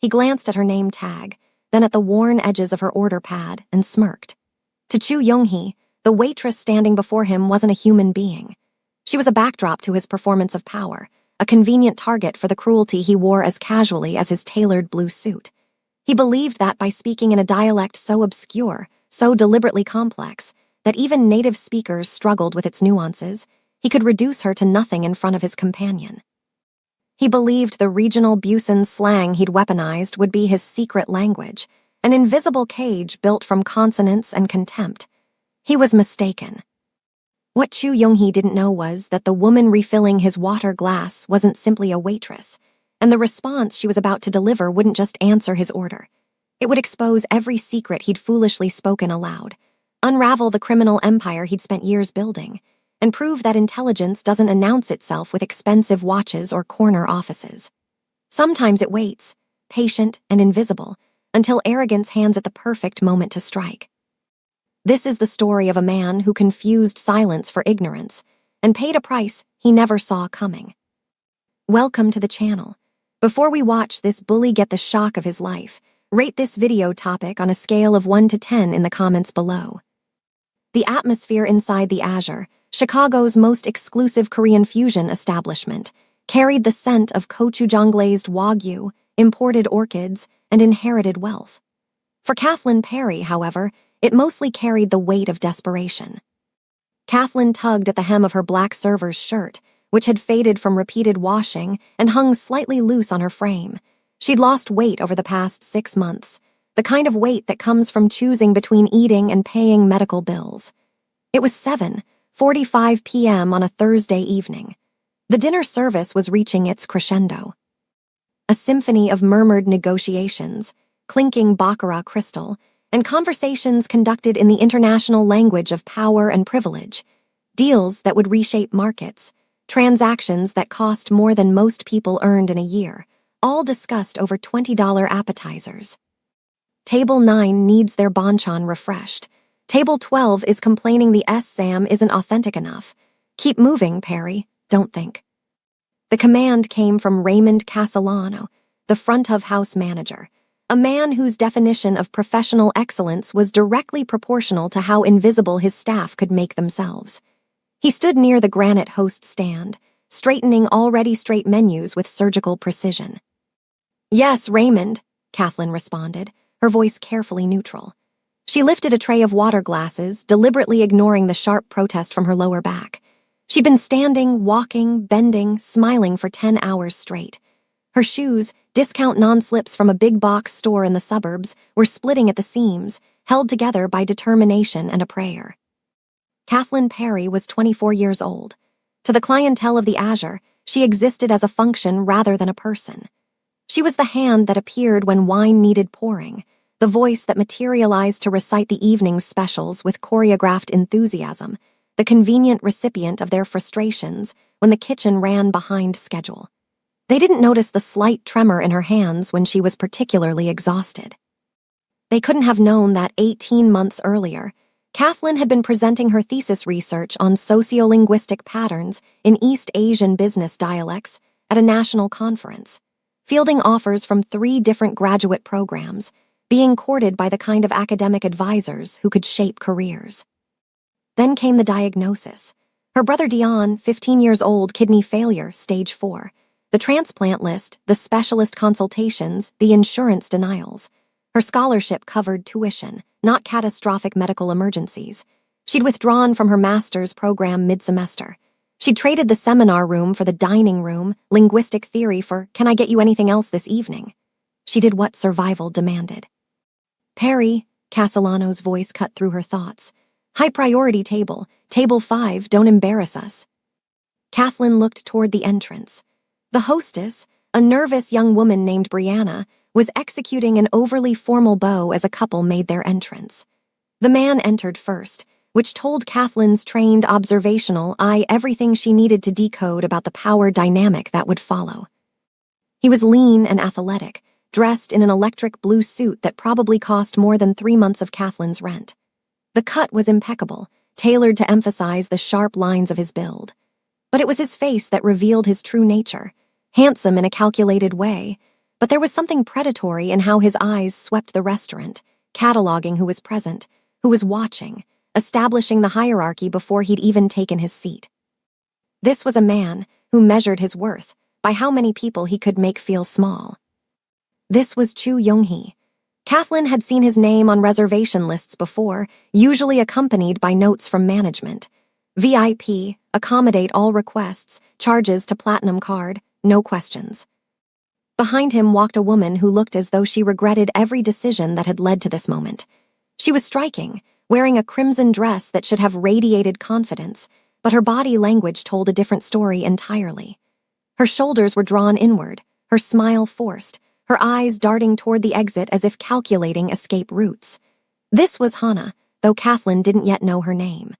He glanced at her name tag, then at the worn edges of her order pad, and smirked. To Chu Yoonghee, the waitress standing before him wasn't a human being. She was a backdrop to his performance of power, a convenient target for the cruelty he wore as casually as his tailored blue suit. He believed that by speaking in a dialect so obscure, so deliberately complex, that even native speakers struggled with its nuances, he could reduce her to nothing in front of his companion. He believed the regional Busan slang he'd weaponized would be his secret language, an invisible cage built from consonants and contempt. He was mistaken. What Chu Yoonghee didn't know was that the woman refilling his water glass wasn't simply a waitress, and the response she was about to deliver wouldn't just answer his order. It would expose every secret he'd foolishly spoken aloud, unravel the criminal empire he'd spent years building, and prove that intelligence doesn't announce itself with expensive watches or corner offices. Sometimes it waits, patient and invisible, until arrogance hands it the perfect moment to strike. This is the story of a man who confused silence for ignorance and paid a price he never saw coming. Welcome to the channel. Before we watch this bully get the shock of his life, rate this video topic on a scale of 1 to 10 in the comments below. The atmosphere inside the Azure, Chicago's most exclusive Korean fusion establishment, carried the scent of gochujang-glazed wagyu, imported orchids, and inherited wealth. For Kathleen Perry, however, it mostly carried the weight of desperation. Kathleen tugged at the hem of her black server's shirt, which had faded from repeated washing and hung slightly loose on her frame. She'd lost weight over the past 6 months, the kind of weight that comes from choosing between eating and paying medical bills. It was 7:45 p.m. on a Thursday evening. The dinner service was reaching its crescendo. A symphony of murmured negotiations, clinking baccarat crystal, and conversations conducted in the international language of power and privilege, deals that would reshape markets, transactions that cost more than most people earned in a year, all discussed over $20 appetizers. Table 9 needs their banchan refreshed. Table 12 is complaining the SAM isn't authentic enough. Keep moving, Perry, don't think. The command came from Raymond Castellano, the front-of-house manager, a man whose definition of professional excellence was directly proportional to how invisible his staff could make themselves. He stood near the granite host stand, straightening already straight menus with surgical precision. "Yes, Raymond," Kathleen responded, her voice carefully neutral. She lifted a tray of water glasses, deliberately ignoring the sharp protest from her lower back. She'd been standing, walking, bending, smiling for 10 hours straight. Her shoes, discount non-slips from a big box store in the suburbs, were splitting at the seams, held together by determination and a prayer. Kathleen Perry was 24 years old. To the clientele of the Azure, she existed as a function rather than a person. She was the hand that appeared when wine needed pouring, the voice that materialized to recite the evening's specials with choreographed enthusiasm, the convenient recipient of their frustrations when the kitchen ran behind schedule. They didn't notice the slight tremor in her hands when she was particularly exhausted. They couldn't have known that 18 months earlier, Kathleen had been presenting her thesis research on sociolinguistic patterns in East Asian business dialects at a national conference, fielding offers from 3 different graduate programs, being courted by the kind of academic advisors who could shape careers. Then came the diagnosis. Her brother Dion, 15 years old, kidney failure, stage 4. The transplant list, the specialist consultations, the insurance denials. Her scholarship covered tuition, not catastrophic medical emergencies. She'd withdrawn from her master's program mid-semester. She'd traded the seminar room for the dining room, linguistic theory for, "Can I get you anything else this evening?" She did what survival demanded. "Perry," Castellano's voice cut through her thoughts. "High priority table, table 5, don't embarrass us." Kathleen looked toward the entrance. The hostess, a nervous young woman named Brianna, was executing an overly formal bow as a couple made their entrance. The man entered first, which told Kathleen's trained observational eye everything she needed to decode about the power dynamic that would follow. He was lean and athletic, dressed in an electric blue suit that probably cost more than 3 months of Kathleen's rent. The cut was impeccable, tailored to emphasize the sharp lines of his build. But it was his face that revealed his true nature, handsome in a calculated way, But there was something predatory in how his eyes swept the restaurant, cataloging who was present, who was watching, establishing the hierarchy before he'd even taken his seat. This was a man who measured his worth by how many people he could make feel small. This was Chu Young-hee. Kathleen had seen his name on reservation lists before, usually accompanied by notes from management. VIP, accommodate all requests, charges to platinum card, no questions. Behind him walked a woman who looked as though she regretted every decision that had led to this moment. She was striking, wearing a crimson dress that should have radiated confidence, but her body language told a different story entirely. Her shoulders were drawn inward, her smile forced, her eyes darting toward the exit as if calculating escape routes. This was Hana, though Kathleen didn't yet know her name.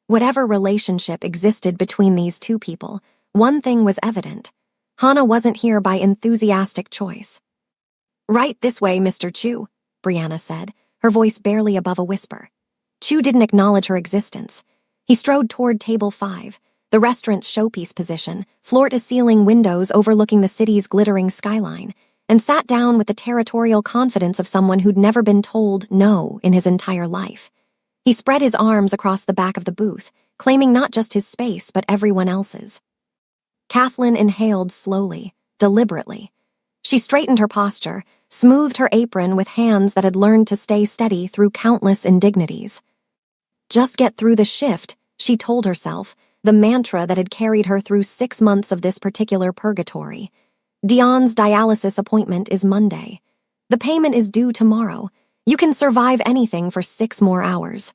Whatever relationship existed between these two people, one thing was evident. Hana wasn't here by enthusiastic choice. "Right this way, Mr. Chu," Brianna said, her voice barely above a whisper. Chu didn't acknowledge her existence. He strode toward table 5, the restaurant's showpiece position, floor-to-ceiling windows overlooking the city's glittering skyline, and sat down with the territorial confidence of someone who'd never been told no in his entire life. He spread his arms across the back of the booth, claiming not just his space but everyone else's. Kathleen inhaled slowly, deliberately. She straightened her posture, smoothed her apron with hands that had learned to stay steady through countless indignities. Just get through the shift, she told herself, the mantra that had carried her through 6 months of this particular purgatory. Dion's dialysis appointment is Monday. The payment is due tomorrow. You can survive anything for 6 more hours.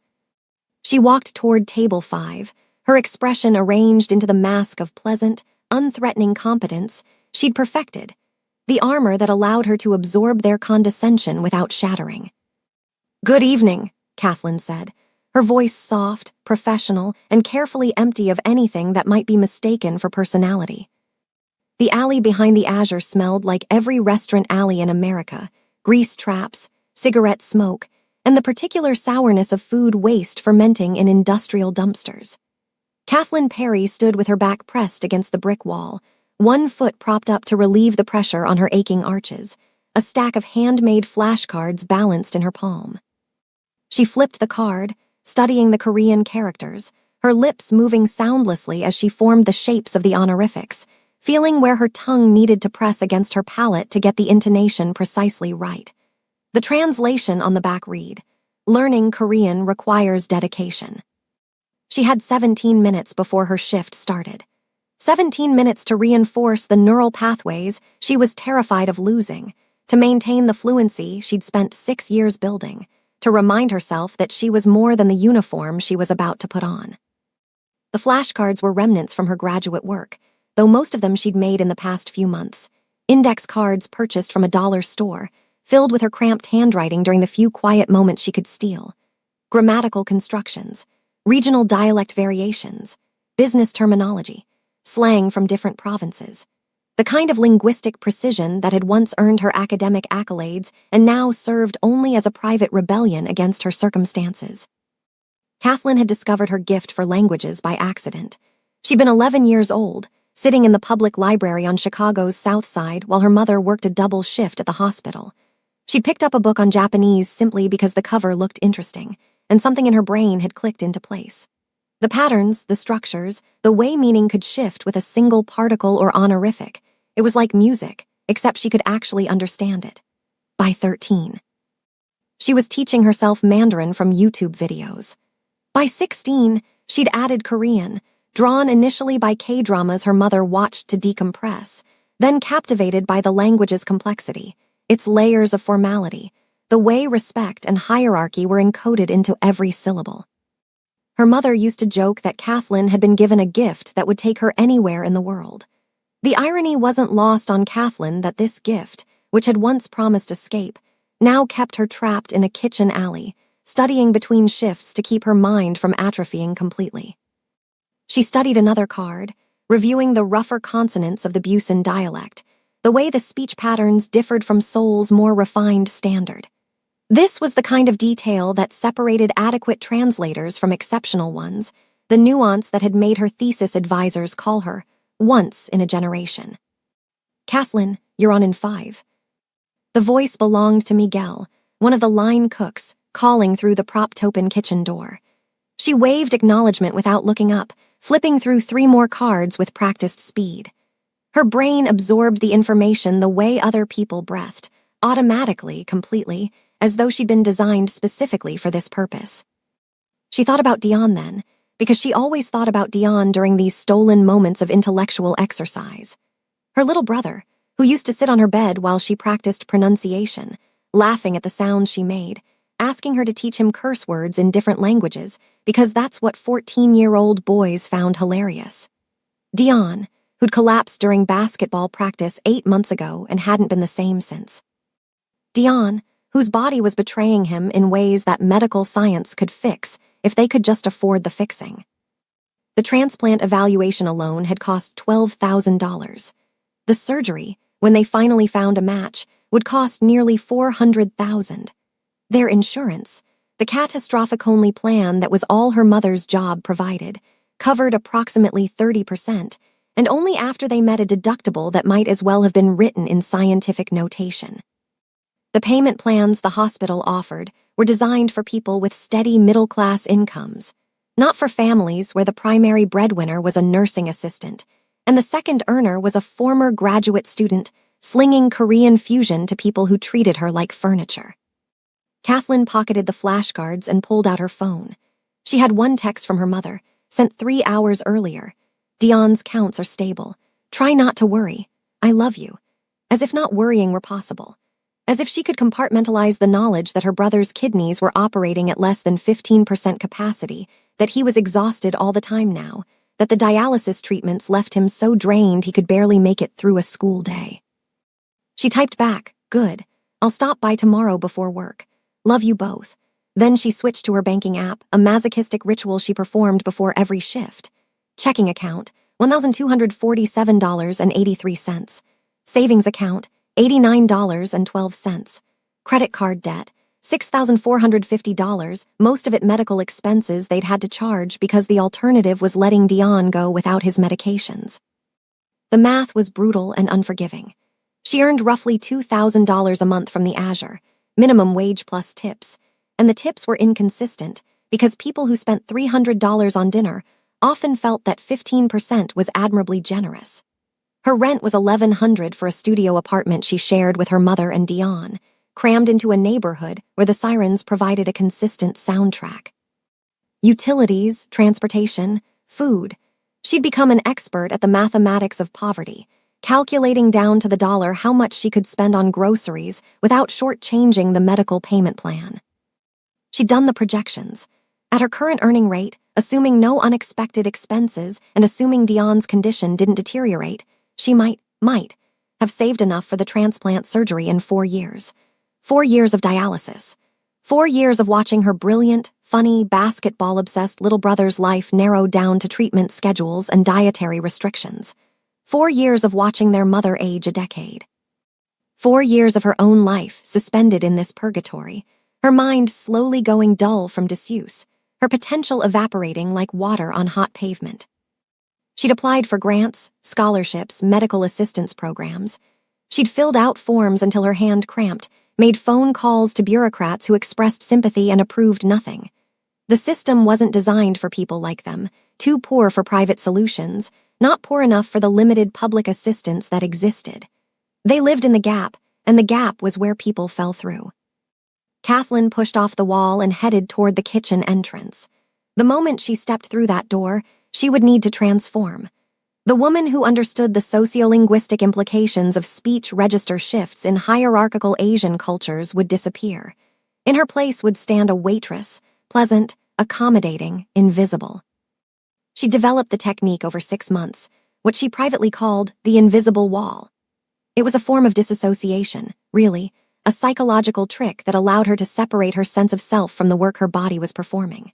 She walked toward table 5, her expression arranged into the mask of pleasant, unthreatening competence she'd perfected, the armor that allowed her to absorb their condescension without shattering. "Good evening," Kathleen said, her voice soft, professional, and carefully empty of anything that might be mistaken for personality. The alley behind the Azure smelled like every restaurant alley in America, grease traps, cigarette smoke, and the particular sourness of food waste fermenting in industrial dumpsters. Kathleen Perry stood with her back pressed against the brick wall, one foot propped up to relieve the pressure on her aching arches, a stack of handmade flashcards balanced in her palm. She flipped the card, studying the Korean characters, her lips moving soundlessly as she formed the shapes of the honorifics, feeling where her tongue needed to press against her palate to get the intonation precisely right. The translation on the back read, "Learning Korean requires dedication." She had 17 minutes before her shift started. 17 minutes to reinforce the neural pathways she was terrified of losing, to maintain the fluency she'd spent 6 years building, to remind herself that she was more than the uniform she was about to put on. The flashcards were remnants from her graduate work, though most of them she'd made in the past few months. Index cards purchased from a dollar store, filled with her cramped handwriting during the few quiet moments she could steal. Grammatical constructions, regional dialect variations, business terminology, slang from different provinces. The kind of linguistic precision that had once earned her academic accolades and now served only as a private rebellion against her circumstances. Kathleen had discovered her gift for languages by accident. She'd been 11 years old, sitting in the public library on Chicago's South Side while her mother worked a double shift at the hospital. She'd picked up a book on Japanese simply because the cover looked interesting, and something in her brain had clicked into place. The patterns, the structures, the way meaning could shift with a single particle or honorific. It was like music, except she could actually understand it. By 13. She was teaching herself Mandarin from YouTube videos. By 16, she'd added Korean, drawn initially by K-dramas her mother watched to decompress, then captivated by the language's complexity, its layers of formality, the way respect and hierarchy were encoded into every syllable. Her mother used to joke that Kathleen had been given a gift that would take her anywhere in the world. The irony wasn't lost on Kathleen that this gift, which had once promised escape, now kept her trapped in a kitchen alley, studying between shifts to keep her mind from atrophying completely. She studied another card, reviewing the rougher consonants of the Busan dialect, the way the speech patterns differed from Seoul's more refined standard. This was the kind of detail that separated adequate translators from exceptional ones, the nuance that had made her thesis advisors call her once in a generation. "Kathleen, you're on in 5. The voice belonged to Miguel, one of the line cooks, calling through the propped-open kitchen door. She waved acknowledgement without looking up, flipping through 3 more cards with practiced speed. Her brain absorbed the information the way other people breathed, automatically, completely, as though she'd been designed specifically for this purpose. She thought about Dion then, because she always thought about Dion during these stolen moments of intellectual exercise. Her little brother, who used to sit on her bed while she practiced pronunciation, laughing at the sounds she made, asking her to teach him curse words in different languages because that's what 14-year-old boys found hilarious. Dion, who'd collapsed during basketball practice 8 months ago and hadn't been the same since. Dion, whose body was betraying him in ways that medical science could fix if they could just afford the fixing. The transplant evaluation alone had cost $12,000. The surgery, when they finally found a match, would cost nearly $400,000. Their insurance, the catastrophic-only plan that was all her mother's job provided, covered approximately 30%, and only after they met a deductible that might as well have been written in scientific notation. The payment plans the hospital offered were designed for people with steady middle-class incomes, not for families where the primary breadwinner was a nursing assistant, and the second earner was a former graduate student slinging Korean fusion to people who treated her like furniture. Kathleen pocketed the flashcards and pulled out her phone. She had one text from her mother, sent 3 hours earlier. Dion's counts are stable. Try not to worry. I love you. As if not worrying were possible. As if she could compartmentalize the knowledge that her brother's kidneys were operating at less than 15% capacity, that he was exhausted all the time now, that the dialysis treatments left him so drained he could barely make it through a school day. She typed back, "Good. I'll stop by tomorrow before work. Love you both." Then she switched to her banking app, a masochistic ritual she performed before every shift. Checking account, $1,247.83. Savings account, $89.12. Credit card debt, $6,450, most of it medical expenses they'd had to charge because the alternative was letting Dion go without his medications. The math was brutal and unforgiving. She earned roughly $2,000 a month from the Azure, minimum wage plus tips, and the tips were inconsistent because people who spent $300 on dinner often felt that 15% was admirably generous. Her rent was $1,100 for a studio apartment she shared with her mother and Dion, crammed into a neighborhood where the sirens provided a consistent soundtrack. Utilities, transportation, food. She'd become an expert at the mathematics of poverty, calculating down to the dollar how much she could spend on groceries without shortchanging the medical payment plan. She'd done the projections. At her current earning rate, assuming no unexpected expenses and assuming Dion's condition didn't deteriorate, she might have saved enough for the transplant surgery in 4 years. 4 years of dialysis. 4 years of watching her brilliant, funny, basketball-obsessed little brother's life narrow down to treatment schedules and dietary restrictions. 4 years of watching their mother age a decade. 4 years of her own life suspended in this purgatory, her mind slowly going dull from disuse, her potential evaporating like water on hot pavement. She'd applied for grants, scholarships, medical assistance programs. She'd filled out forms until her hand cramped, made phone calls to bureaucrats who expressed sympathy and approved nothing. The system wasn't designed for people like them, too poor for private solutions, not poor enough for the limited public assistance that existed. They lived in the gap, and the gap was where people fell through. Kathleen pushed off the wall and headed toward the kitchen entrance. The moment she stepped through that door, she would need to transform. The woman who understood the sociolinguistic implications of speech register shifts in hierarchical Asian cultures would disappear. In her place would stand a waitress, pleasant, accommodating, invisible. She developed the technique over 6 months, what she privately called the invisible wall. It was a form of disassociation, really, a psychological trick that allowed her to separate her sense of self from the work her body was performing.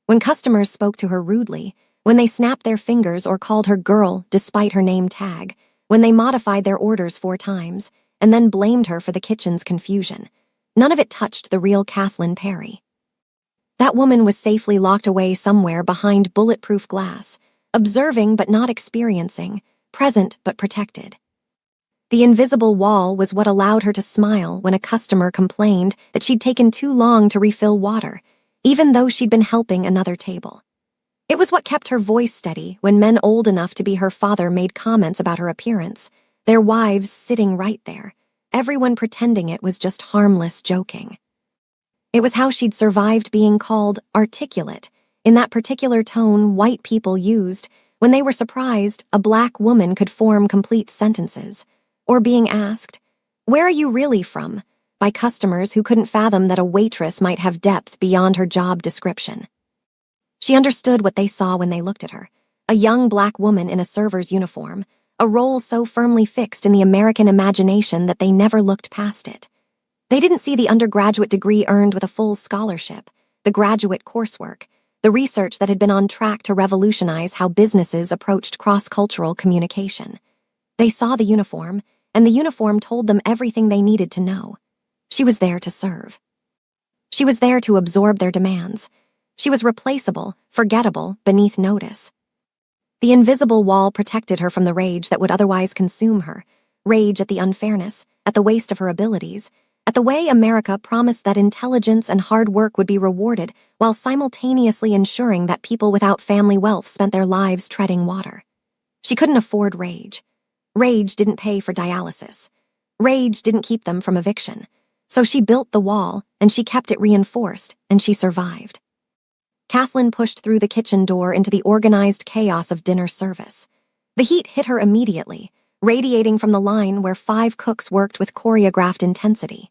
When customers spoke to her rudely, when they snapped their fingers or called her girl despite her name tag, when they modified their orders 4 times, and then blamed her for the kitchen's confusion, none of it touched the real Kathleen Perry. That woman was safely locked away somewhere behind bulletproof glass, observing but not experiencing, present but protected. The invisible wall was what allowed her to smile when a customer complained that she'd taken too long to refill water, even though she'd been helping another table. It was what kept her voice steady when men old enough to be her father made comments about her appearance, their wives sitting right there, everyone pretending it was just harmless joking. It was how she'd survived being called articulate, in that particular tone white people used when they were surprised a black woman could form complete sentences, or being asked, "Where are you really from?" by customers who couldn't fathom that a waitress might have depth beyond her job description. She understood what they saw when they looked at her, a young black woman in a server's uniform, a role so firmly fixed in the American imagination that they never looked past it. They didn't see the undergraduate degree earned with a full scholarship, the graduate coursework, the research that had been on track to revolutionize how businesses approached cross-cultural communication. They saw the uniform, and the uniform told them everything they needed to know. She was there to serve. She was there to absorb their demands. She was replaceable, forgettable, beneath notice. The invisible wall protected her from the rage that would otherwise consume her, rage at the unfairness, at the waste of her abilities, at the way America promised that intelligence and hard work would be rewarded while simultaneously ensuring that people without family wealth spent their lives treading water. She couldn't afford rage. Rage didn't pay for dialysis. Rage didn't keep them from eviction. So she built the wall, and she kept it reinforced, and she survived. Kathleen pushed through the kitchen door into the organized chaos of dinner service. The heat hit her immediately, radiating from the line where 5 cooks worked with choreographed intensity.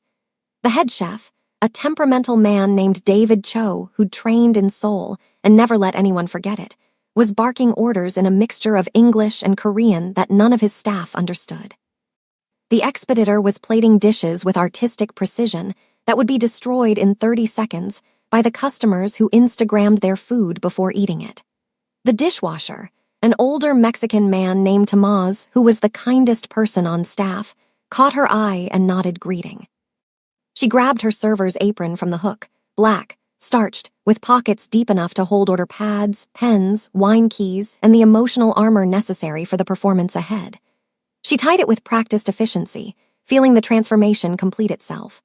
The head chef, a temperamental man named David Cho who'd trained in Seoul and never let anyone forget it, was barking orders in a mixture of English and Korean that none of his staff understood. The expeditor was plating dishes with artistic precision that would be destroyed in 30 seconds by the customers who Instagrammed their food before eating it. The dishwasher, an older Mexican man named Tomás, who was the kindest person on staff, caught her eye and nodded greeting. She grabbed her server's apron from the hook, black, starched, with pockets deep enough to hold order pads, pens, wine keys, and the emotional armor necessary for the performance ahead. She tied it with practiced efficiency, feeling the transformation complete itself.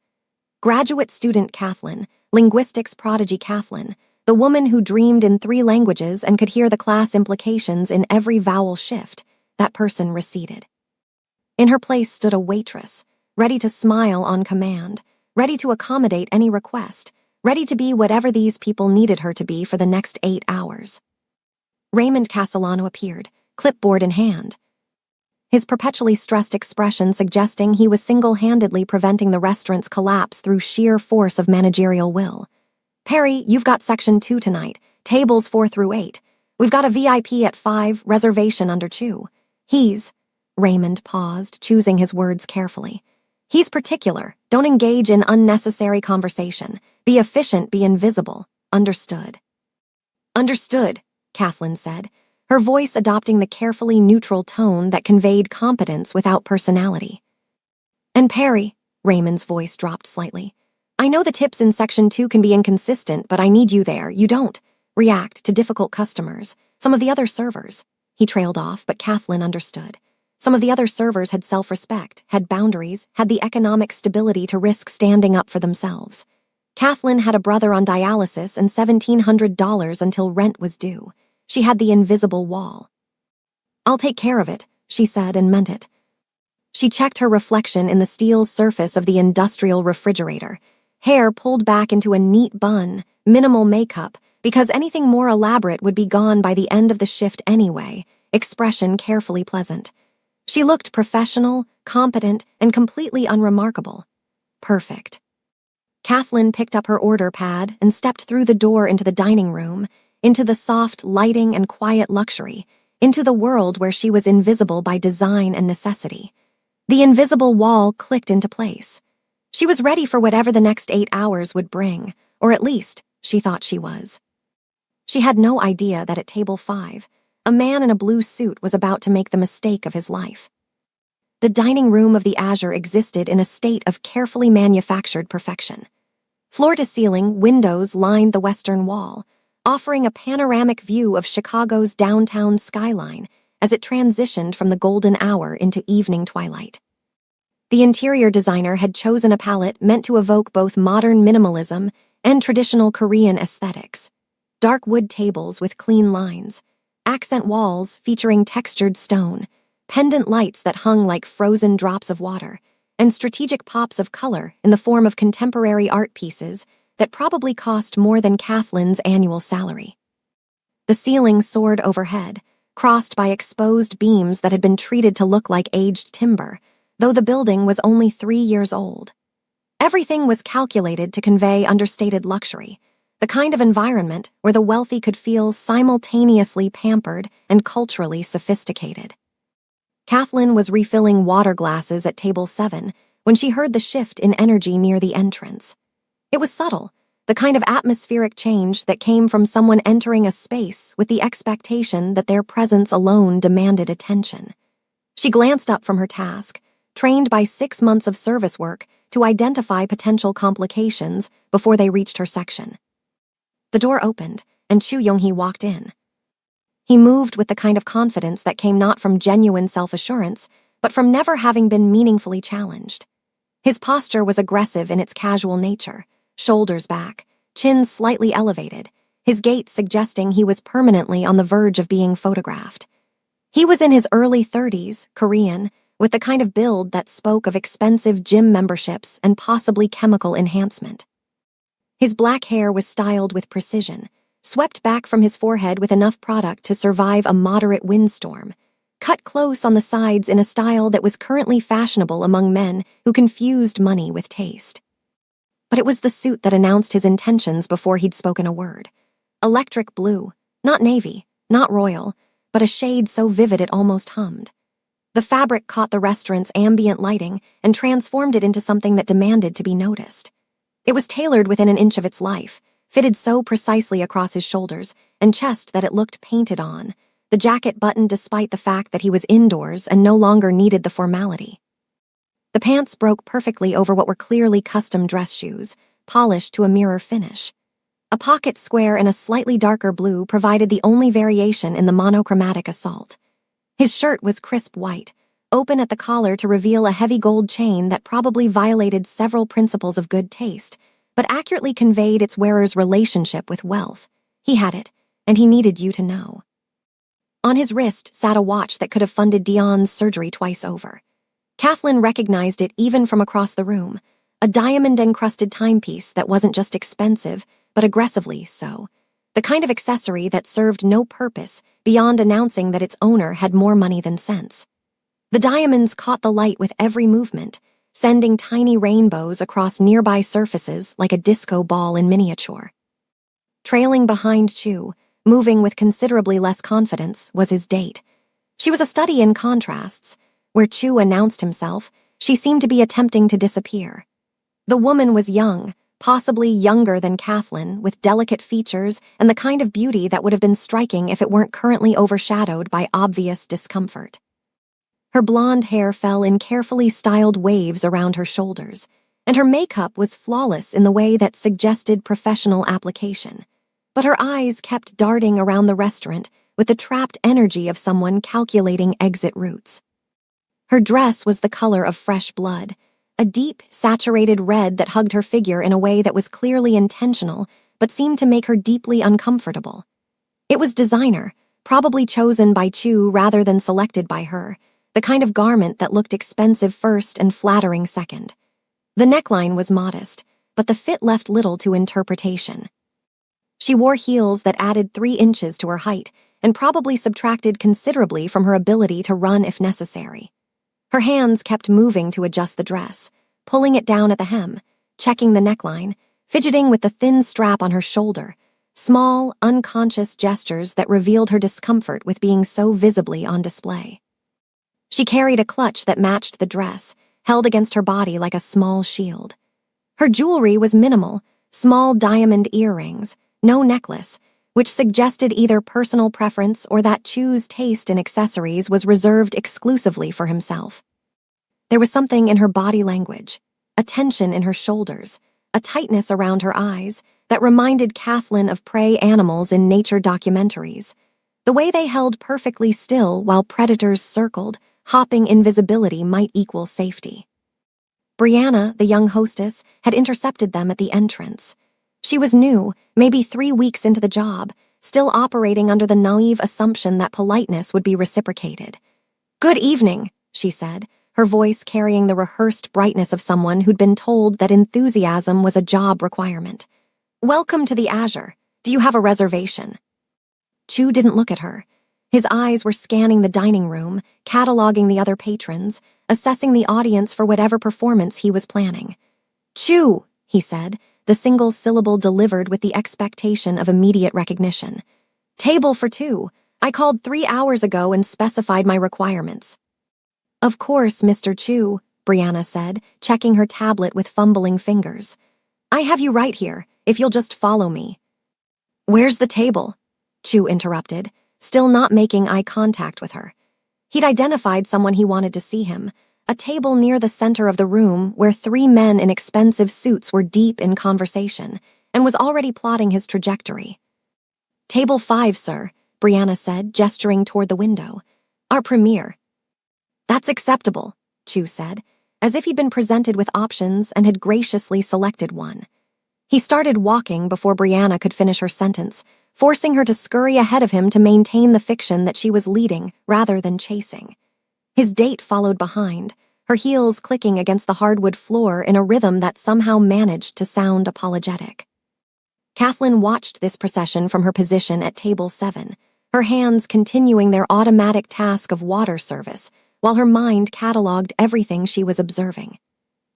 Graduate student Kathleen, linguistics prodigy Kathleen, the woman who dreamed in 3 languages and could hear the class implications in every vowel shift, that person receded. In her place stood a waitress, ready to smile on command, ready to accommodate any request, ready to be whatever these people needed her to be for the next 8 hours. Raymond Castellano appeared, clipboard in hand, his perpetually stressed expression suggesting he was single-handedly preventing the restaurant's collapse through sheer force of managerial will. "Perry, you've got Section 2 tonight, tables 4 through 8. We've got a VIP at 5, reservation under 2. He's..." Raymond paused, choosing his words carefully. "He's particular. Don't engage in unnecessary conversation. Be efficient, be invisible. Understood." "Understood," Kathleen said, her voice adopting the carefully neutral tone that conveyed competence without personality. "And Perry," Raymond's voice dropped slightly, "I know the tips in Section 2 can be inconsistent, but I need you there. You don't react to difficult customers. Some of the other servers..." He trailed off, but Kathleen understood. Some of the other servers had self-respect, had boundaries, had the economic stability to risk standing up for themselves. Kathleen had a brother on dialysis and $1,700 until rent was due. She had the invisible wall. "I'll take care of it," she said and meant it. She checked her reflection in the steel surface of the industrial refrigerator, hair pulled back into a neat bun, minimal makeup, because anything more elaborate would be gone by the end of the shift anyway, expression carefully pleasant. She looked professional, competent, and completely unremarkable. Perfect. Kathleen picked up her order pad and stepped through the door into the dining room, into the soft lighting and quiet luxury, into the world where she was invisible by design and necessity. The invisible wall clicked into place. She was ready for whatever the next 8 hours would bring, or at least, she thought she was. She had no idea that at table 5, a man in a blue suit was about to make the mistake of his life. The dining room of the Azure existed in a state of carefully manufactured perfection. Floor-to-ceiling windows lined the western wall, offering a panoramic view of Chicago's downtown skyline as it transitioned from the golden hour into evening twilight. The interior designer had chosen a palette meant to evoke both modern minimalism and traditional Korean aesthetics. Dark wood tables with clean lines, accent walls featuring textured stone, pendant lights that hung like frozen drops of water, and strategic pops of color in the form of contemporary art pieces that probably cost more than Kathleen's annual salary. The ceiling soared overhead, crossed by exposed beams that had been treated to look like aged timber, though the building was only 3 years old. Everything was calculated to convey understated luxury, the kind of environment where the wealthy could feel simultaneously pampered and culturally sophisticated. Kathleen was refilling water glasses at table 7 when she heard the shift in energy near the entrance. It was subtle, the kind of atmospheric change that came from someone entering a space with the expectation that their presence alone demanded attention. She glanced up from her task, trained by 6 months of service work to identify potential complications before they reached her section. The door opened, and Chu Yonghee walked in. He moved with the kind of confidence that came not from genuine self-assurance, but from never having been meaningfully challenged. His posture was aggressive in its casual nature, shoulders back, chin slightly elevated, his gait suggesting he was permanently on the verge of being photographed. He was in his early 30s, Korean, with the kind of build that spoke of expensive gym memberships and possibly chemical enhancement. His black hair was styled with precision, swept back from his forehead with enough product to survive a moderate windstorm, cut close on the sides in a style that was currently fashionable among men who confused money with taste. But it was the suit that announced his intentions before he'd spoken a word. Electric blue, not navy, not royal, but a shade so vivid it almost hummed. The fabric caught the restaurant's ambient lighting and transformed it into something that demanded to be noticed. It was tailored within an inch of its life, fitted so precisely across his shoulders and chest that it looked painted on, the jacket buttoned despite the fact that he was indoors and no longer needed the formality. The pants broke perfectly over what were clearly custom dress shoes, polished to a mirror finish. A pocket square in a slightly darker blue provided the only variation in the monochromatic assault. His shirt was crisp white, open at the collar to reveal a heavy gold chain that probably violated several principles of good taste, but accurately conveyed its wearer's relationship with wealth. He had it, and he needed you to know. On his wrist sat a watch that could have funded Dion's surgery twice over. Kathleen recognized it even from across the room, a diamond-encrusted timepiece that wasn't just expensive, but aggressively so, the kind of accessory that served no purpose beyond announcing that its owner had more money than sense. The diamonds caught the light with every movement, sending tiny rainbows across nearby surfaces like a disco ball in miniature. Trailing behind Chu, moving with considerably less confidence, was his date. She was a study in contrasts. Where Chu announced himself, she seemed to be attempting to disappear. The woman was young, possibly younger than Kathleen, with delicate features and the kind of beauty that would have been striking if it weren't currently overshadowed by obvious discomfort. Her blonde hair fell in carefully styled waves around her shoulders, and her makeup was flawless in the way that suggested professional application. But her eyes kept darting around the restaurant with the trapped energy of someone calculating exit routes. Her dress was the color of fresh blood, a deep, saturated red that hugged her figure in a way that was clearly intentional but seemed to make her deeply uncomfortable. It was designer, probably chosen by Chu rather than selected by her, the kind of garment that looked expensive first and flattering second. The neckline was modest, but the fit left little to interpretation. She wore heels that added 3 inches to her height and probably subtracted considerably from her ability to run if necessary. Her hands kept moving to adjust the dress, pulling it down at the hem, checking the neckline, fidgeting with the thin strap on her shoulder, small, unconscious gestures that revealed her discomfort with being so visibly on display. She carried a clutch that matched the dress, held against her body like a small shield. Her jewelry was minimal, small diamond earrings, no necklace, which suggested either personal preference or that Chu's taste in accessories was reserved exclusively for himself. There was something in her body language, a tension in her shoulders, a tightness around her eyes that reminded Kathleen of prey animals in nature documentaries, the way they held perfectly still while predators circled, hopping invisibility might equal safety. Brianna, the young hostess, had intercepted them at the entrance. She was new, maybe 3 weeks into the job, still operating under the naive assumption that politeness would be reciprocated. "Good evening," she said, her voice carrying the rehearsed brightness of someone who'd been told that enthusiasm was a job requirement. "Welcome to the Azure. Do you have a reservation?" Chu didn't look at her. His eyes were scanning the dining room, cataloging the other patrons, assessing the audience for whatever performance he was planning. "Chu," he said, the single syllable delivered with the expectation of immediate recognition. "Table for 2. I called 3 hours ago and specified my requirements." "Of course, Mr. Chu," Brianna said, checking her tablet with fumbling fingers. "I have you right here, if you'll just follow me." "Where's the table?" Chu interrupted, still not making eye contact with her. He'd identified someone he wanted to see him, a table near the center of the room where 3 men in expensive suits were deep in conversation, and was already plotting his trajectory. "Table 5, sir," Brianna said, gesturing toward the window. "Our premiere." "That's acceptable," Chu said, as if he'd been presented with options and had graciously selected one. He started walking before Brianna could finish her sentence, forcing her to scurry ahead of him to maintain the fiction that she was leading rather than chasing. His date followed behind, her heels clicking against the hardwood floor in a rhythm that somehow managed to sound apologetic. Kathleen watched this procession from her position at table 7, her hands continuing their automatic task of water service, while her mind cataloged everything she was observing.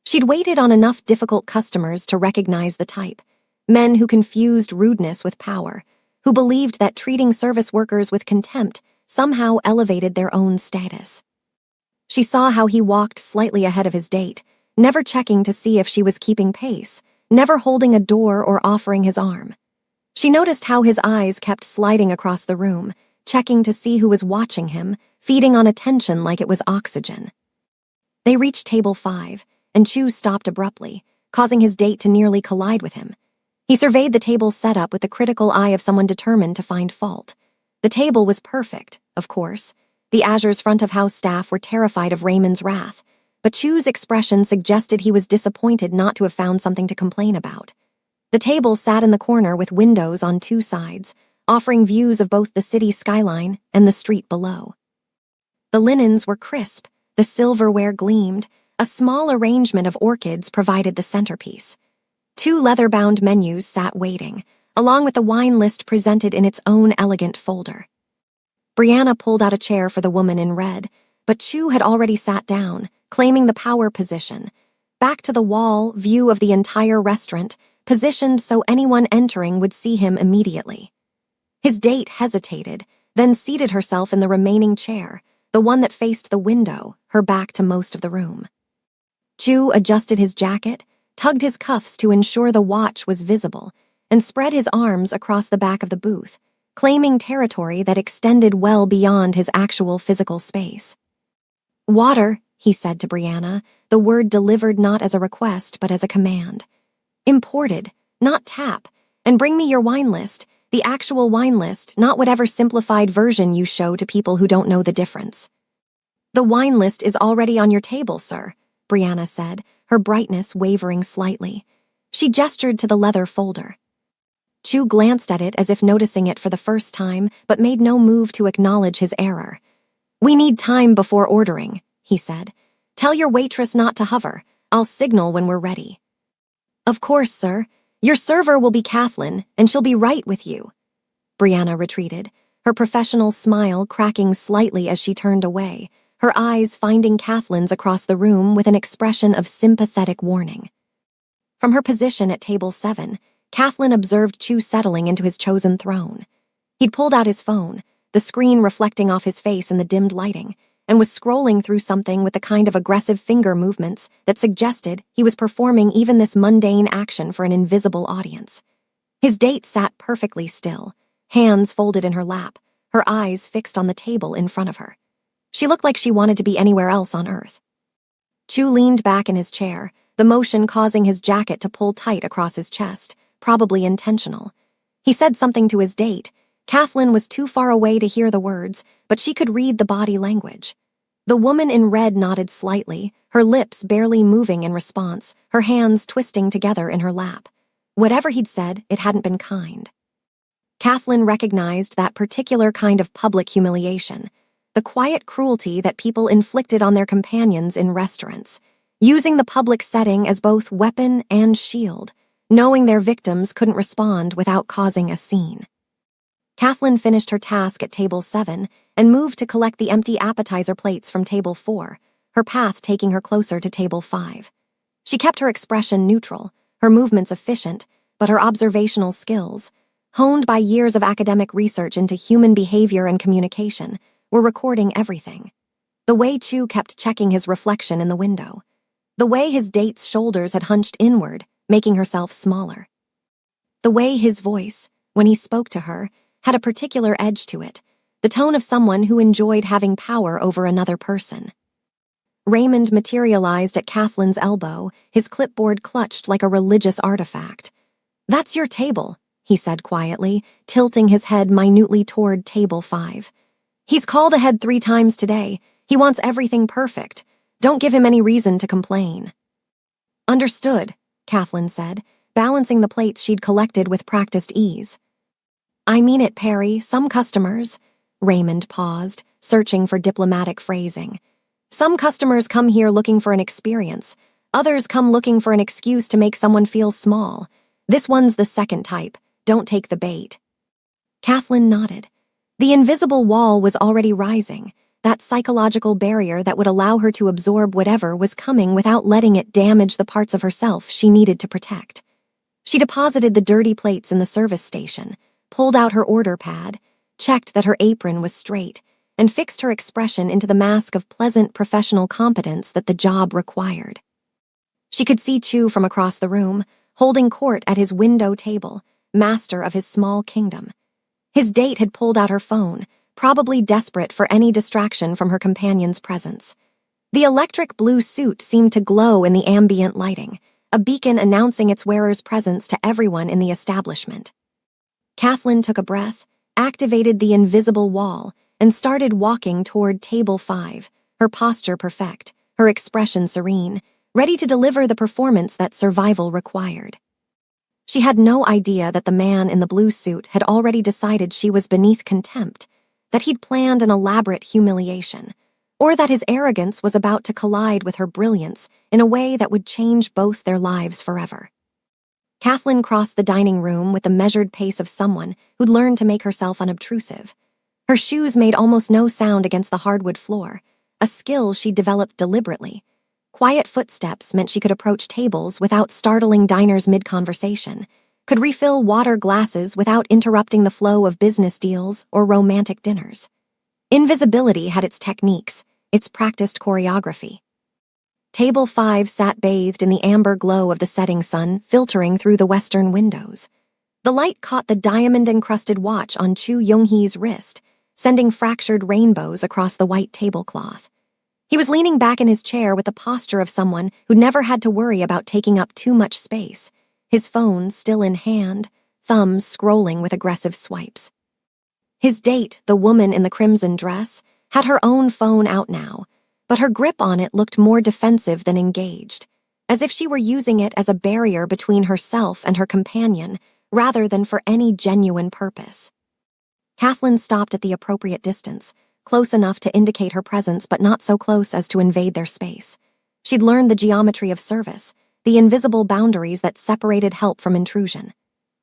She'd waited on enough difficult customers to recognize the type, men who confused rudeness with power, who believed that treating service workers with contempt somehow elevated their own status. She saw how he walked slightly ahead of his date, never checking to see if she was keeping pace, never holding a door or offering his arm. She noticed how his eyes kept sliding across the room, checking to see who was watching him, feeding on attention like it was oxygen. They reached table 5, and Chu stopped abruptly, causing his date to nearly collide with him. He surveyed the table's setup with the critical eye of someone determined to find fault. The table was perfect, of course. The Azure's front-of-house staff were terrified of Raymond's wrath, but Chu's expression suggested he was disappointed not to have found something to complain about. The table sat in the corner with windows on 2 sides, offering views of both the city skyline and the street below. The linens were crisp, the silverware gleamed, a small arrangement of orchids provided the centerpiece. 2 leather-bound menus sat waiting, along with the wine list presented in its own elegant folder. Brianna pulled out a chair for the woman in red, but Chu had already sat down, claiming the power position, back to the wall view of the entire restaurant, positioned so anyone entering would see him immediately. His date hesitated, then seated herself in the remaining chair, the one that faced the window, her back to most of the room. Chu adjusted his jacket, tugged his cuffs to ensure the watch was visible, and spread his arms across the back of the booth, claiming territory that extended well beyond his actual physical space. "Water," he said to Brianna, the word delivered not as a request but as a command. "Imported, not tap, and bring me your wine list, the actual wine list, not whatever simplified version you show to people who don't know the difference." "The wine list is already on your table, sir," Brianna said, her brightness wavering slightly. She gestured to the leather folder. Chu glanced at it as if noticing it for the first time, but made no move to acknowledge his error. "We need time before ordering," he said. "Tell your waitress not to hover. I'll signal when we're ready." "Of course, sir. Your server will be Kathleen, and she'll be right with you." Brianna retreated, her professional smile cracking slightly as she turned away, her eyes finding Kathleen's across the room with an expression of sympathetic warning. From her position at table 7, Kathleen observed Chu settling into his chosen throne. He'd pulled out his phone, the screen reflecting off his face in the dimmed lighting, and was scrolling through something with the kind of aggressive finger movements that suggested he was performing even this mundane action for an invisible audience. His date sat perfectly still, hands folded in her lap, her eyes fixed on the table in front of her. She looked like she wanted to be anywhere else on Earth. Chu leaned back in his chair, the motion causing his jacket to pull tight across his chest, probably intentional. He said something to his date. Kathleen was too far away to hear the words, but she could read the body language. The woman in red nodded slightly, her lips barely moving in response, her hands twisting together in her lap. Whatever he'd said, it hadn't been kind. Kathleen recognized that particular kind of public humiliation, the quiet cruelty that people inflicted on their companions in restaurants, using the public setting as both weapon and shield, knowing their victims couldn't respond without causing a scene. Kathleen finished her task at table 7 and moved to collect the empty appetizer plates from table 4, her path taking her closer to table 5. She kept her expression neutral, her movements efficient, but her observational skills, honed by years of academic research into human behavior and communication, were recording everything. The way Chu kept checking his reflection in the window. The way his date's shoulders had hunched inward, making herself smaller. The way his voice, when he spoke to her, had a particular edge to it, the tone of someone who enjoyed having power over another person. Raymond materialized at Kathleen's elbow, his clipboard clutched like a religious artifact. "That's your table," he said quietly, tilting his head minutely toward table 5. "He's called ahead 3 times today. He wants everything perfect. Don't give him any reason to complain." "Understood," Kathleen said, balancing the plates she'd collected with practiced ease. "I mean it, Perry. Some customers—" Raymond paused, searching for diplomatic phrasing. "Some customers come here looking for an experience. Others come looking for an excuse to make someone feel small. This one's the second type. Don't take the bait." Kathleen nodded. The invisible wall was already rising, that psychological barrier that would allow her to absorb whatever was coming without letting it damage the parts of herself she needed to protect. She deposited the dirty plates in the service station, pulled out her order pad, checked that her apron was straight, and fixed her expression into the mask of pleasant professional competence that the job required. She could see Chu from across the room, holding court at his window table, master of his small kingdom. His date had pulled out her phone, probably desperate for any distraction from her companion's presence. The electric blue suit seemed to glow in the ambient lighting, a beacon announcing its wearer's presence to everyone in the establishment. Kathleen took a breath, activated the invisible wall, and started walking toward table 5, her posture perfect, her expression serene, ready to deliver the performance that survival required. She had no idea that the man in the blue suit had already decided she was beneath contempt, that he'd planned an elaborate humiliation, or that his arrogance was about to collide with her brilliance in a way that would change both their lives forever. Kathleen crossed the dining room with the measured pace of someone who'd learned to make herself unobtrusive. Her shoes made almost no sound against the hardwood floor, a skill she'd developed deliberately. Quiet footsteps meant she could approach tables without startling diners mid-conversation, could refill water glasses without interrupting the flow of business deals or romantic dinners. Invisibility had its techniques, its practiced choreography. Table 5 sat bathed in the amber glow of the setting sun filtering through the western windows. The light caught the diamond-encrusted watch on Chu Young-hee's wrist, sending fractured rainbows across the white tablecloth. He was leaning back in his chair with the posture of someone who never had to worry about taking up too much space, his phone still in hand, thumbs scrolling with aggressive swipes. His date, the woman in the crimson dress, had her own phone out now, but her grip on it looked more defensive than engaged, as if she were using it as a barrier between herself and her companion, rather than for any genuine purpose. Kathleen stopped at the appropriate distance, close enough to indicate her presence but not so close as to invade their space. She'd learned the geometry of service, the invisible boundaries that separated help from intrusion.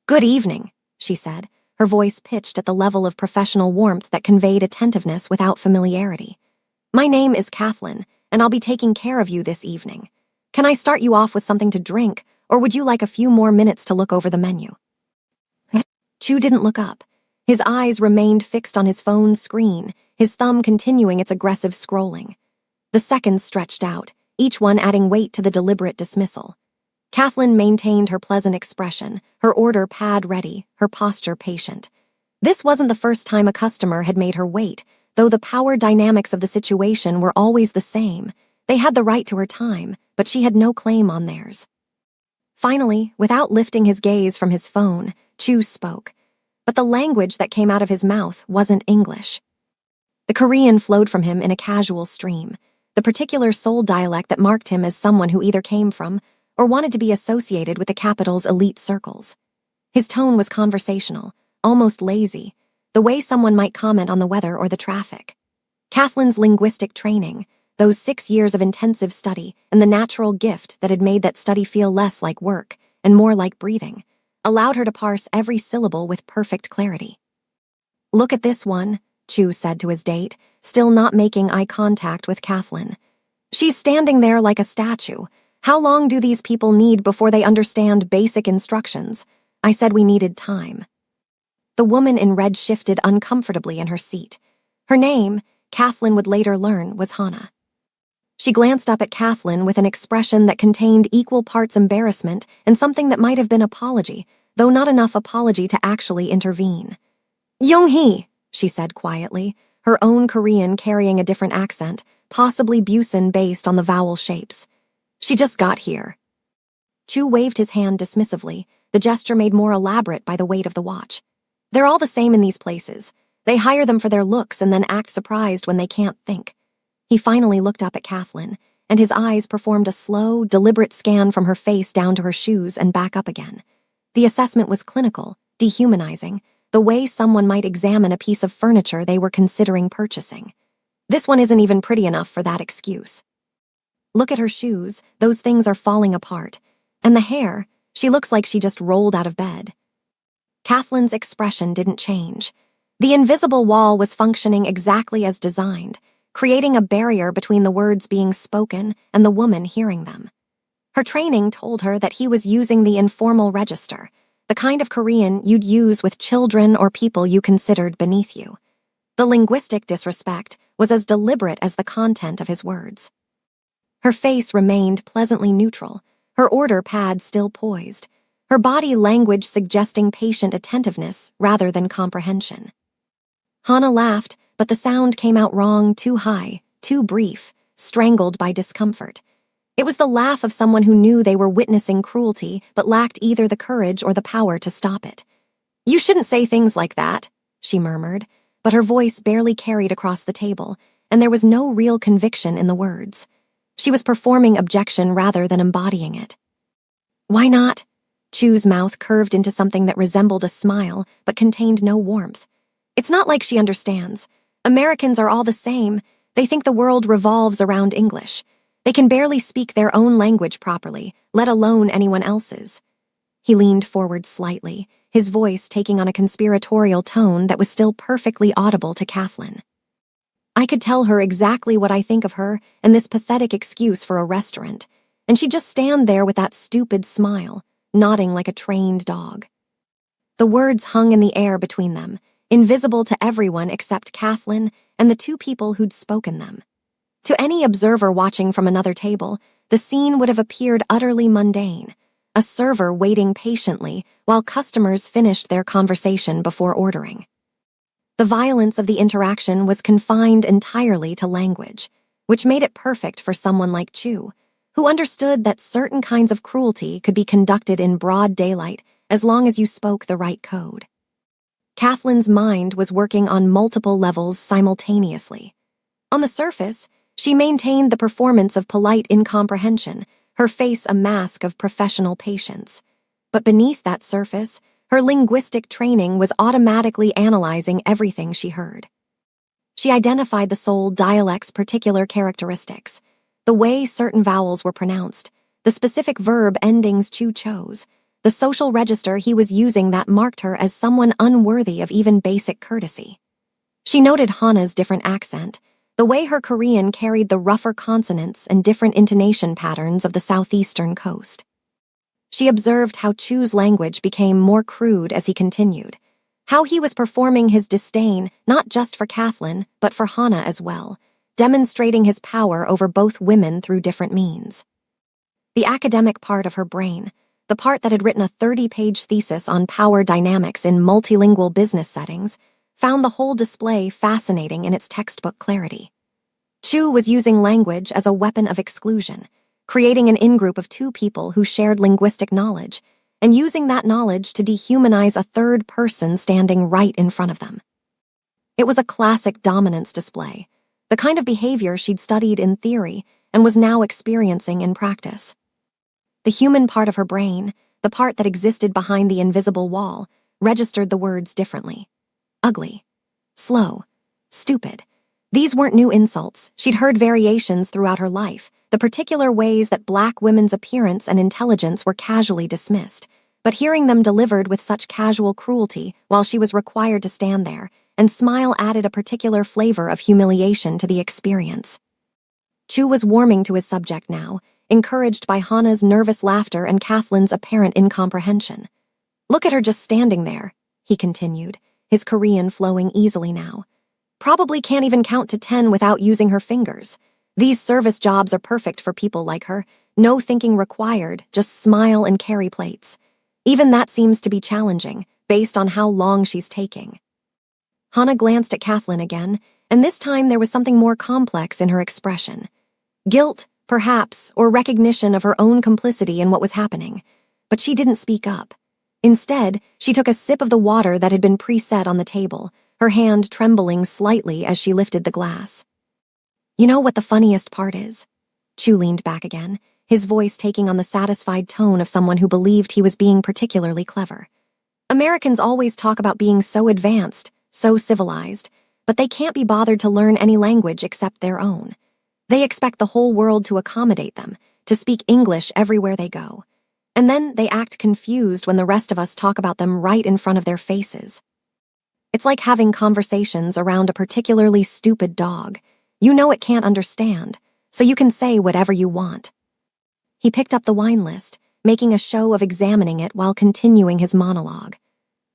"Good evening," she said, her voice pitched at the level of professional warmth that conveyed attentiveness without familiarity. "My name is Kathleen, and I'll be taking care of you this evening. Can I start you off with something to drink, or would you like a few more minutes to look over the menu?" Chu didn't look up. His eyes remained fixed on his phone's screen, his thumb continuing its aggressive scrolling. The seconds stretched out, each one adding weight to the deliberate dismissal. Kathleen maintained her pleasant expression, her order pad ready, her posture patient. This wasn't the first time a customer had made her wait, though the power dynamics of the situation were always the same. They had the right to her time, but she had no claim on theirs. Finally, without lifting his gaze from his phone, Chu spoke, but the language that came out of his mouth wasn't English. The Korean flowed from him in a casual stream, the particular Seoul dialect that marked him as someone who either came from or wanted to be associated with the capital's elite circles. His tone was conversational, almost lazy, the way someone might comment on the weather or the traffic. Kathleen's linguistic training, those 6 years of intensive study, and the natural gift that had made that study feel less like work and more like breathing, allowed her to parse every syllable with perfect clarity. "Look at this one," Chu said to his date, still not making eye contact with Kathleen. "She's standing there like a statue. How long do these people need before they understand basic instructions? I said we needed time." The woman in red shifted uncomfortably in her seat. Her name, Kathleen would later learn, was Hannah. She glanced up at Kathleen with an expression that contained equal parts embarrassment and something that might have been apology, though not enough apology to actually intervene. "Young-hee," she said quietly, her own Korean carrying a different accent, possibly Busan based on the vowel shapes. "She just got here." Chu waved his hand dismissively, the gesture made more elaborate by the weight of the watch. "They're all the same in these places. They hire them for their looks and then act surprised when they can't think." He finally looked up at Kathleen, and his eyes performed a slow, deliberate scan from her face down to her shoes and back up again. The assessment was clinical, dehumanizing, the way someone might examine a piece of furniture they were considering purchasing. "This one isn't even pretty enough for that excuse. Look at her shoes, those things are falling apart. And the hair, she looks like she just rolled out of bed." Kathleen's expression didn't change. The invisible wall was functioning exactly as designed, creating a barrier between the words being spoken and the woman hearing them. Her training told her that he was using the informal register, the kind of Korean you'd use with children or people you considered beneath you. The linguistic disrespect was as deliberate as the content of his words. Her face remained pleasantly neutral, her order pad still poised, her body language suggesting patient attentiveness rather than comprehension. Hannah laughed, but the sound came out wrong, too high, too brief, strangled by discomfort. It was the laugh of someone who knew they were witnessing cruelty but lacked either the courage or the power to stop it. "You shouldn't say things like that," she murmured, but her voice barely carried across the table, and there was no real conviction in the words. She was performing objection rather than embodying it. "Why not?" Chu's mouth curved into something that resembled a smile but contained no warmth. "It's not like she understands. Americans are all the same. They think the world revolves around English. They can barely speak their own language properly, let alone anyone else's." He leaned forward slightly, his voice taking on a conspiratorial tone that was still perfectly audible to Kathleen. "I could tell her exactly what I think of her and this pathetic excuse for a restaurant, and she'd just stand there with that stupid smile, nodding like a trained dog." The words hung in the air between them, invisible to everyone except Kathleen and the two people who'd spoken them. To any observer watching from another table, the scene would have appeared utterly mundane, a server waiting patiently while customers finished their conversation before ordering. The violence of the interaction was confined entirely to language, which made it perfect for someone like Chu, who understood that certain kinds of cruelty could be conducted in broad daylight as long as you spoke the right code. Kathleen's mind was working on multiple levels simultaneously. On the surface, she maintained the performance of polite incomprehension, her face a mask of professional patience. But beneath that surface, her linguistic training was automatically analyzing everything she heard. She identified the Seoul dialect's particular characteristics, the way certain vowels were pronounced, the specific verb endings Chu chose, the social register he was using that marked her as someone unworthy of even basic courtesy. She noted Hannah's different accent, the way her Korean carried the rougher consonants and different intonation patterns of the southeastern coast. She observed how Chu's language became more crude as he continued, how he was performing his disdain not just for Kathleen, but for Hannah as well, demonstrating his power over both women through different means. The academic part of her brain, the part that had written a 30-page thesis on power dynamics in multilingual business settings, found the whole display fascinating in its textbook clarity. Chu was using language as a weapon of exclusion, creating an in-group of two people who shared linguistic knowledge, and using that knowledge to dehumanize a third person standing right in front of them. It was a classic dominance display, the kind of behavior she'd studied in theory and was now experiencing in practice. The human part of her brain, the part that existed behind the invisible wall, registered the words differently. Ugly. Slow. Stupid. These weren't new insults. She'd heard variations throughout her life, the particular ways that black women's appearance and intelligence were casually dismissed, but hearing them delivered with such casual cruelty while she was required to stand there and smile added a particular flavor of humiliation to the experience. Chu was warming to his subject now, encouraged by Hana's nervous laughter and Kathleen's apparent incomprehension. Look at her just standing there, he continued, his Korean flowing easily now. Probably can't even count to 10 without using her fingers. These service jobs are perfect for people like her. No thinking required, just smile and carry plates. Even that seems to be challenging, based on how long she's taking. Hana glanced at Kathleen again, and this time there was something more complex in her expression. Guilt, perhaps, or recognition of her own complicity in what was happening. But she didn't speak up. Instead, she took a sip of the water that had been preset on the table, her hand trembling slightly as she lifted the glass. You know what the funniest part is? Chu leaned back again, his voice taking on the satisfied tone of someone who believed he was being particularly clever. Americans always talk about being so advanced, so civilized, but they can't be bothered to learn any language except their own. They expect the whole world to accommodate them, to speak English everywhere they go. And then they act confused when the rest of us talk about them right in front of their faces. It's like having conversations around a particularly stupid dog. You know it can't understand, so you can say whatever you want. He picked up the wine list, making a show of examining it while continuing his monologue.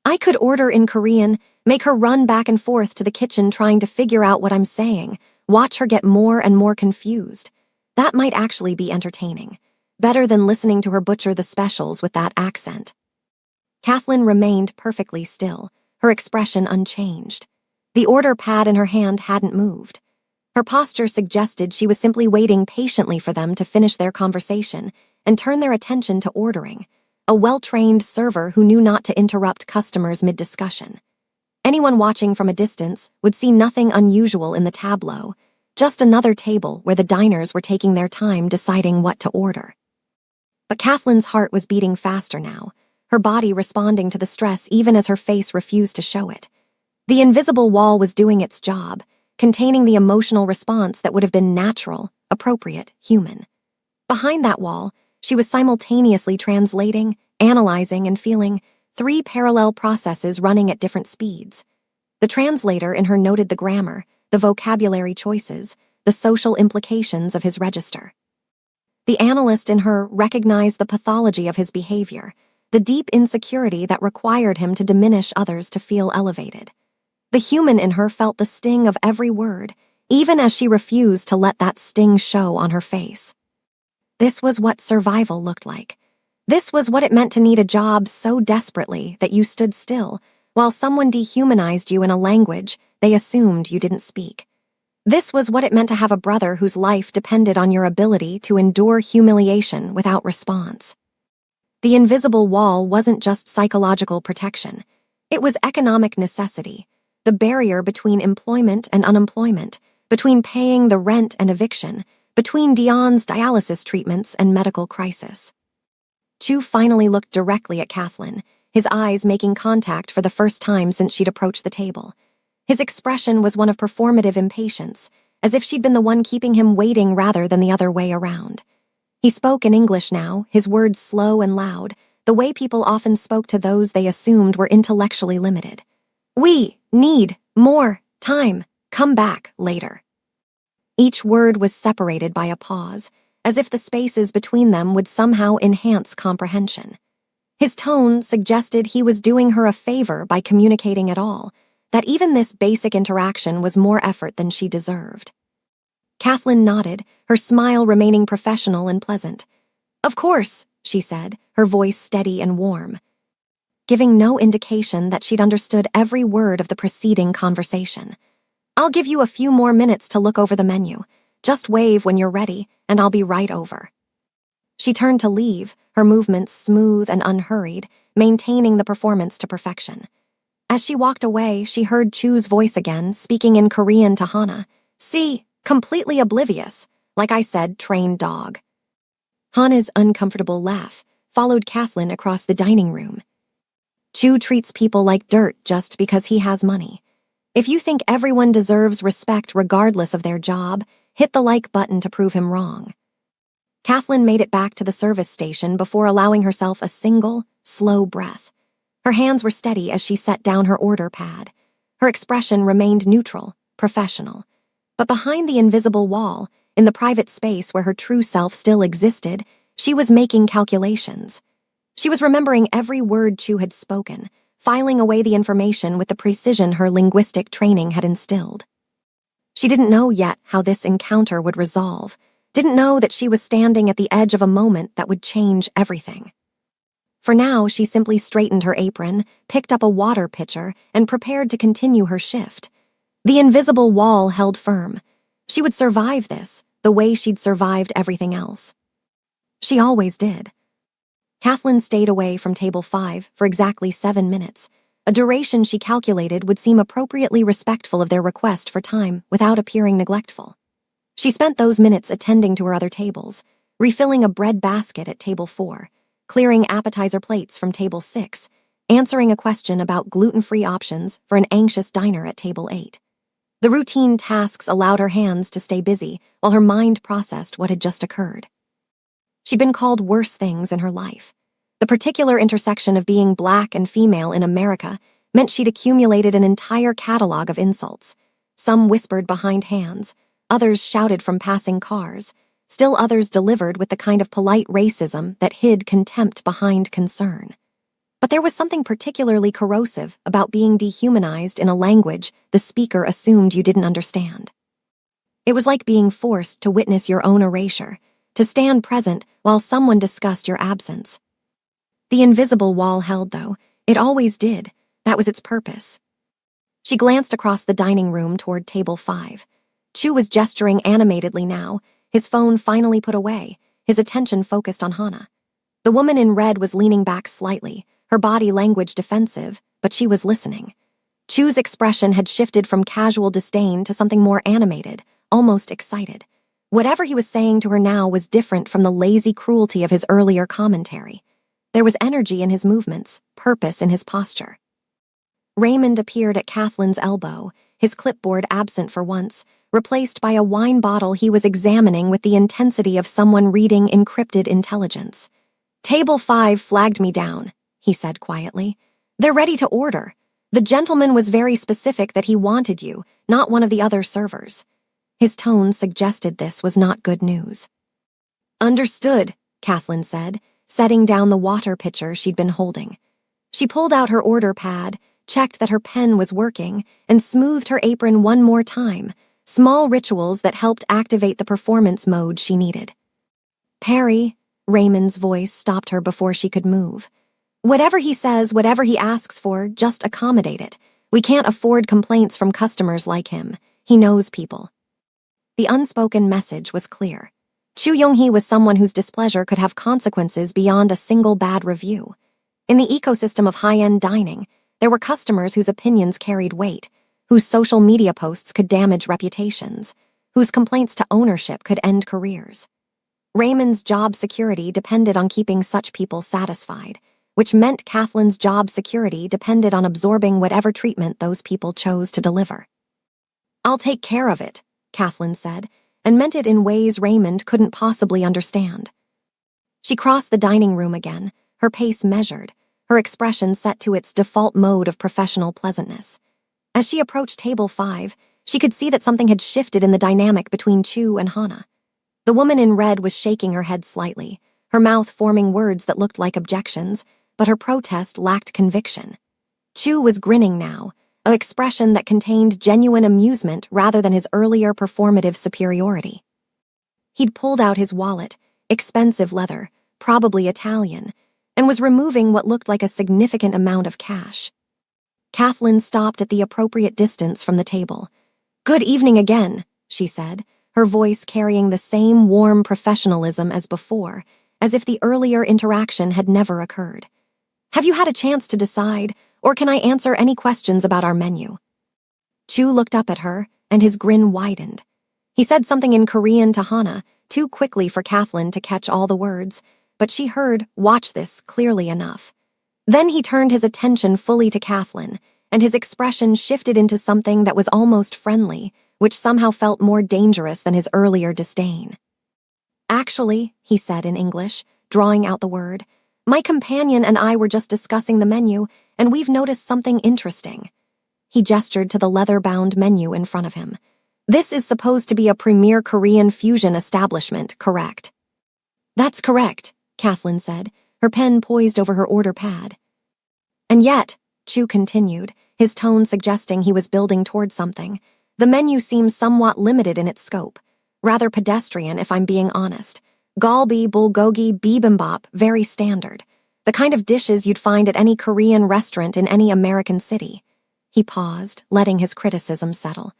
I could order in Korean, make her run back and forth to the kitchen trying to figure out what I'm saying, watch her get more and more confused. That might actually be entertaining. Better than listening to her butcher the specials with that accent. Kathleen remained perfectly still, her expression unchanged. The order pad in her hand hadn't moved. Her posture suggested she was simply waiting patiently for them to finish their conversation and turn their attention to ordering, a well-trained server who knew not to interrupt customers mid-discussion. Anyone watching from a distance would see nothing unusual in the tableau, just another table where the diners were taking their time deciding what to order. But Kathleen's heart was beating faster now, her body responding to the stress even as her face refused to show it. The invisible wall was doing its job, containing the emotional response that would have been natural, appropriate, human. Behind that wall, she was simultaneously translating, analyzing, and feeling 3 parallel processes running at different speeds. The translator in her noted the grammar, the vocabulary choices, the social implications of his register. The analyst in her recognized the pathology of his behavior, the deep insecurity that required him to diminish others to feel elevated. The human in her felt the sting of every word, even as she refused to let that sting show on her face. This was what survival looked like. This was what it meant to need a job so desperately that you stood still, while someone dehumanized you in a language they assumed you didn't speak. This was what it meant to have a brother whose life depended on your ability to endure humiliation without response. The invisible wall wasn't just psychological protection. It was economic necessity, the barrier between employment and unemployment, between paying the rent and eviction, between Dion's dialysis treatments and medical crisis. Chu finally looked directly at Kathleen, his eyes making contact for the first time since she'd approached the table. His expression was one of performative impatience, as if she'd been the one keeping him waiting rather than the other way around. He spoke in English now, his words slow and loud, the way people often spoke to those they assumed were intellectually limited. We need more time. Come back later. Each word was separated by a pause, as if the spaces between them would somehow enhance comprehension. His tone suggested he was doing her a favor by communicating at all, that even this basic interaction was more effort than she deserved. Kathleen nodded, her smile remaining professional and pleasant. Of course, she said, her voice steady and warm, giving no indication that she'd understood every word of the preceding conversation. I'll give you a few more minutes to look over the menu. Just wave when you're ready, and I'll be right over. She turned to leave, her movements smooth and unhurried, maintaining the performance to perfection. As she walked away, she heard Chu's voice again, speaking in Korean to Hana. See, completely oblivious. Like I said, trained dog. Hana's uncomfortable laugh followed Kathleen across the dining room. Chu treats people like dirt just because he has money. If you think everyone deserves respect regardless of their job, hit the like button to prove him wrong. Kathleen made it back to the service station before allowing herself a single, slow breath. Her hands were steady as she set down her order pad. Her expression remained neutral, professional. But behind the invisible wall, in the private space where her true self still existed, she was making calculations. She was remembering every word Chu had spoken, filing away the information with the precision her linguistic training had instilled. She didn't know yet how this encounter would resolve, didn't know that she was standing at the edge of a moment that would change everything. For now, she simply straightened her apron, picked up a water pitcher, and prepared to continue her shift. The invisible wall held firm. She would survive this, the way she'd survived everything else. She always did. Kathleen stayed away from table 5 for exactly 7 minutes, a duration she calculated would seem appropriately respectful of their request for time without appearing neglectful. She spent those minutes attending to her other tables, refilling a bread basket at table 4, clearing appetizer plates from table 6, answering a question about gluten-free options for an anxious diner at table 8. The routine tasks allowed her hands to stay busy while her mind processed what had just occurred. She'd been called worse things in her life. The particular intersection of being black and female in America meant she'd accumulated an entire catalog of insults. Some whispered behind hands, others shouted from passing cars, still others delivered with the kind of polite racism that hid contempt behind concern. But there was something particularly corrosive about being dehumanized in a language the speaker assumed you didn't understand. It was like being forced to witness your own erasure, to stand present while someone discussed your absence. The invisible wall held, though. It always did. That was its purpose. She glanced across the dining room toward table 5. Chu was gesturing animatedly now, his phone finally put away, his attention focused on Hana. The woman in red was leaning back slightly, her body language defensive, but she was listening. Chu's expression had shifted from casual disdain to something more animated, almost excited. Whatever he was saying to her now was different from the lazy cruelty of his earlier commentary. There was energy in his movements, purpose in his posture. Raymond appeared at Kathleen's elbow, his clipboard absent for once, replaced by a wine bottle he was examining with the intensity of someone reading encrypted intelligence. "Table 5 flagged me down," he said quietly. "They're ready to order. The gentleman was very specific that he wanted you, not one of the other servers." His tone suggested this was not good news. "Understood," Kathleen said, setting down the water pitcher she'd been holding. She pulled out her order pad, checked that her pen was working, and smoothed her apron one more time, small rituals that helped activate the performance mode she needed. "Perry," Raymond's voice stopped her before she could move. "Whatever he says, whatever he asks for, just accommodate it. We can't afford complaints from customers like him. He knows people." The unspoken message was clear. Chu Young-hee was someone whose displeasure could have consequences beyond a single bad review. In the ecosystem of high-end dining, there were customers whose opinions carried weight, whose social media posts could damage reputations, whose complaints to ownership could end careers. Raymond's job security depended on keeping such people satisfied, which meant Kathleen's job security depended on absorbing whatever treatment those people chose to deliver. "I'll take care of it," Kathleen said, and meant it in ways Raymond couldn't possibly understand. She crossed the dining room again, her pace measured, her expression set to its default mode of professional pleasantness. As she approached table 5, she could see that something had shifted in the dynamic between Chu and Hana. The woman in red was shaking her head slightly, her mouth forming words that looked like objections, but her protest lacked conviction. Chu was grinning now, an expression that contained genuine amusement rather than his earlier performative superiority. He'd pulled out his wallet, expensive leather, probably Italian, and was removing what looked like a significant amount of cash. Kathleen stopped at the appropriate distance from the table. "Good evening again," she said, her voice carrying the same warm professionalism as before, as if the earlier interaction had never occurred. "Have you had a chance to decide, or can I answer any questions about our menu? Chu looked up at her, and his grin widened. He said something in Korean to Hana, too quickly for Kathleen to catch all the words, but she heard, "Watch this," clearly enough. Then he turned his attention fully to Kathleen, and his expression shifted into something that was almost friendly, which somehow felt more dangerous than his earlier disdain. "Actually," he said in English, drawing out the word, "my companion and I were just discussing the menu, and we've noticed something interesting." He gestured to the leather-bound menu in front of him. "This is supposed to be a premier Korean fusion establishment, correct?" "That's correct," Kathleen said, her pen poised over her order pad. "And yet," Chu continued, his tone suggesting he was building toward something, "the menu seems somewhat limited in its scope. Rather pedestrian, if I'm being honest. Galbi, bulgogi, bibimbap, very standard. The kind of dishes you'd find at any Korean restaurant in any American city." He paused, letting his criticism settle.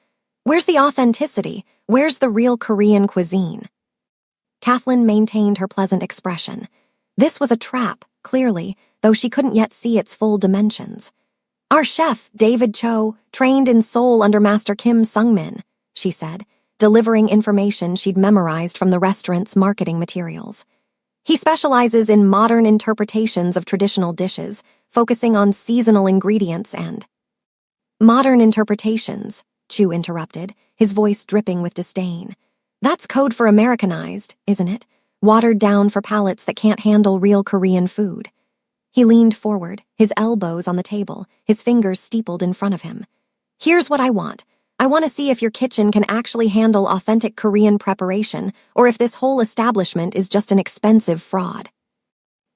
"Where's the authenticity? Where's the real Korean cuisine?" Kathleen maintained her pleasant expression. This was a trap, clearly, though she couldn't yet see its full dimensions. "Our chef, David Cho, trained in Seoul under Master Kim Sung-min," she said, delivering information she'd memorized from the restaurant's marketing materials. "He specializes in modern interpretations of traditional dishes, focusing on seasonal ingredients and—" "Modern interpretations," Chu interrupted, his voice dripping with disdain. "That's code for Americanized, isn't it? Watered down for palates that can't handle real Korean food." He leaned forward, his elbows on the table, his fingers steepled in front of him. "Here's what I want. I want to see if your kitchen can actually handle authentic Korean preparation, or if this whole establishment is just an expensive fraud."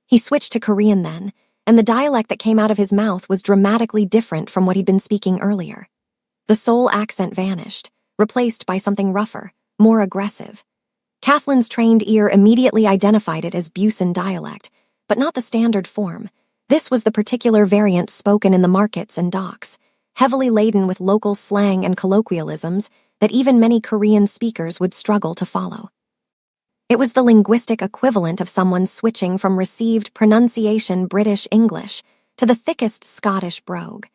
He switched to Korean then, and the dialect that came out of his mouth was dramatically different from what he'd been speaking earlier. The Seoul accent vanished, replaced by something rougher, more aggressive. Kathleen's trained ear immediately identified it as Busan dialect, but not the standard form. This was the particular variant spoken in the markets and docks, heavily laden with local slang and colloquialisms that even many Korean speakers would struggle to follow. It was the linguistic equivalent of someone switching from received pronunciation British English to the thickest Scottish brogue,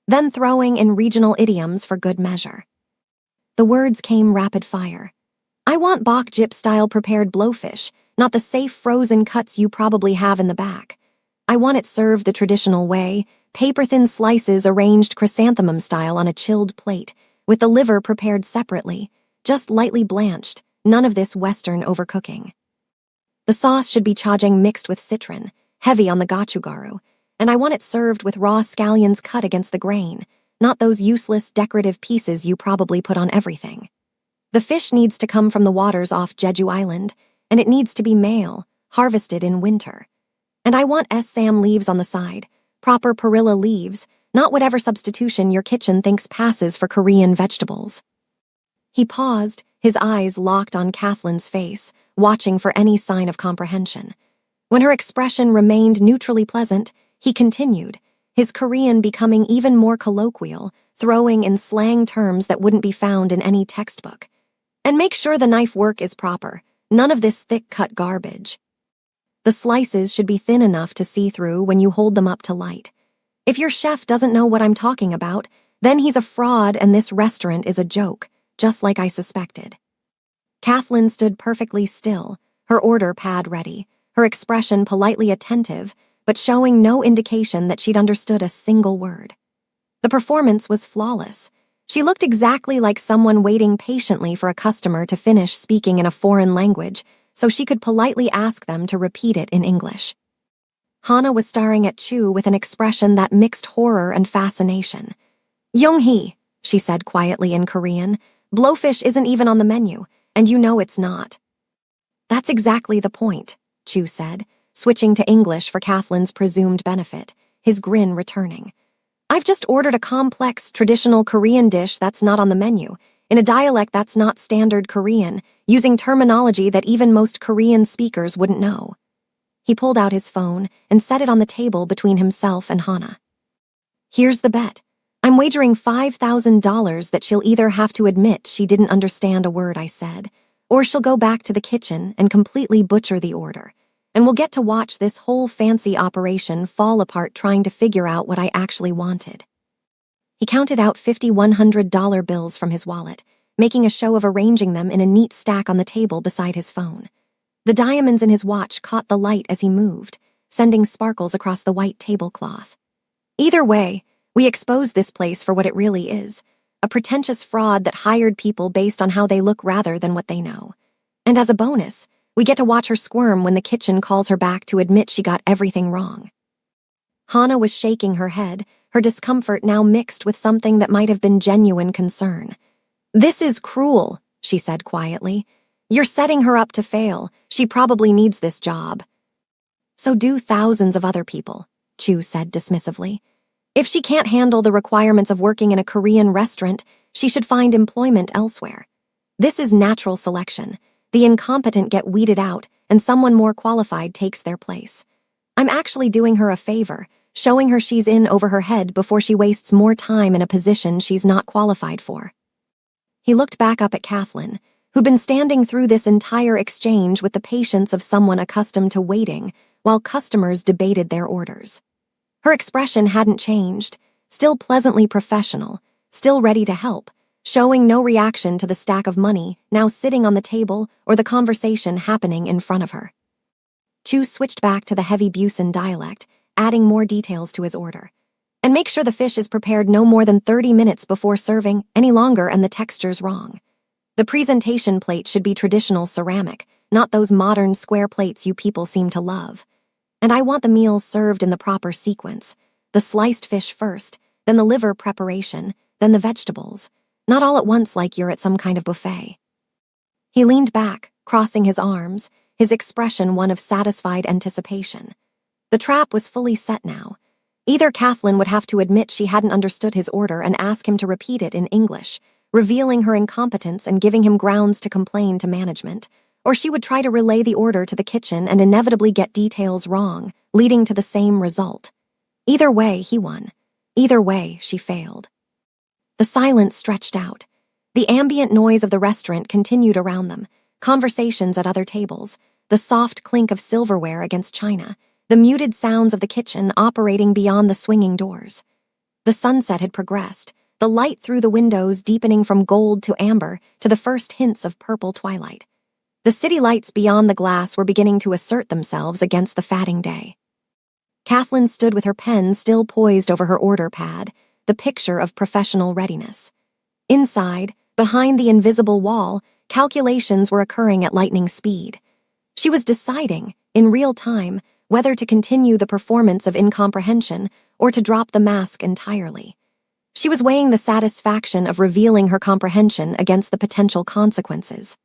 then throwing in regional idioms for good measure. The words came rapid fire. "I want bok jip-style prepared blowfish, not the safe frozen cuts you probably have in the back. I want it served the traditional way, paper-thin slices arranged chrysanthemum style on a chilled plate, with the liver prepared separately, just lightly blanched, none of this Western overcooking. The sauce should be chajang mixed with citron, heavy on the gochugaru, and I want it served with raw scallions cut against the grain, not those useless decorative pieces you probably put on everything. The fish needs to come from the waters off Jeju Island, and it needs to be male, harvested in winter. And I want Sam leaves on the side, proper perilla leaves, not whatever substitution your kitchen thinks passes for Korean vegetables." He paused, his eyes locked on Kathleen's face, watching for any sign of comprehension. When her expression remained neutrally pleasant, he continued, his Korean becoming even more colloquial, throwing in slang terms that wouldn't be found in any textbook. "And make sure the knife work is proper, none of this thick-cut garbage. The slices should be thin enough to see through when you hold them up to light. If your chef doesn't know what I'm talking about, then he's a fraud and this restaurant is a joke, just like I suspected." Kathleen stood perfectly still, her order pad ready, her expression politely attentive, but showing no indication that she'd understood a single word. The performance was flawless. She looked exactly like someone waiting patiently for a customer to finish speaking in a foreign language, so she could politely ask them to repeat it in English. Hana was staring at Chu with an expression that mixed horror and fascination. "Young-hee," she said quietly in Korean, "blowfish isn't even on the menu, and you know it's not." "That's exactly the point," Chu said, switching to English for Kathleen's presumed benefit, his grin returning. "I've just ordered a complex, traditional Korean dish that's not on the menu, in a dialect that's not standard Korean, using terminology that even most Korean speakers wouldn't know." He pulled out his phone and set it on the table between himself and Hana. "Here's the bet. I'm wagering $5,000 that she'll either have to admit she didn't understand a word I said, or she'll go back to the kitchen and completely butcher the order. and we'll get to watch this whole fancy operation fall apart trying to figure out what I actually wanted." He counted out 50 $100 bills from his wallet, making a show of arranging them in a neat stack on the table beside his phone. The diamonds in his watch caught the light as he moved, sending sparkles across the white tablecloth. "Either way, we expose this place for what it really is, a pretentious fraud that hired people based on how they look rather than what they know. And as a bonus, we get to watch her squirm when the kitchen calls her back to admit she got everything wrong." Hannah was shaking her head, her discomfort now mixed with something that might have been genuine concern. "This is cruel," she said quietly. "You're setting her up to fail. She probably needs this job." "So do thousands of other people," Chu said dismissively. "If she can't handle the requirements of working in a Korean restaurant, she should find employment elsewhere. This is natural selection. The incompetent get weeded out, and someone more qualified takes their place. I'm actually doing her a favor, showing her she's in over her head before she wastes more time in a position she's not qualified for." He looked back up at Kathleen, who'd been standing through this entire exchange with the patience of someone accustomed to waiting while customers debated their orders. Her expression hadn't changed, still pleasantly professional, still ready to help, showing no reaction to the stack of money now sitting on the table or the conversation happening in front of her. Chu switched back to the heavy Busan dialect, adding more details to his order. "And make sure the fish is prepared no more than 30 minutes before serving, any longer and the texture's wrong. The presentation plate should be traditional ceramic, not those modern square plates you people seem to love. And I want the meals served in the proper sequence, the sliced fish first, then the liver preparation, then the vegetables, not all at once like you're at some kind of buffet." He leaned back, crossing his arms, his expression one of satisfied anticipation. The trap was fully set now. Either Kathleen would have to admit she hadn't understood his order and ask him to repeat it in English, revealing her incompetence and giving him grounds to complain to management, or she would try to relay the order to the kitchen and inevitably get details wrong, leading to the same result. Either way, he won. Either way, she failed. The silence stretched out. The ambient noise of the restaurant continued around them, conversations at other tables, the soft clink of silverware against china, the muted sounds of the kitchen operating beyond the swinging doors. The sunset had progressed, the light through the windows deepening from gold to amber to the first hints of purple twilight. The city lights beyond the glass were beginning to assert themselves against the fatting day. Kathleen stood with her pen still poised over her order pad, the picture of professional readiness. Inside, behind the invisible wall, calculations were occurring at lightning speed. She was deciding, in real time, whether to continue the performance of incomprehension or to drop the mask entirely. She was weighing the satisfaction of revealing her comprehension against the potential consequences.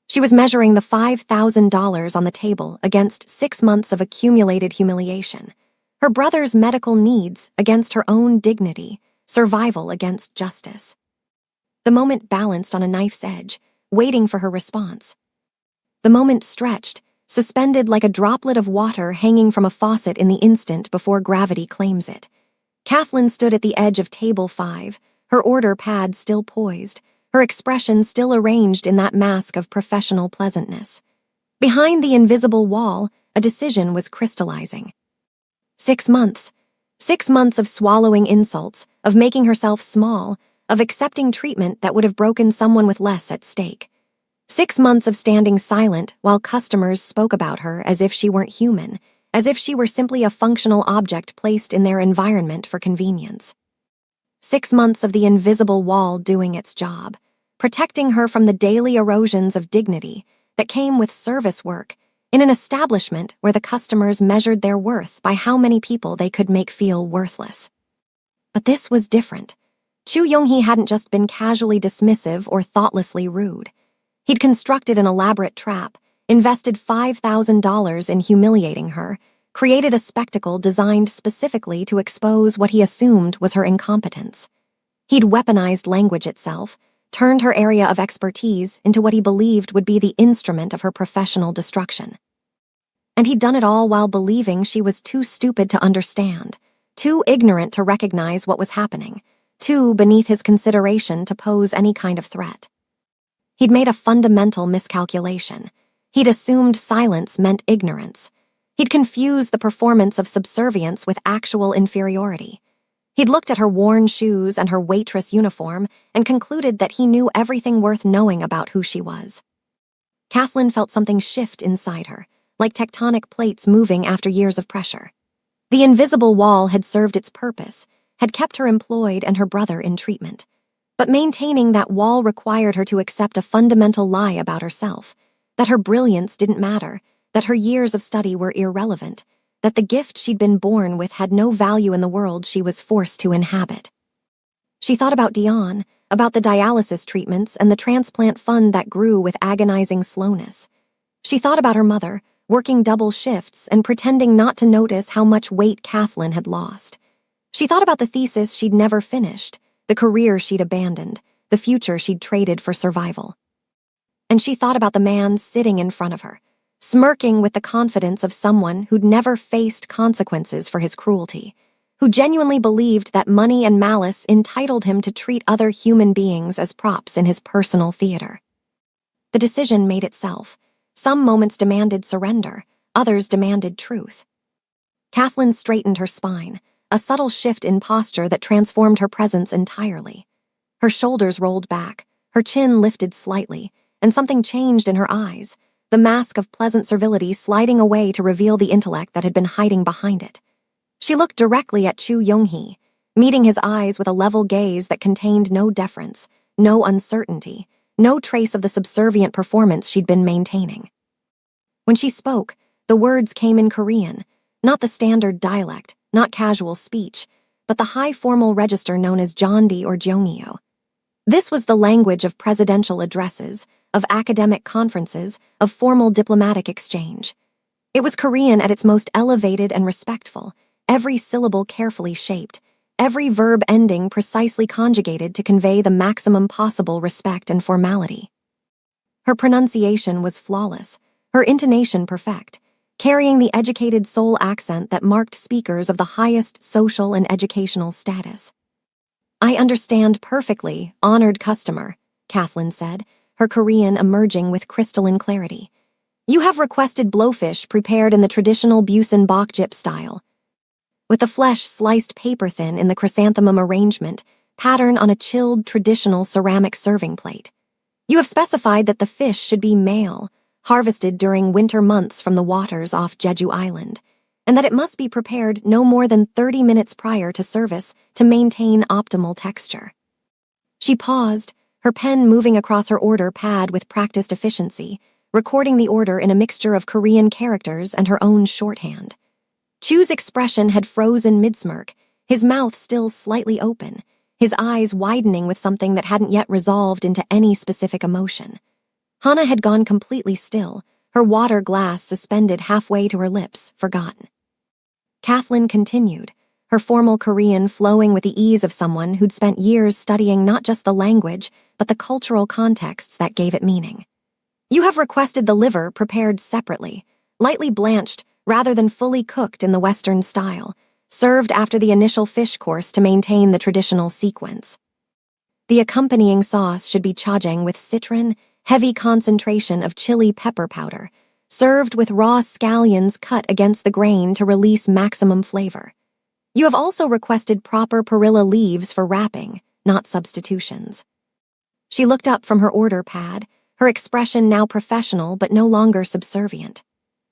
She was measuring the $5,000 on the table against 6 months of accumulated humiliation, her brother's medical needs against her own dignity, survival against justice. The moment balanced on a knife's edge, waiting for her response. The moment stretched, suspended like a droplet of water hanging from a faucet in the instant before gravity claims it. Kathleen stood at the edge of table 5, her order pad still poised, her expression still arranged in that mask of professional pleasantness. Behind the invisible wall, a decision was crystallizing. 6 months. 6 months of swallowing insults, of making herself small, of accepting treatment that would have broken someone with less at stake. 6 months of standing silent while customers spoke about her as if she weren't human, as if she were simply a functional object placed in their environment for convenience. 6 months of the invisible wall doing its job, protecting her from the daily erosions of dignity that came with service work in an establishment where the customers measured their worth by how many people they could make feel worthless. But this was different. Chu Yonghee hadn't just been casually dismissive or thoughtlessly rude. He'd constructed an elaborate trap, invested $5,000 in humiliating her, created a spectacle designed specifically to expose what he assumed was her incompetence. He'd weaponized language itself, turned her area of expertise into what he believed would be the instrument of her professional destruction. And he'd done it all while believing she was too stupid to understand, too ignorant to recognize what was happening, too beneath his consideration to pose any kind of threat. He'd made a fundamental miscalculation. He'd assumed silence meant ignorance. He'd confused the performance of subservience with actual inferiority. He'd looked at her worn shoes and her waitress uniform and concluded that he knew everything worth knowing about who she was. Kathleen felt something shift inside her, like tectonic plates moving after years of pressure. The invisible wall had served its purpose, had kept her employed and her brother in treatment. But maintaining that wall required her to accept a fundamental lie about herself, that her brilliance didn't matter, that her years of study were irrelevant, that the gift she'd been born with had no value in the world she was forced to inhabit. She thought about Dion, about the dialysis treatments and the transplant fund that grew with agonizing slowness. She thought about her mother, working double shifts and pretending not to notice how much weight Kathleen had lost. She thought about the thesis she'd never finished, the career she'd abandoned, the future she'd traded for survival. And she thought about the man sitting in front of her, smirking with the confidence of someone who'd never faced consequences for his cruelty, who genuinely believed that money and malice entitled him to treat other human beings as props in his personal theater. The decision made itself. Some moments demanded surrender, others demanded truth. Kathleen straightened her spine, a subtle shift in posture that transformed her presence entirely. Her shoulders rolled back, her chin lifted slightly, and something changed in her eyes, the mask of pleasant servility sliding away to reveal the intellect that had been hiding behind it. She looked directly at Chu Yonghee, meeting his eyes with a level gaze that contained no deference, no uncertainty, no trace of the subservient performance she'd been maintaining. When she spoke, the words came in Korean, not the standard dialect, not casual speech, but the high formal register known as Jeondi or Jeongeo. This was the language of presidential addresses, of academic conferences, of formal diplomatic exchange. It was Korean at its most elevated and respectful, every syllable carefully shaped, every verb ending precisely conjugated to convey the maximum possible respect and formality. Her pronunciation was flawless, her intonation perfect, carrying the educated soul accent that marked speakers of the highest social and educational status. "I understand perfectly, honored customer," Kathleen said, her Korean emerging with crystalline clarity. "You have requested blowfish prepared in the traditional Busan bokjip style, with the flesh sliced paper-thin in the chrysanthemum arrangement, pattern on a chilled traditional ceramic serving plate. You have specified that the fish should be male, harvested during winter months from the waters off Jeju Island, and that it must be prepared no more than 30 minutes prior to service to maintain optimal texture." She paused, her pen moving across her order pad with practiced efficiency, recording the order in a mixture of Korean characters and her own shorthand. Chu's expression had frozen mid-smirk, his mouth still slightly open, his eyes widening with something that hadn't yet resolved into any specific emotion. Hana had gone completely still, her water glass suspended halfway to her lips, forgotten. Kathleen continued, her formal Korean flowing with the ease of someone who'd spent years studying not just the language, but the cultural contexts that gave it meaning. "You have requested the liver prepared separately, lightly blanched rather than fully cooked in the Western style, served after the initial fish course to maintain the traditional sequence. The accompanying sauce should be chajang with citron, heavy concentration of chili pepper powder, served with raw scallions cut against the grain to release maximum flavor. You have also requested proper perilla leaves for wrapping, not substitutions." She looked up from her order pad, her expression now professional but no longer subservient.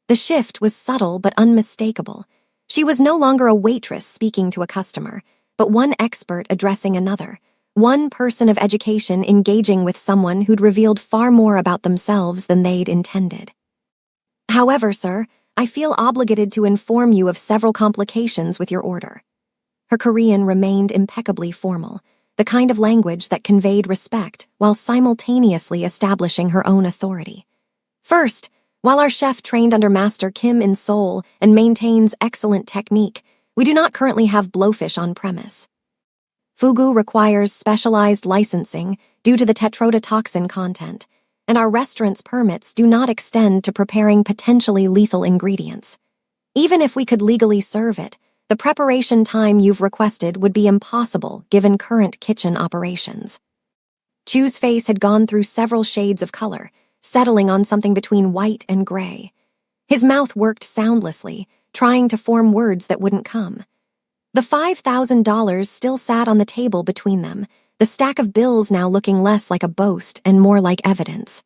The shift was subtle but unmistakable. She was no longer a waitress speaking to a customer, but one expert addressing another, one person of education engaging with someone who'd revealed far more about themselves than they'd intended. "However, sir, I feel obligated to inform you of several complications with your order." Her Korean remained impeccably formal, the kind of language that conveyed respect while simultaneously establishing her own authority. "First, while our chef trained under Master Kim in Seoul and maintains excellent technique, we do not currently have blowfish on premise. Fugu requires specialized licensing due to the tetrodotoxin content, and our restaurant's permits do not extend to preparing potentially lethal ingredients. Even if we could legally serve it, the preparation time you've requested would be impossible given current kitchen operations." Chu's face had gone through several shades of color, settling on something between white and gray. His mouth worked soundlessly, trying to form words that wouldn't come. The $5,000 still sat on the table between them, the stack of bills now looking less like a boast and more like evidence.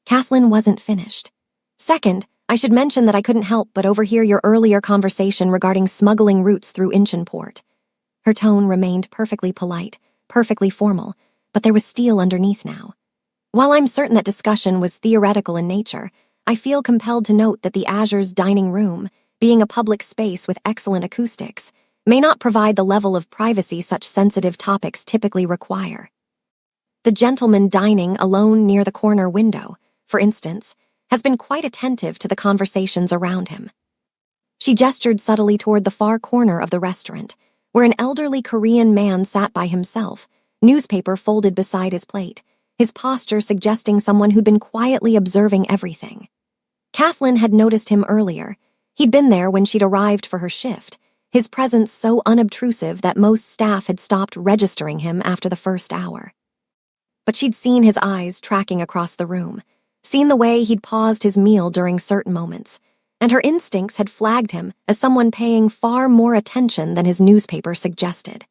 Kathleen wasn't finished. Second, I should mention that I couldn't help but overhear your earlier conversation regarding smuggling routes through Inchinport. Her tone remained perfectly polite, perfectly formal, but there was steel underneath now. While I'm certain that discussion was theoretical in nature, I feel compelled to note that the Azure's dining room, being a public space with excellent acoustics, may not provide the level of privacy such sensitive topics typically require. The gentleman dining alone near the corner window, for instance, has been quite attentive to the conversations around him. She gestured subtly toward the far corner of the restaurant, where an elderly Korean man sat by himself, newspaper folded beside his plate, his posture suggesting someone who'd been quietly observing everything. Kathleen had noticed him earlier. He'd been there when she'd arrived for her shift, his presence so unobtrusive that most staff had stopped registering him after the first hour. But she'd seen his eyes tracking across the room, seen the way he'd paused his meal during certain moments, and her instincts had flagged him as someone paying far more attention than his newspaper suggested.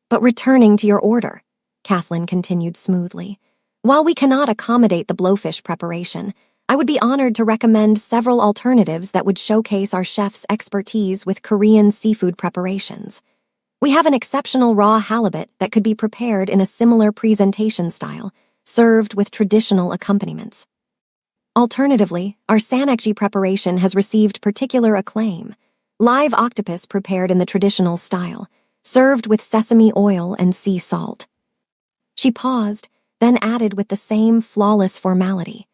But returning to your order, Kathleen continued smoothly, while we cannot accommodate the blowfish preparation, I would be honored to recommend several alternatives that would showcase our chef's expertise with Korean seafood preparations. We have an exceptional raw halibut that could be prepared in a similar presentation style, served with traditional accompaniments. Alternatively, our sanekji preparation has received particular acclaim, live octopus prepared in the traditional style, served with sesame oil and sea salt. She paused, then added with the same flawless formality.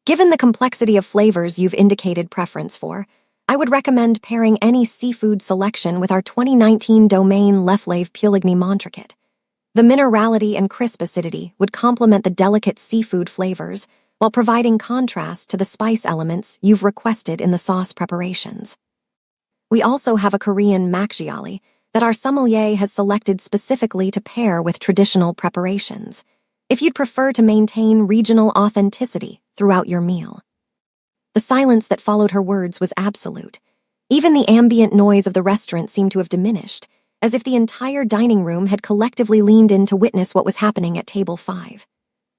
Given the complexity of flavors you've indicated preference for, I would recommend pairing any seafood selection with our 2019 Domaine Leflave Puligny Montricot. The minerality and crisp acidity would complement the delicate seafood flavors while providing contrast to the spice elements you've requested in the sauce preparations. We also have a Korean makgeolli that our sommelier has selected specifically to pair with traditional preparations, if you'd prefer to maintain regional authenticity throughout your meal. The silence that followed her words was absolute. Even the ambient noise of the restaurant seemed to have diminished, as if the entire dining room had collectively leaned in to witness what was happening at table 5.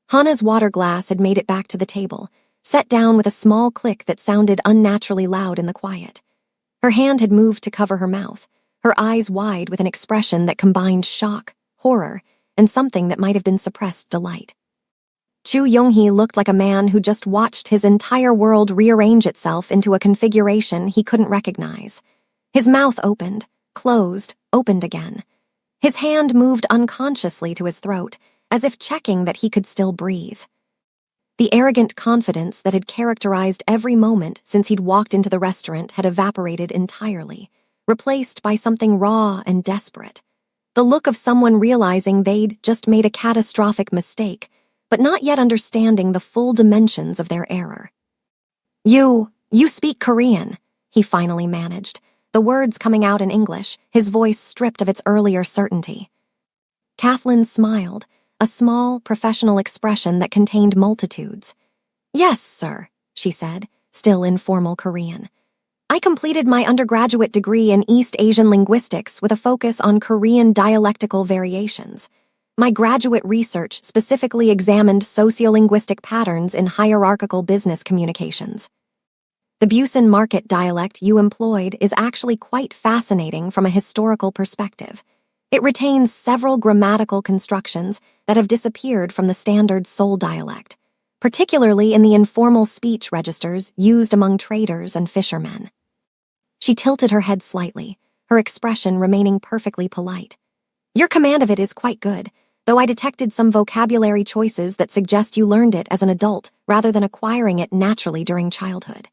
Hannah's water glass had made it back to the table, set down with a small click that sounded unnaturally loud in the quiet. Her hand had moved to cover her mouth, her eyes wide with an expression that combined shock, horror, and something that might have been suppressed delight. Chu Yonghee looked like a man who just watched his entire world rearrange itself into a configuration he couldn't recognize. His mouth opened, closed, opened again. His hand moved unconsciously to his throat, as if checking that he could still breathe. The arrogant confidence that had characterized every moment since he'd walked into the restaurant had evaporated entirely, replaced by something raw and desperate. The look of someone realizing they'd just made a catastrophic mistake, but not yet understanding the full dimensions of their error. You speak Korean, he finally managed, the words coming out in English, his voice stripped of its earlier certainty. Kathleen smiled, a small, professional expression that contained multitudes. Yes, sir, she said, still in formal Korean. I completed my undergraduate degree in East Asian linguistics with a focus on Korean dialectical variations. My graduate research specifically examined sociolinguistic patterns in hierarchical business communications. The Busan market dialect you employed is actually quite fascinating from a historical perspective. It retains several grammatical constructions that have disappeared from the standard Seoul dialect, particularly in the informal speech registers used among traders and fishermen. She tilted her head slightly, her expression remaining perfectly polite. Your command of it is quite good, though I detected some vocabulary choices that suggest you learned it as an adult rather than acquiring it naturally during childhood.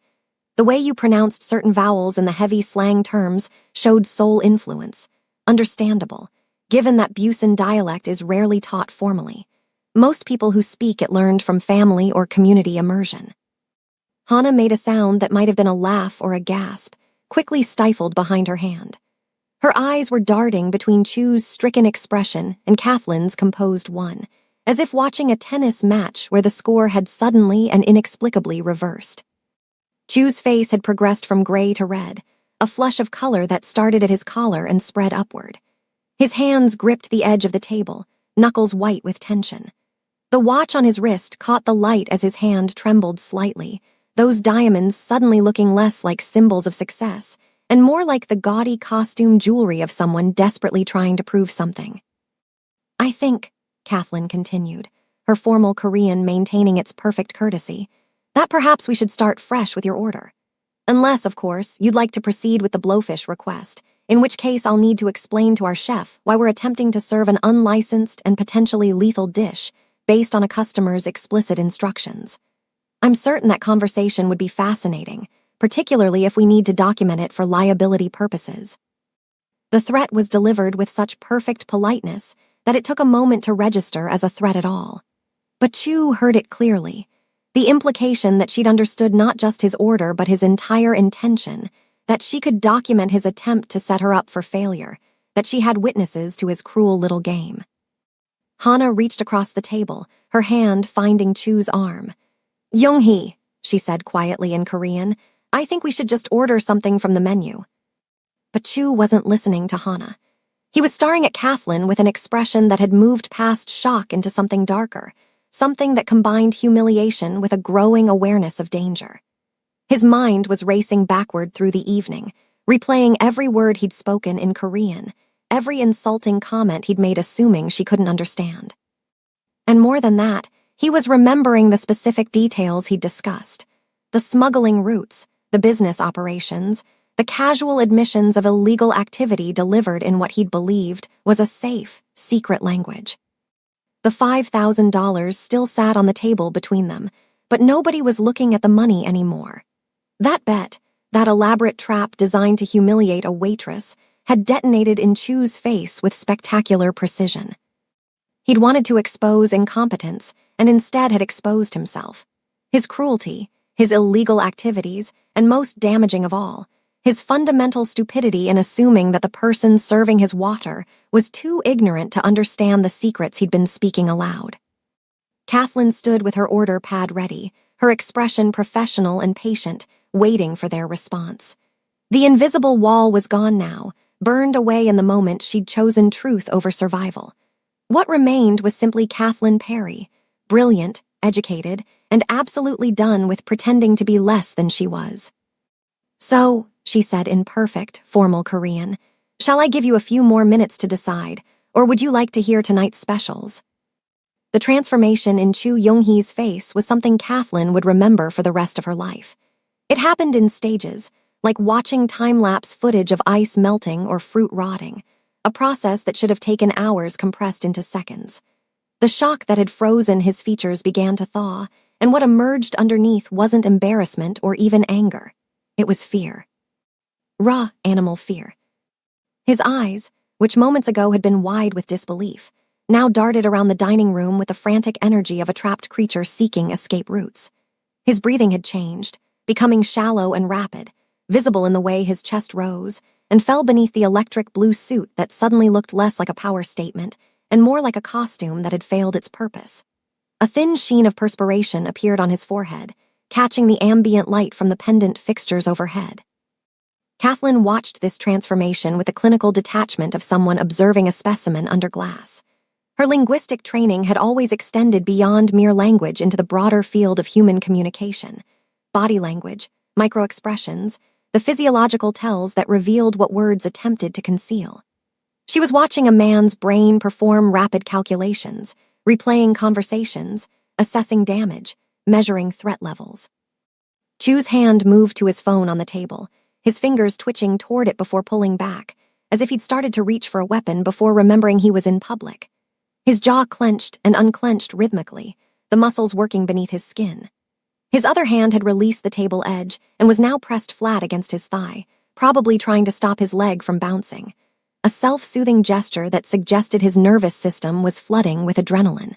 The way you pronounced certain vowels in the heavy slang terms showed Seoul influence. Understandable, given that Busan dialect is rarely taught formally. Most people who speak it learned from family or community immersion. Hannah made a sound that might have been a laugh or a gasp, quickly stifled behind her hand. Her eyes were darting between Chu's stricken expression and Kathleen's composed one, as if watching a tennis match where the score had suddenly and inexplicably reversed. Chu's face had progressed from gray to red, a flush of color that started at his collar and spread upward. His hands gripped the edge of the table, knuckles white with tension. The watch on his wrist caught the light as his hand trembled slightly, those diamonds suddenly looking less like symbols of success and more like the gaudy costume jewelry of someone desperately trying to prove something. I think, Kathleen continued, her formal Korean maintaining its perfect courtesy, that perhaps we should start fresh with your order. Unless, of course, you'd like to proceed with the blowfish request, in which case I'll need to explain to our chef why we're attempting to serve an unlicensed and potentially lethal dish based on a customer's explicit instructions. I'm certain that conversation would be fascinating, particularly if we need to document it for liability purposes. The threat was delivered with such perfect politeness that it took a moment to register as a threat at all. But Chu heard it clearly, the implication that she'd understood not just his order but his entire intention, that she could document his attempt to set her up for failure, that she had witnesses to his cruel little game. Hana reached across the table, her hand finding Chu's arm. "Young-hee," she said quietly in Korean, "I think we should just order something from the menu." But Chu wasn't listening to Hana. He was staring at Kathleen with an expression that had moved past shock into something darker, something that combined humiliation with a growing awareness of danger. His mind was racing backward through the evening, replaying every word he'd spoken in Korean, every insulting comment he'd made assuming she couldn't understand. And more than that, he was remembering the specific details he'd discussed, the smuggling routes, the business operations, the casual admissions of illegal activity delivered in what he'd believed was a safe, secret language. The $5,000 still sat on the table between them, but nobody was looking at the money anymore. That bet, that elaborate trap designed to humiliate a waitress, had detonated in Chu's face with spectacular precision. He'd wanted to expose incompetence, and instead had exposed himself. His cruelty, his illegal activities, and most damaging of all, his fundamental stupidity in assuming that the person serving his water was too ignorant to understand the secrets he'd been speaking aloud. Kathleen stood with her order pad ready, her expression professional and patient, waiting for their response. The invisible wall was gone now, burned away in the moment she'd chosen truth over survival. What remained was simply Kathleen Perry, brilliant, educated, and absolutely done with pretending to be less than she was. "So," she said in perfect, formal Korean, "shall I give you a few more minutes to decide, or would you like to hear tonight's specials?" The transformation in Chu Young-hee's face was something Kathleen would remember for the rest of her life. It happened in stages, like watching time-lapse footage of ice melting or fruit rotting, a process that should have taken hours compressed into seconds. The shock that had frozen his features began to thaw, and what emerged underneath wasn't embarrassment or even anger. It was fear. Raw animal fear. His eyes, which moments ago had been wide with disbelief, now darted around the dining room with the frantic energy of a trapped creature seeking escape routes. His breathing had changed, becoming shallow and rapid, visible in the way his chest rose, and fell beneath the electric blue suit that suddenly looked less like a power statement and more like a costume that had failed its purpose. A thin sheen of perspiration appeared on his forehead, catching the ambient light from the pendant fixtures overhead. Kathleen watched this transformation with the clinical detachment of someone observing a specimen under glass. Her linguistic training had always extended beyond mere language into the broader field of human communication. Body language, microexpressions, the physiological tells that revealed what words attempted to conceal. She was watching a man's brain perform rapid calculations, replaying conversations, assessing damage, measuring threat levels. Chu's hand moved to his phone on the table, his fingers twitching toward it before pulling back, as if he'd started to reach for a weapon before remembering he was in public. His jaw clenched and unclenched rhythmically, the muscles working beneath his skin. His other hand had released the table edge and was now pressed flat against his thigh, probably trying to stop his leg from bouncing. A self-soothing gesture that suggested his nervous system was flooding with adrenaline.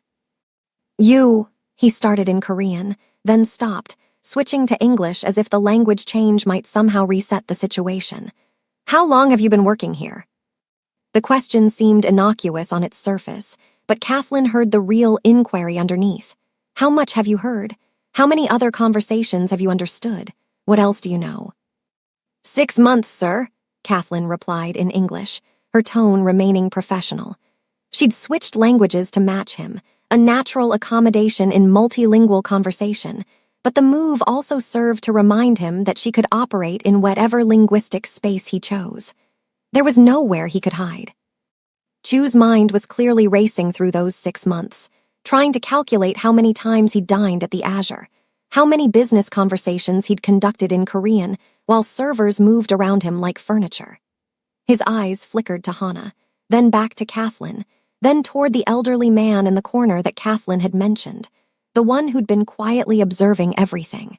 "You," he started in Korean, then stopped, switching to English as if the language change might somehow reset the situation. "How long have you been working here?" The question seemed innocuous on its surface, but Kathleen heard the real inquiry underneath. How much have you heard? How many other conversations have you understood? What else do you know? 6 months, sir, Kathleen replied in English, her tone remaining professional. She'd switched languages to match him, a natural accommodation in multilingual conversation, but the move also served to remind him that she could operate in whatever linguistic space he chose. There was nowhere he could hide. Chu's mind was clearly racing through those 6 months, trying to calculate how many times he'd dined at the Azure, how many business conversations he'd conducted in Korean while servers moved around him like furniture. His eyes flickered to Hana, then back to Kathleen, then toward the elderly man in the corner that Kathleen had mentioned, the one who'd been quietly observing everything.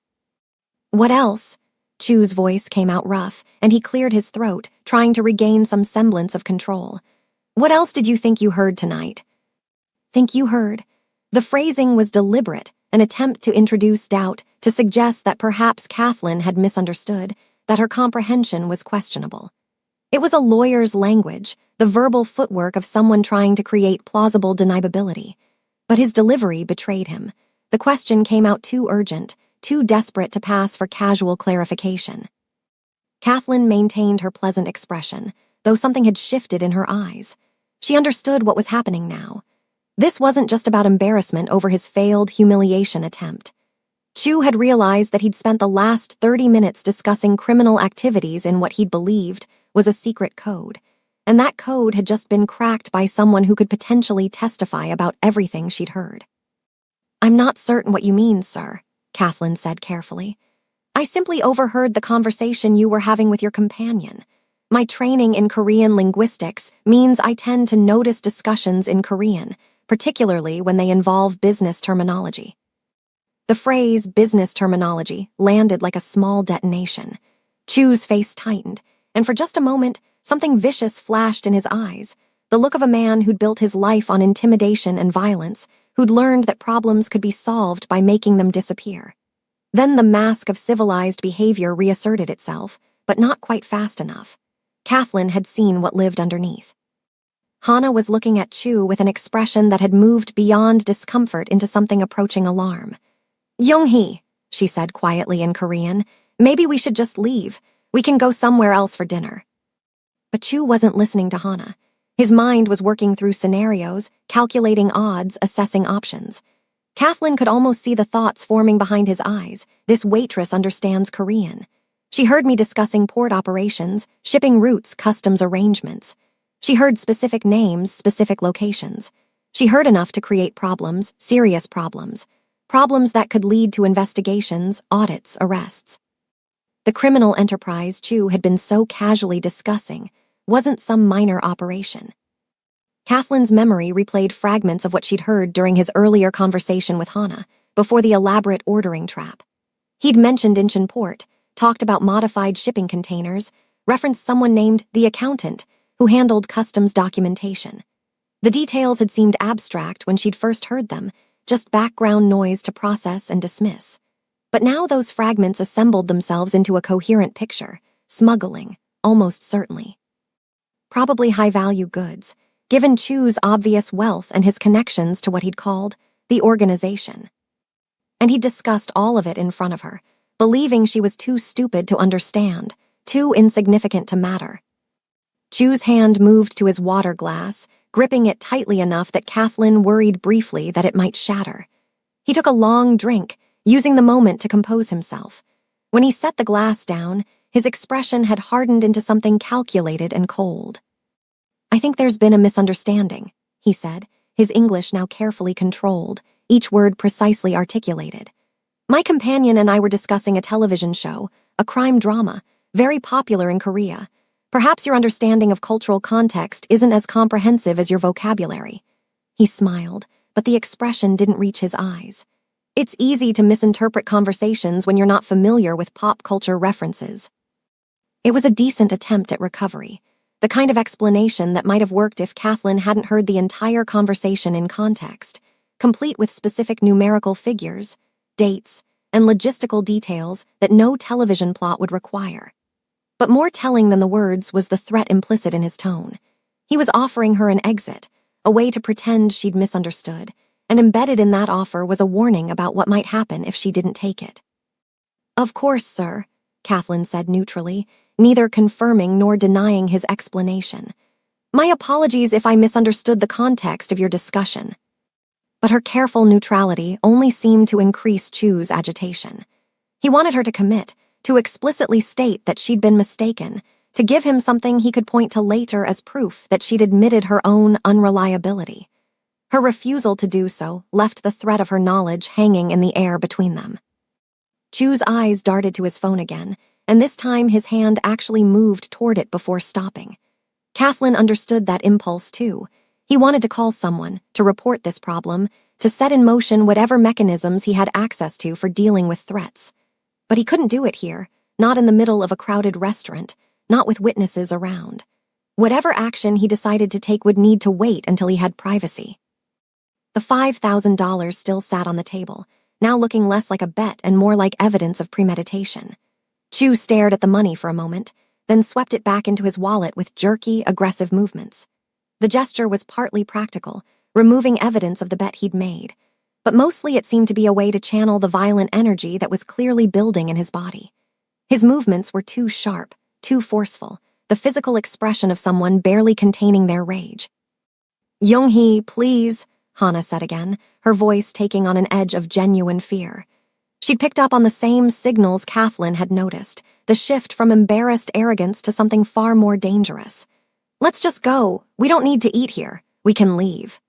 What else? Chu's voice came out rough, and he cleared his throat, trying to regain some semblance of control. What else did you think you heard tonight? Think you heard? The phrasing was deliberate, an attempt to introduce doubt, to suggest that perhaps Kathleen had misunderstood, that her comprehension was questionable. It was a lawyer's language, the verbal footwork of someone trying to create plausible deniability. But his delivery betrayed him. The question came out too urgent, too desperate to pass for casual clarification. Kathleen maintained her pleasant expression, though something had shifted in her eyes. She understood what was happening now. This wasn't just about embarrassment over his failed humiliation attempt. Chu had realized that he'd spent the last 30 minutes discussing criminal activities in what he'd believed was a secret code, and that code had just been cracked by someone who could potentially testify about everything she'd heard. I'm not certain what you mean, sir, Kathleen said carefully. I simply overheard the conversation you were having with your companion. My training in Korean linguistics means I tend to notice discussions in Korean, particularly when they involve business terminology. The phrase business terminology landed like a small detonation. Chu's face tightened, and for just a moment, something vicious flashed in his eyes, the look of a man who'd built his life on intimidation and violence, who'd learned that problems could be solved by making them disappear. Then the mask of civilized behavior reasserted itself, but not quite fast enough. Kathleen had seen what lived underneath. Hana was looking at Chu with an expression that had moved beyond discomfort into something approaching alarm. Young-hee, she said quietly in Korean, maybe we should just leave. We can go somewhere else for dinner. But Chu wasn't listening to Hana. His mind was working through scenarios, calculating odds, assessing options. Kathleen could almost see the thoughts forming behind his eyes. This waitress understands Korean. She heard me discussing port operations, shipping routes, customs arrangements. She heard specific names, specific locations. She heard enough to create problems, serious problems. Problems that could lead to investigations, audits, arrests. The criminal enterprise Chu had been so casually discussing wasn't some minor operation. Kathleen's memory replayed fragments of what she'd heard during his earlier conversation with Hana, before the elaborate ordering trap. He'd mentioned Incheon Port, talked about modified shipping containers, referenced someone named the accountant, who handled customs documentation. The details had seemed abstract when she'd first heard them, just background noise to process and dismiss. But now those fragments assembled themselves into a coherent picture, smuggling, almost certainly. Probably high-value goods, given Chu's obvious wealth and his connections to what he'd called the organization. And he'd discussed all of it in front of her, believing she was too stupid to understand, too insignificant to matter. Chu's hand moved to his water glass, gripping it tightly enough that Kathleen worried briefly that it might shatter. He took a long drink, using the moment to compose himself. When he set the glass down, his expression had hardened into something calculated and cold. I think there's been a misunderstanding, he said, his English now carefully controlled, each word precisely articulated. My companion and I were discussing a television show, a crime drama, very popular in Korea. Perhaps your understanding of cultural context isn't as comprehensive as your vocabulary. He smiled, but the expression didn't reach his eyes. It's easy to misinterpret conversations when you're not familiar with pop culture references. It was a decent attempt at recovery, the kind of explanation that might have worked if Kathleen hadn't heard the entire conversation in context, complete with specific numerical figures, dates, and logistical details that no television plot would require. But more telling than the words was the threat implicit in his tone. He was offering her an exit, a way to pretend she'd misunderstood, and embedded in that offer was a warning about what might happen if she didn't take it. "Of course, sir," Kathleen said neutrally, neither confirming nor denying his explanation. "My apologies if I misunderstood the context of your discussion." But her careful neutrality only seemed to increase Chu's agitation. He wanted her to commit, to explicitly state that she'd been mistaken, to give him something he could point to later as proof that she'd admitted her own unreliability. Her refusal to do so left the threat of her knowledge hanging in the air between them. Chu's eyes darted to his phone again, and this time his hand actually moved toward it before stopping. Kathleen understood that impulse too. He wanted to call someone, to report this problem, to set in motion whatever mechanisms he had access to for dealing with threats. But he couldn't do it here, not in the middle of a crowded restaurant, not with witnesses around. Whatever action he decided to take would need to wait until he had privacy. The $5,000 still sat on the table, now looking less like a bet and more like evidence of premeditation. Chu stared at the money for a moment, then swept it back into his wallet with jerky, aggressive movements. The gesture was partly practical, removing evidence of the bet he'd made, but mostly it seemed to be a way to channel the violent energy that was clearly building in his body. His movements were too sharp, too forceful, the physical expression of someone barely containing their rage. "Young-hee, please," Hana said again, her voice taking on an edge of genuine fear. She'd picked up on the same signals Kathleen had noticed, the shift from embarrassed arrogance to something far more dangerous. "Let's just go. We don't need to eat here. We can leave."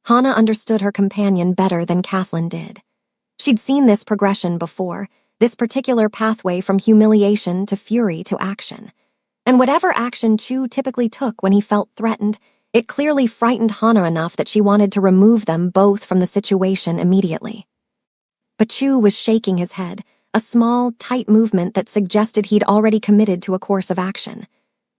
Hana understood her companion better than Kathleen did. She'd seen this progression before, this particular pathway from humiliation to fury to action. And whatever action Chu typically took when he felt threatened, it clearly frightened Hana enough that she wanted to remove them both from the situation immediately. But Chu was shaking his head, a small, tight movement that suggested he'd already committed to a course of action.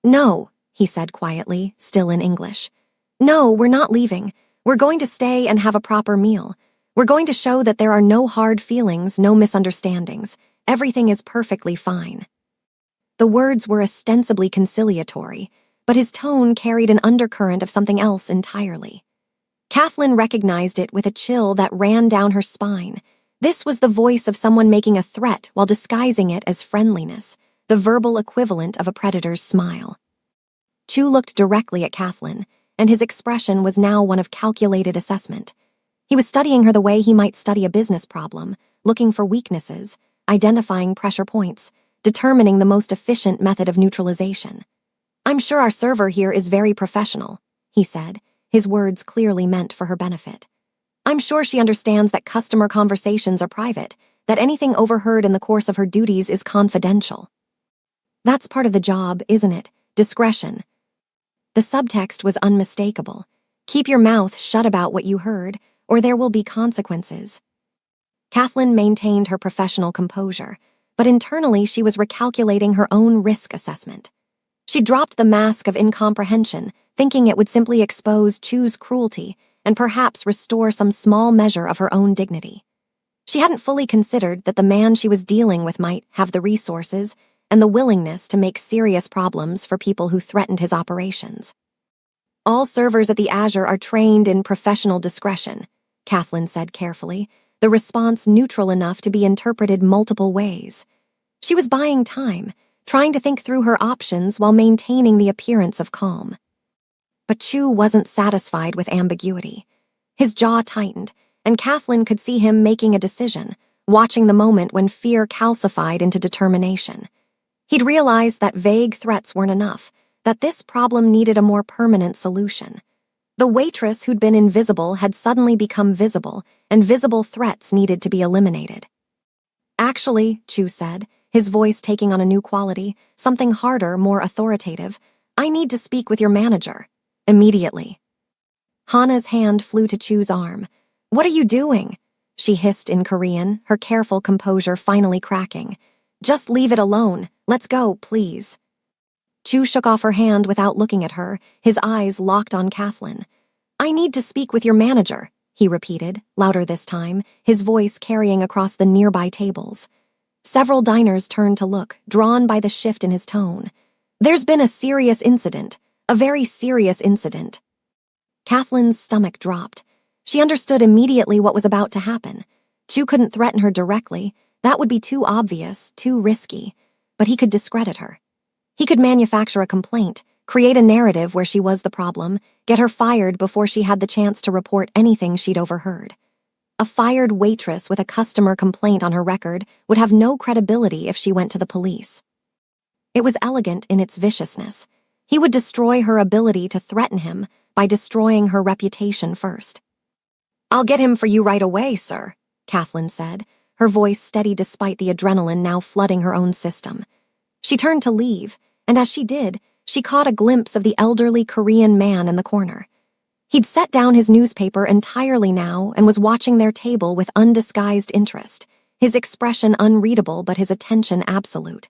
"No," he said quietly, still in English. "No, we're not leaving. We're going to stay and have a proper meal. We're going to show that there are no hard feelings, no misunderstandings. Everything is perfectly fine." The words were ostensibly conciliatory, but his tone carried an undercurrent of something else entirely. Kathleen recognized it with a chill that ran down her spine. This was the voice of someone making a threat while disguising it as friendliness, the verbal equivalent of a predator's smile. Chu looked directly at Kathleen, and his expression was now one of calculated assessment. He was studying her the way he might study a business problem, looking for weaknesses, identifying pressure points, determining the most efficient method of neutralization. "I'm sure our server here is very professional," he said, his words clearly meant for her benefit. "I'm sure she understands that customer conversations are private, that anything overheard in the course of her duties is confidential." "That's part of the job, isn't it? Discretion." The subtext was unmistakable. Keep your mouth shut about what you heard, or there will be consequences. Kathleen maintained her professional composure, but internally she was recalculating her own risk assessment. She dropped the mask of incomprehension, thinking it would simply expose Chu's cruelty and perhaps restore some small measure of her own dignity. She hadn't fully considered that the man she was dealing with might have the resources and the willingness to make serious problems for people who threatened his operations. "All servers at the Azure are trained in professional discretion," Kathleen said carefully, the response neutral enough to be interpreted multiple ways. She was buying time, trying to think through her options while maintaining the appearance of calm. But Chu wasn't satisfied with ambiguity. His jaw tightened, and Kathleen could see him making a decision, watching the moment when fear calcified into determination. He'd realized that vague threats weren't enough, that this problem needed a more permanent solution. The waitress who'd been invisible had suddenly become visible, and visible threats needed to be eliminated. "Actually," Chu said, his voice taking on a new quality, something harder, more authoritative, "I need to speak with your manager. Immediately." Hana's hand flew to Chu's arm. "What are you doing?" she hissed in Korean, her careful composure finally cracking. "Just leave it alone. Let's go, please." Chu shook off her hand without looking at her, his eyes locked on Kathleen. "I need to speak with your manager," he repeated, louder this time, his voice carrying across the nearby tables. Several diners turned to look, drawn by the shift in his tone. "There's been a serious incident, a very serious incident." Kathleen's stomach dropped. She understood immediately what was about to happen. Chu couldn't threaten her directly. That would be too obvious, too risky. But he could discredit her. He could manufacture a complaint, create a narrative where she was the problem, get her fired before she had the chance to report anything she'd overheard. A fired waitress with a customer complaint on her record would have no credibility if she went to the police. It was elegant in its viciousness. He would destroy her ability to threaten him by destroying her reputation first. "I'll get him for you right away, sir," Kathleen said, her voice steady despite the adrenaline now flooding her own system. She turned to leave, and as she did, she caught a glimpse of the elderly Korean man in the corner. He'd set down his newspaper entirely now and was watching their table with undisguised interest, his expression unreadable but his attention absolute.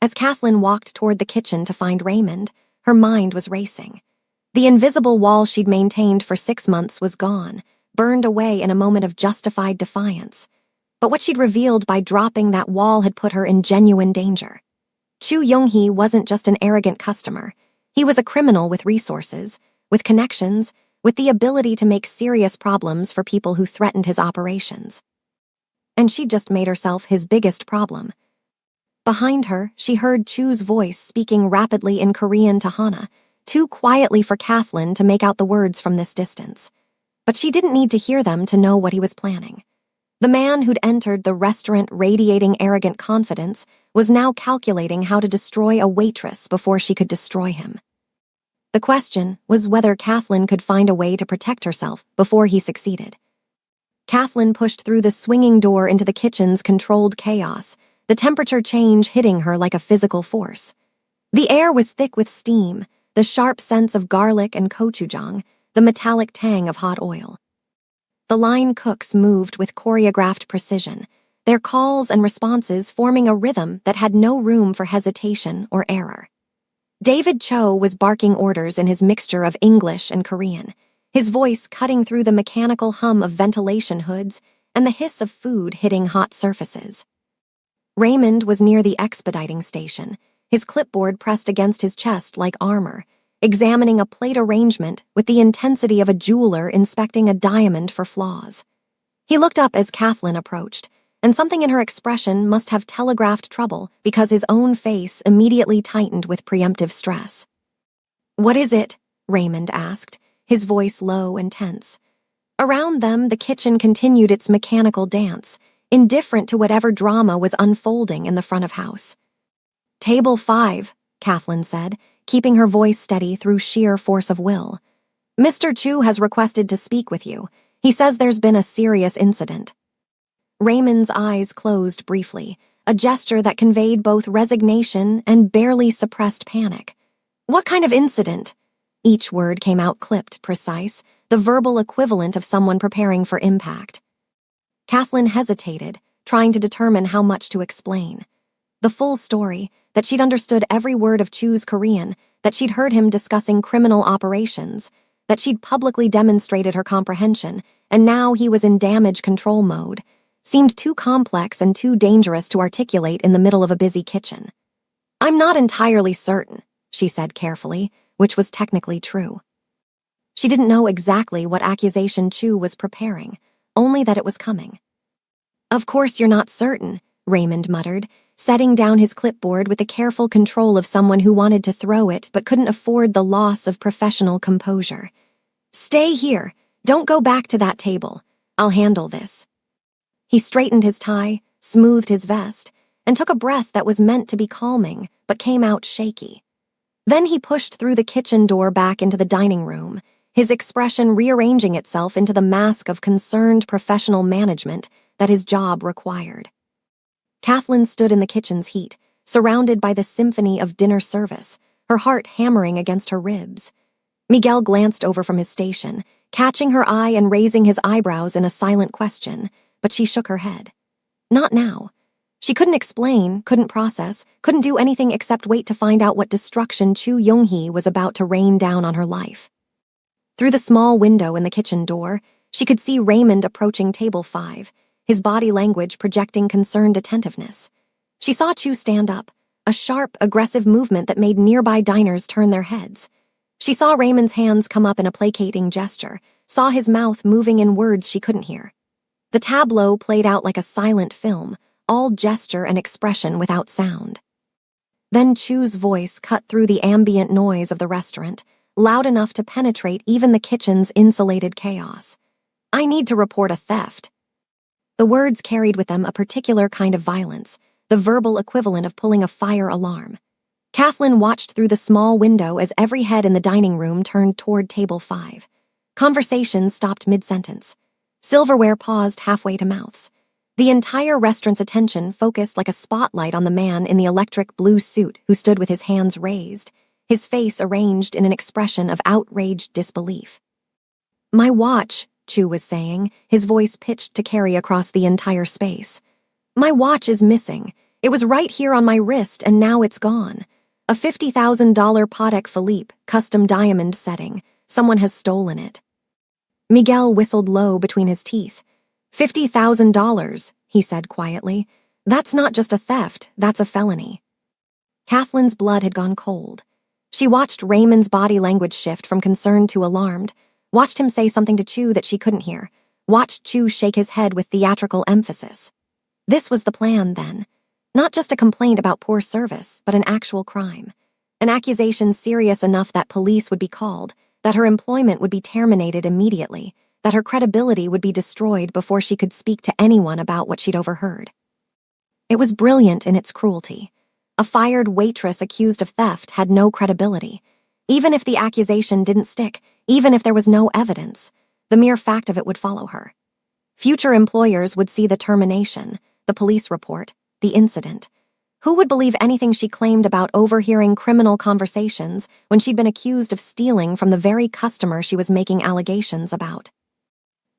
As Kathleen walked toward the kitchen to find Raymond, her mind was racing. The invisible wall she'd maintained for 6 months was gone, burned away in a moment of justified defiance. But what she'd revealed by dropping that wall had put her in genuine danger. Chu Young-hee wasn't just an arrogant customer. He was a criminal with resources, with connections, with the ability to make serious problems for people who threatened his operations. And she'd just made herself his biggest problem. Behind her, she heard Chu's voice speaking rapidly in Korean to Hana, too quietly for Kathleen to make out the words from this distance. But she didn't need to hear them to know what he was planning. The man who'd entered the restaurant radiating arrogant confidence was now calculating how to destroy a waitress before she could destroy him. The question was whether Kathleen could find a way to protect herself before he succeeded. Kathleen pushed through the swinging door into the kitchen's controlled chaos, the temperature change hitting her like a physical force. The air was thick with steam, the sharp sense of garlic and gochujang, the metallic tang of hot oil. The line cooks moved with choreographed precision, their calls and responses forming a rhythm that had no room for hesitation or error. David Cho was barking orders in his mixture of English and Korean, his voice cutting through the mechanical hum of ventilation hoods and the hiss of food hitting hot surfaces. Raymond was near the expediting station, his clipboard pressed against his chest like armor, examining a plate arrangement with the intensity of a jeweler inspecting a diamond for flaws. He looked up as Kathleen approached, and something in her expression must have telegraphed trouble because his own face immediately tightened with preemptive stress. "What is it?" Raymond asked, his voice low and tense. Around them, the kitchen continued its mechanical dance, indifferent to whatever drama was unfolding in the front of house. "Table 5, Kathleen said, keeping her voice steady through sheer force of will. "Mr. Chu has requested to speak with you. He says there's been a serious incident." Raymond's eyes closed briefly, a gesture that conveyed both resignation and barely suppressed panic. "What kind of incident?" Each word came out clipped, precise, the verbal equivalent of someone preparing for impact. Kathleen hesitated, trying to determine how much to explain. The full story, that she'd understood every word of Chu's Korean, that she'd heard him discussing criminal operations, that she'd publicly demonstrated her comprehension, and now he was in damage control mode, seemed too complex and too dangerous to articulate in the middle of a busy kitchen. "I'm not entirely certain," she said carefully, which was technically true. She didn't know exactly what accusation Chu was preparing, only that it was coming. "Of course you're not certain," Raymond muttered, setting down his clipboard with the careful control of someone who wanted to throw it but couldn't afford the loss of professional composure. "Stay here. Don't go back to that table. I'll handle this." He straightened his tie, smoothed his vest, and took a breath that was meant to be calming but came out shaky. Then he pushed through the kitchen door back into the dining room, his expression rearranging itself into the mask of concerned professional management that his job required. Kathleen stood in the kitchen's heat, surrounded by the symphony of dinner service, her heart hammering against her ribs. Miguel glanced over from his station, catching her eye and raising his eyebrows in a silent question, but she shook her head. Not now. She couldn't explain, couldn't process, couldn't do anything except wait to find out what destruction Chu Young-hee was about to rain down on her life. Through the small window in the kitchen door, she could see Raymond approaching table 5, his body language projecting concerned attentiveness. She saw Chu stand up, a sharp, aggressive movement that made nearby diners turn their heads. She saw Raymond's hands come up in a placating gesture, saw his mouth moving in words she couldn't hear. The tableau played out like a silent film, all gesture and expression without sound. Then Chu's voice cut through the ambient noise of the restaurant, loud enough to penetrate even the kitchen's insulated chaos. "I need to report a theft." The words carried with them a particular kind of violence, the verbal equivalent of pulling a fire alarm. Kathleen watched through the small window as every head in the dining room turned toward table 5. Conversations stopped mid-sentence. Silverware paused halfway to mouths. The entire restaurant's attention focused like a spotlight on the man in the electric blue suit who stood with his hands raised, his face arranged in an expression of outraged disbelief. "My watch," Chu was saying, his voice pitched to carry across the entire space. "My watch is missing. It was right here on my wrist and now it's gone. A $50,000 Patek Philippe, custom diamond setting. Someone has stolen it." Miguel whistled low between his teeth. $50,000, he said quietly. "That's not just a theft, that's a felony." Kathleen's blood had gone cold. She watched Raymond's body language shift from concerned to alarmed, watched him say something to Chu that she couldn't hear, watched Chu shake his head with theatrical emphasis. This was the plan, then. Not just a complaint about poor service, but an actual crime. An accusation serious enough that police would be called, that her employment would be terminated immediately, that her credibility would be destroyed before she could speak to anyone about what she'd overheard. It was brilliant in its cruelty. A fired waitress accused of theft had no credibility. Even if the accusation didn't stick, even if there was no evidence, the mere fact of it would follow her. Future employers would see the termination, the police report, the incident. Who would believe anything she claimed about overhearing criminal conversations when she'd been accused of stealing from the very customer she was making allegations about?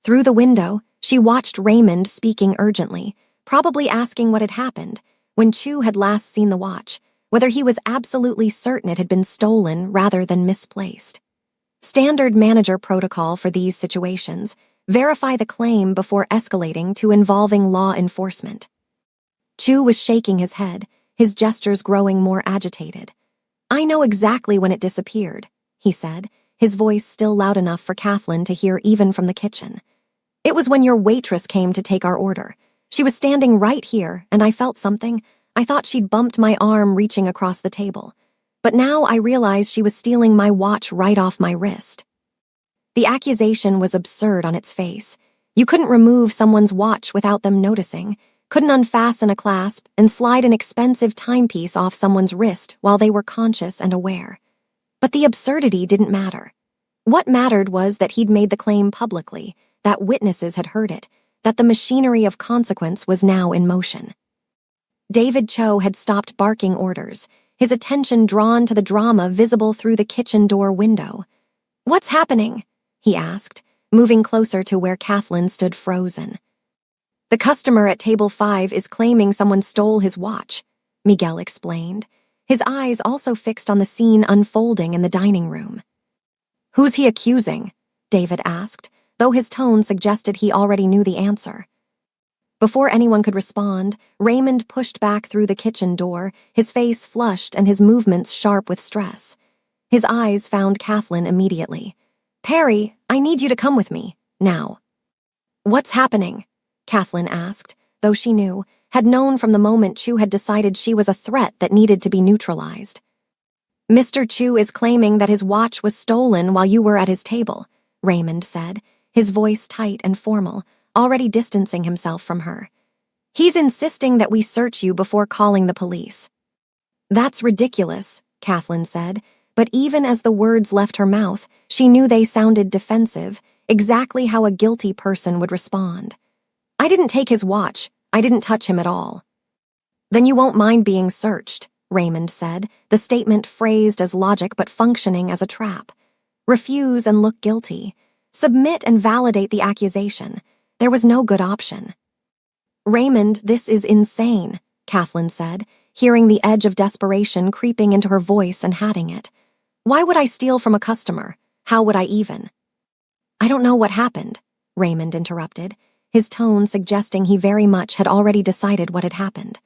Through the window, she watched Raymond speaking urgently, probably asking what had happened, when Chu had last seen the watch, whether he was absolutely certain it had been stolen rather than misplaced. Standard manager protocol for these situations: verify the claim before escalating to involving law enforcement. Chu was shaking his head, his gestures growing more agitated. "I know exactly when it disappeared," he said, his voice still loud enough for Kathleen to hear even from the kitchen. "It was when your waitress came to take our order. She was standing right here, and I felt something. I thought she'd bumped my arm reaching across the table. But now I realized she was stealing my watch right off my wrist." The accusation was absurd on its face. You couldn't remove someone's watch without them noticing, couldn't unfasten a clasp and slide an expensive timepiece off someone's wrist while they were conscious and aware. But the absurdity didn't matter. What mattered was that he'd made the claim publicly, that witnesses had heard it, that the machinery of consequence was now in motion. David Cho had stopped barking orders, his attention drawn to the drama visible through the kitchen door window. "What's happening?" he asked, moving closer to where Kathleen stood frozen. "The customer at table 5 is claiming someone stole his watch," Miguel explained, his eyes also fixed on the scene unfolding in the dining room. "Who's he accusing?" David asked, though his tone suggested he already knew the answer. Before anyone could respond, Raymond pushed back through the kitchen door, his face flushed and his movements sharp with stress. His eyes found Kathleen immediately. "Perry, I need you to come with me, now." "What's happening?" Kathleen asked, though she knew, had known from the moment Chu had decided she was a threat that needed to be neutralized. "Mr. Chu is claiming that his watch was stolen while you were at his table," Raymond said, his voice tight and formal, already distancing himself from her. "He's insisting that we search you before calling the police." "That's ridiculous," Kathleen said, but even as the words left her mouth, she knew they sounded defensive, exactly how a guilty person would respond. "I didn't take his watch. I didn't touch him at all." "Then you won't mind being searched," Raymond said, the statement phrased as logic but functioning as a trap. "Refuse and look guilty. Submit and validate the accusation. There was no good option." "Raymond, this is insane," Kathleen said, hearing the edge of desperation creeping into her voice and hatting it. "Why would I steal from a customer? How would I even?" "I don't know what happened," Raymond interrupted, his tone suggesting he very much had already decided what had happened.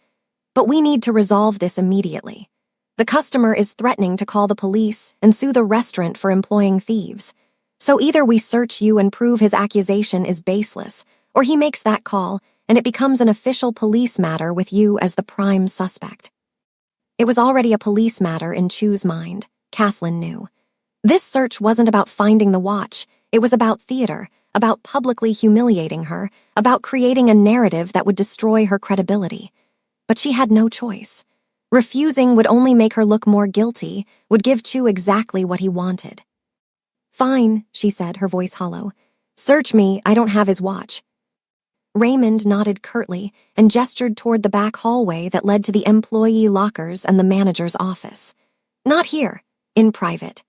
"But we need to resolve this immediately. The customer is threatening to call the police and sue the restaurant for employing thieves. So either we search you and prove his accusation is baseless, or he makes that call and it becomes an official police matter with you as the prime suspect. It was already a police matter in Chu's mind, Kathleen knew. This search wasn't about finding the watch, it was about theater, about publicly humiliating her, about creating a narrative that would destroy her credibility. But she had no choice. Refusing would only make her look more guilty, would give Chu exactly what he wanted. "Fine," she said, her voice hollow. "Search me, I don't have his watch." Raymond nodded curtly and gestured toward the back hallway that led to the employee lockers and the manager's office. "Not here, in private."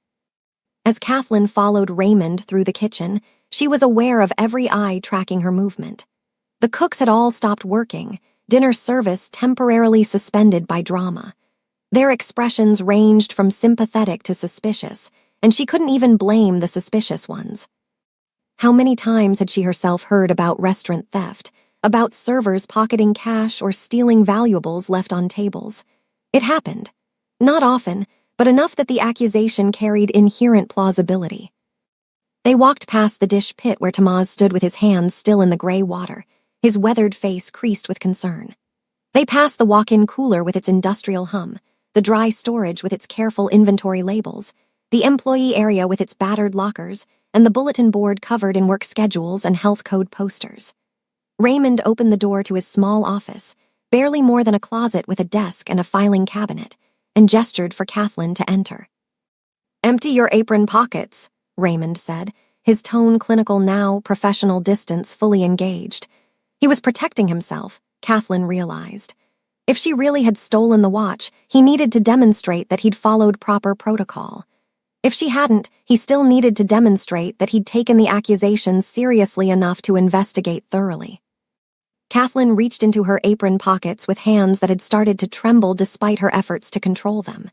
As Kathleen followed Raymond through the kitchen, she was aware of every eye tracking her movement. The cooks had all stopped working, dinner service temporarily suspended by drama. Their expressions ranged from sympathetic to suspicious, and she couldn't even blame the suspicious ones. How many times had she herself heard about restaurant theft, about servers pocketing cash or stealing valuables left on tables? It happened. Not often, but enough that the accusation carried inherent plausibility. They walked past the dish pit where Tamaz stood with his hands still in the gray water, his weathered face creased with concern. They passed the walk-in cooler with its industrial hum, the dry storage with its careful inventory labels, the employee area with its battered lockers, and the bulletin board covered in work schedules and health code posters. Raymond opened the door to his small office, barely more than a closet with a desk and a filing cabinet, and gestured for Kathleen to enter. "Empty your apron pockets," Raymond said, his tone clinical now, professional distance fully engaged. He was protecting himself, Kathleen realized. If she really had stolen the watch, he needed to demonstrate that he'd followed proper protocol. If she hadn't, he still needed to demonstrate that he'd taken the accusations seriously enough to investigate thoroughly. Kathleen reached into her apron pockets with hands that had started to tremble despite her efforts to control them.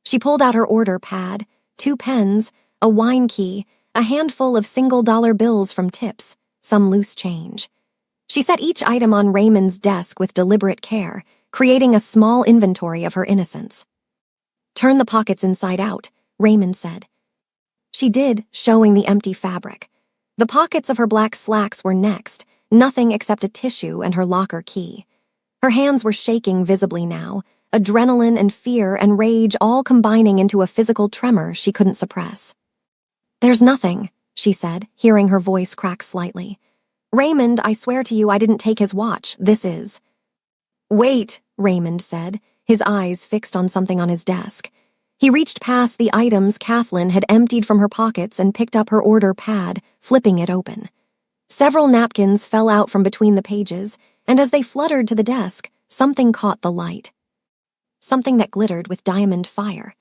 She pulled out her order pad, 2 pens, a wine key, a handful of single-dollar bills from tips, some loose change. She set each item on Raymond's desk with deliberate care, creating a small inventory of her innocence. "Turn the pockets inside out," Raymond said. She did, showing the empty fabric. The pockets of her black slacks were next, nothing except a tissue and her locker key. Her hands were shaking visibly now, adrenaline and fear and rage all combining into a physical tremor she couldn't suppress. "There's nothing," she said, hearing her voice crack slightly. "Raymond, I swear to you I didn't take his watch. This is—" "Wait," Raymond said, his eyes fixed on something on his desk. He reached past the items Kathleen had emptied from her pockets and picked up her order pad, flipping it open. Several napkins fell out from between the pages, and as they fluttered to the desk, something caught the light. Something that glittered with diamond fire.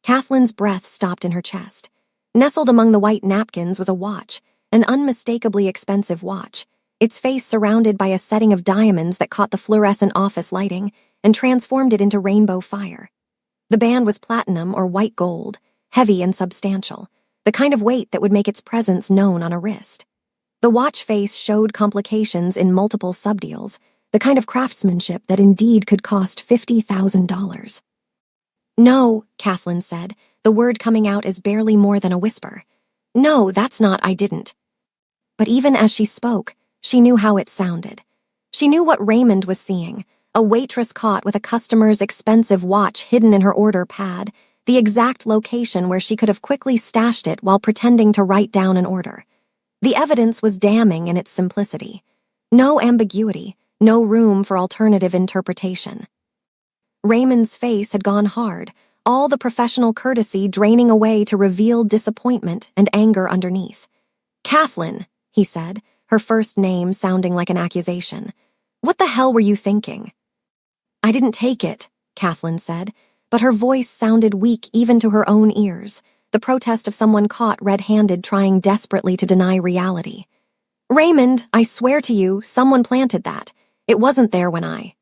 Kathleen's breath stopped in her chest. Nestled among the white napkins was a watch, an unmistakably expensive watch, its face surrounded by a setting of diamonds that caught the fluorescent office lighting and transformed it into rainbow fire. The band was platinum or white gold, heavy and substantial, the kind of weight that would make its presence known on a wrist. The watch face showed complications in multiple subdeals, the kind of craftsmanship that indeed could cost $50,000. "No," Kathleen said, the word coming out as barely more than a whisper. "No, that's not, I didn't." But even as she spoke, she knew how it sounded. She knew what Raymond was seeing, a waitress caught with a customer's expensive watch hidden in her order pad, the exact location where she could have quickly stashed it while pretending to write down an order. The evidence was damning in its simplicity. No ambiguity, no room for alternative interpretation. Raymond's face had gone hard, all the professional courtesy draining away to reveal disappointment and anger underneath. "Kathleen," he said, her first name sounding like an accusation. "What the hell were you thinking?" "I didn't take it," Kathleen said, but her voice sounded weak even to her own ears, the protest of someone caught red-handed trying desperately to deny reality. "Raymond, I swear to you, someone planted that. It wasn't there when I—"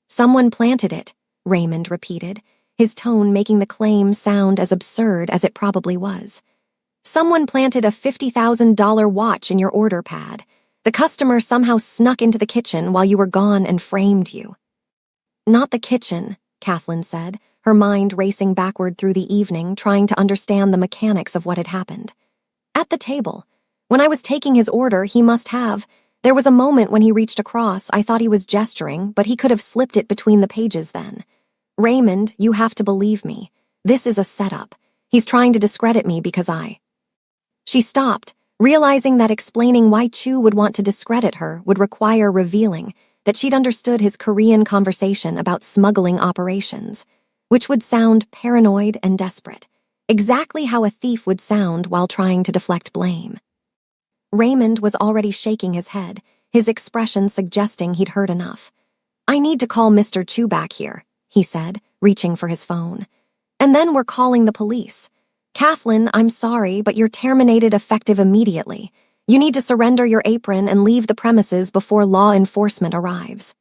"Someone planted it," Raymond repeated, his tone making the claim sound as absurd as it probably was. "Someone planted a $50,000 watch in your order pad. The customer somehow snuck into the kitchen while you were gone and framed you." "Not the kitchen," Kathleen said, her mind racing backward through the evening, trying to understand the mechanics of what had happened. At the table, when I was taking his order, he must have. There was a moment when he reached across. I thought he was gesturing, but he could have slipped it between the pages then. Raymond, you have to believe me. This is a setup. He's trying to discredit me because I. She stopped, realizing that explaining why Chu would want to discredit her would require revealing that she'd understood his Korean conversation about smuggling operations, which would sound paranoid and desperate, exactly how a thief would sound while trying to deflect blame. Raymond was already shaking his head, his expression suggesting he'd heard enough. I need to call Mr. Chu back here, he said, reaching for his phone. And then we're calling the police. Kathleen, I'm sorry, but you're terminated effective immediately. You need to surrender your apron and leave the premises before law enforcement arrives.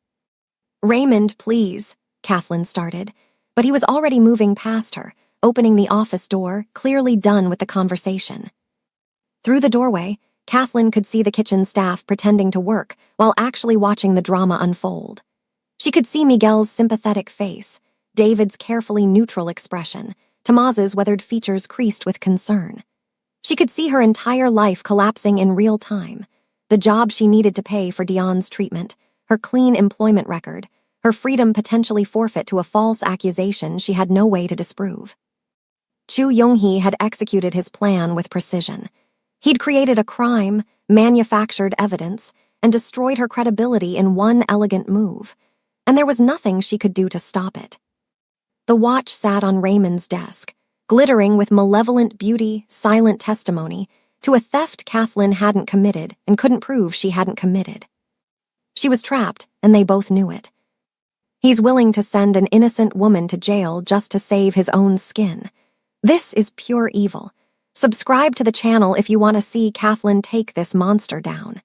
Raymond, please, Kathleen started, but he was already moving past her, opening the office door, clearly done with the conversation. Through the doorway, Kathleen could see the kitchen staff pretending to work while actually watching the drama unfold. She could see Miguel's sympathetic face, David's carefully neutral expression, Tomas's weathered features creased with concern. She could see her entire life collapsing in real time, the job she needed to pay for Dion's treatment, her clean employment record, her freedom potentially forfeit to a false accusation she had no way to disprove. Chu Yonghee had executed his plan with precision. He'd created a crime, manufactured evidence, and destroyed her credibility in one elegant move, and there was nothing she could do to stop it. The watch sat on Raymond's desk, glittering with malevolent beauty, silent testimony to a theft Kathleen hadn't committed and couldn't prove she hadn't committed. She was trapped, and they both knew it. He's willing to send an innocent woman to jail just to save his own skin. This is pure evil. Subscribe to the channel if you want to see Kathleen take this monster down.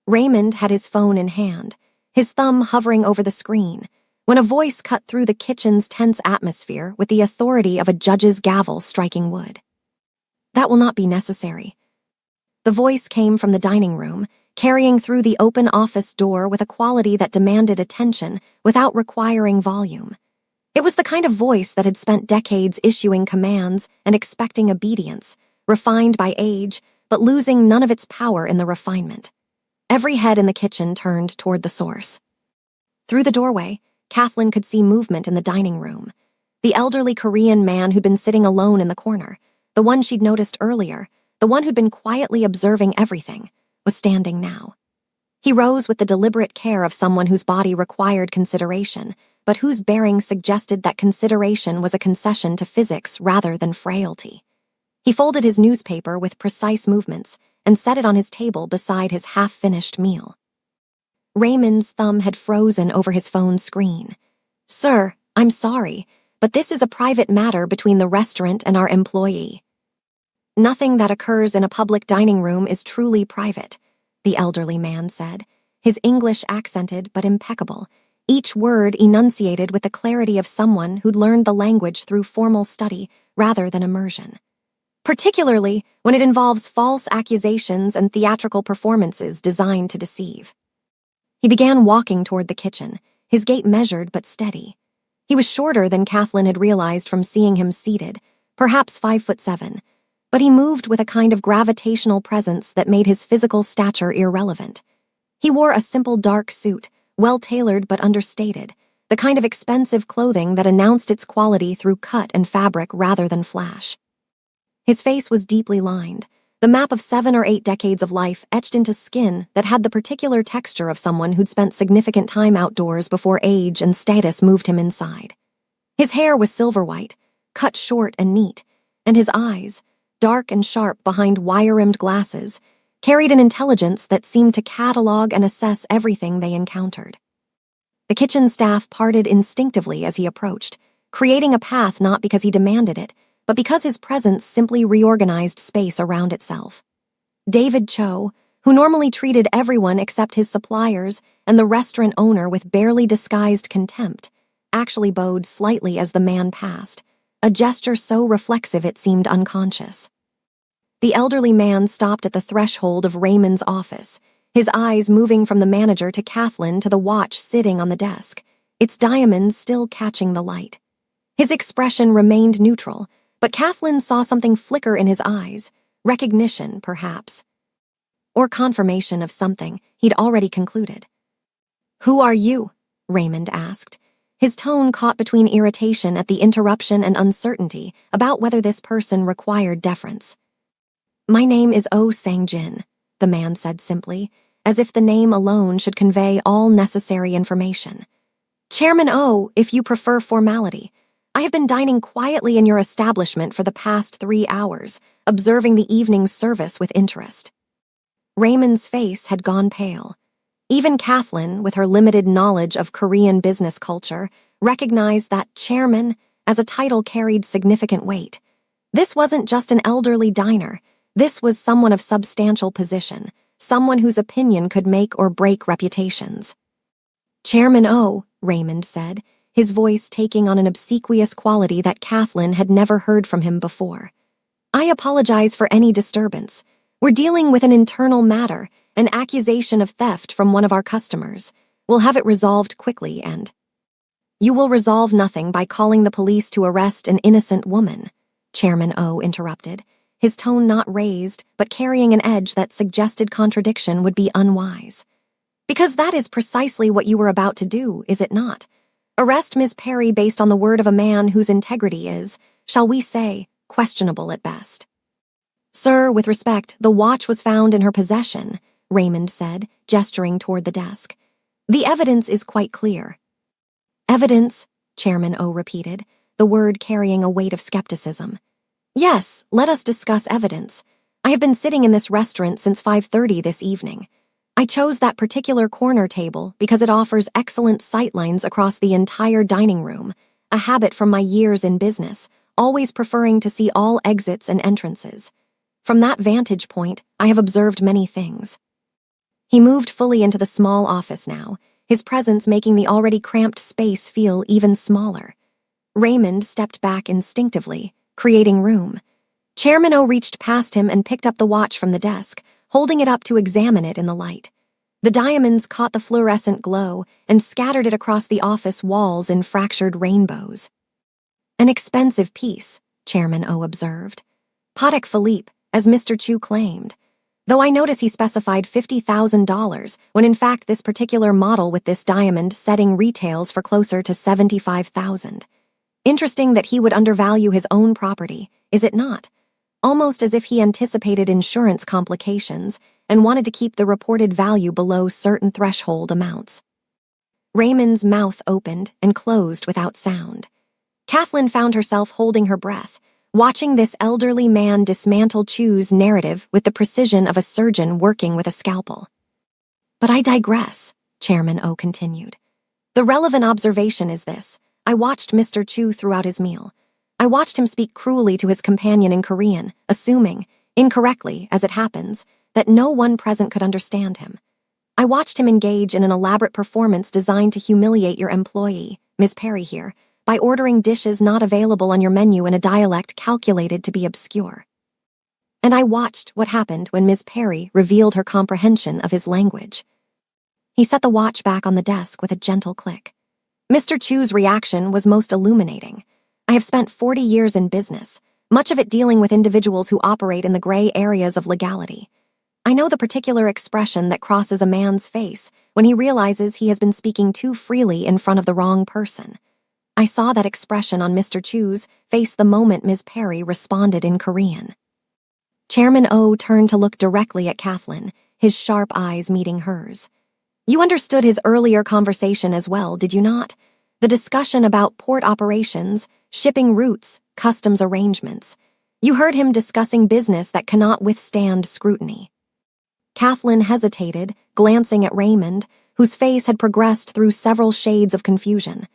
Raymond had his phone in hand, his thumb hovering over the screen, when a voice cut through the kitchen's tense atmosphere with the authority of a judge's gavel striking wood. That will not be necessary. The voice came from the dining room, carrying through the open office door with a quality that demanded attention without requiring volume. It was the kind of voice that had spent decades issuing commands and expecting obedience, refined by age, but losing none of its power in the refinement. Every head in the kitchen turned toward the source. Through the doorway, Kathleen could see movement in the dining room. The elderly Korean man who'd been sitting alone in the corner, the one she'd noticed earlier, the one who'd been quietly observing everything, was standing now. He rose with the deliberate care of someone whose body required consideration, but whose bearing suggested that consideration was a concession to physics rather than frailty. He folded his newspaper with precise movements and set it on his table beside his half-finished meal. Raymond's thumb had frozen over his phone screen. Sir, I'm sorry, but this is a private matter between the restaurant and our employee. Nothing that occurs in a public dining room is truly private, the elderly man said, his English accented but impeccable, each word enunciated with the clarity of someone who'd learned the language through formal study rather than immersion. Particularly when it involves false accusations and theatrical performances designed to deceive. He began walking toward the kitchen, his gait measured but steady. He was shorter than Kathleen had realized from seeing him seated, perhaps 5'7", but he moved with a kind of gravitational presence that made his physical stature irrelevant. He wore a simple dark suit, well-tailored but understated, the kind of expensive clothing that announced its quality through cut and fabric rather than flash. His face was deeply lined, the map of 7 or 8 decades of life etched into skin that had the particular texture of someone who'd spent significant time outdoors before age and status moved him inside. His hair was silver-white, cut short and neat, and his eyes, dark and sharp behind wire-rimmed glasses, carried an intelligence that seemed to catalog and assess everything they encountered. The kitchen staff parted instinctively as he approached, creating a path not because he demanded it, but because his presence simply reorganized space around itself. David Cho, who normally treated everyone except his suppliers and the restaurant owner with barely disguised contempt, actually bowed slightly as the man passed, a gesture so reflexive it seemed unconscious. The elderly man stopped at the threshold of Raymond's office, his eyes moving from the manager to Kathleen to the watch sitting on the desk, its diamonds still catching the light. His expression remained neutral, but Kathleen saw something flicker in his eyes, recognition, perhaps, or confirmation of something he'd already concluded. "Who are you?" Raymond asked, his tone caught between irritation at the interruption and uncertainty about whether this person required deference. "My name is O Sang-jin," the man said simply, as if the name alone should convey all necessary information. "Chairman O, if you prefer formality. I have been dining quietly in your establishment for the past 3 hours, observing the evening's service with interest." Raymond's face had gone pale. Even Kathleen, with her limited knowledge of Korean business culture, recognized that chairman as a title carried significant weight. This wasn't just an elderly diner. This was someone of substantial position, someone whose opinion could make or break reputations. "Chairman O," Raymond said, his voice taking on an obsequious quality that Kathleen had never heard from him before. "I apologize for any disturbance. We're dealing with an internal matter, an accusation of theft from one of our customers. We'll have it resolved quickly and—" "You will resolve nothing by calling the police to arrest an innocent woman," Chairman O interrupted, his tone not raised but carrying an edge that suggested contradiction would be unwise. "Because that is precisely what you were about to do, is it not? Arrest Ms. Perry based on the word of a man whose integrity is, shall we say, questionable at best." "Sir, with respect, the watch was found in her possession," Raymond said, gesturing toward the desk. "The evidence is quite clear." "Evidence," Chairman O repeated, the word carrying a weight of skepticism. "Yes, let us discuss evidence. I have been sitting in this restaurant since 5:30 this evening. I chose that particular corner table because it offers excellent sightlines across the entire dining room, a habit from my years in business, always preferring to see all exits and entrances. From that vantage point, I have observed many things." He moved fully into the small office now, his presence making the already cramped space feel even smaller. Raymond stepped back instinctively, creating room. Chairman O reached past him and picked up the watch from the desk, holding it up to examine it in the light. The diamonds caught the fluorescent glow and scattered it across the office walls in fractured rainbows. "An expensive piece," Chairman O observed. "Patek Philippe, as Mr. Chu claimed. Though I notice he specified $50,000, when in fact this particular model with this diamond setting retails for closer to $75,000. Interesting that he would undervalue his own property, is it not? Almost as if he anticipated insurance complications and wanted to keep the reported value below certain threshold amounts." Raymond's mouth opened and closed without sound. Kathleen found herself holding her breath, watching this elderly man dismantle Chu's narrative with the precision of a surgeon working with a scalpel. "But I digress," Chairman O continued. "The relevant observation is this. I watched Mr. Chu throughout his meal. I watched him speak cruelly to his companion in Korean, assuming, incorrectly as it happens, that no one present could understand him. I watched him engage in an elaborate performance designed to humiliate your employee, Ms. Perry here, by ordering dishes not available on your menu in a dialect calculated to be obscure. And I watched what happened when Ms. Perry revealed her comprehension of his language." He set the watch back on the desk with a gentle click. Mr. Chu's reaction was most illuminating. "I have spent 40 years in business, much of it dealing with individuals who operate in the gray areas of legality. I know the particular expression that crosses a man's face when he realizes he has been speaking too freely in front of the wrong person. I saw that expression on Mr. Chu's face the moment Ms. Perry responded in Korean." Chairman O turned to look directly at Kathleen, his sharp eyes meeting hers. "You understood his earlier conversation as well, did you not? The discussion about port operations, shipping routes, customs arrangements. You heard him discussing business that cannot withstand scrutiny." Kathleen hesitated, glancing at Raymond, whose face had progressed through several shades of confusion.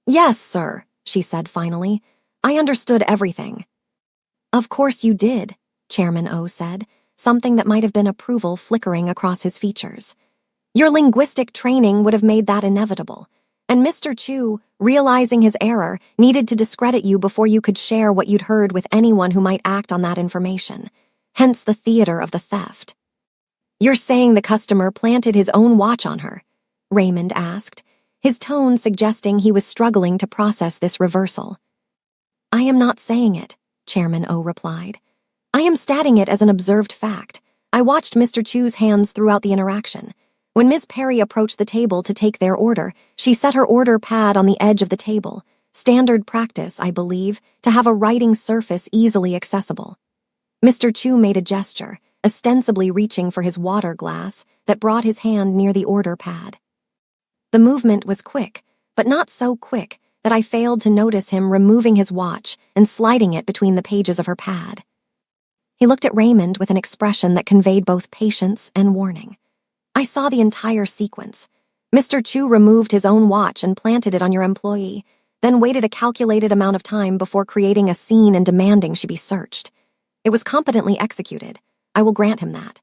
"Yes, sir," she said finally. "I understood everything." "Of course you did," Chairman O said, something that might have been approval flickering across his features. "Your linguistic training would have made that inevitable. And Mr. Chu, realizing his error, needed to discredit you before you could share what you'd heard with anyone who might act on that information. Hence the theater of the theft." "You're saying the customer planted his own watch on her?" Raymond asked, his tone suggesting he was struggling to process this reversal. I am not saying it, Chairman O replied. I am stating it as an observed fact. I watched Mr. Chu's hands throughout the interaction. When Ms. Perry approached the table to take their order, she set her order pad on the edge of the table. Standard practice, I believe, to have a writing surface easily accessible. Mr. Chu made a gesture, ostensibly reaching for his water glass, that brought his hand near the order pad. The movement was quick, but not so quick that I failed to notice him removing his watch and sliding it between the pages of her pad. He looked at Raymond with an expression that conveyed both patience and warning. I saw the entire sequence. Mr. Chu removed his own watch and planted it on your employee, then waited a calculated amount of time before creating a scene and demanding she be searched. It was competently executed. I will grant him that.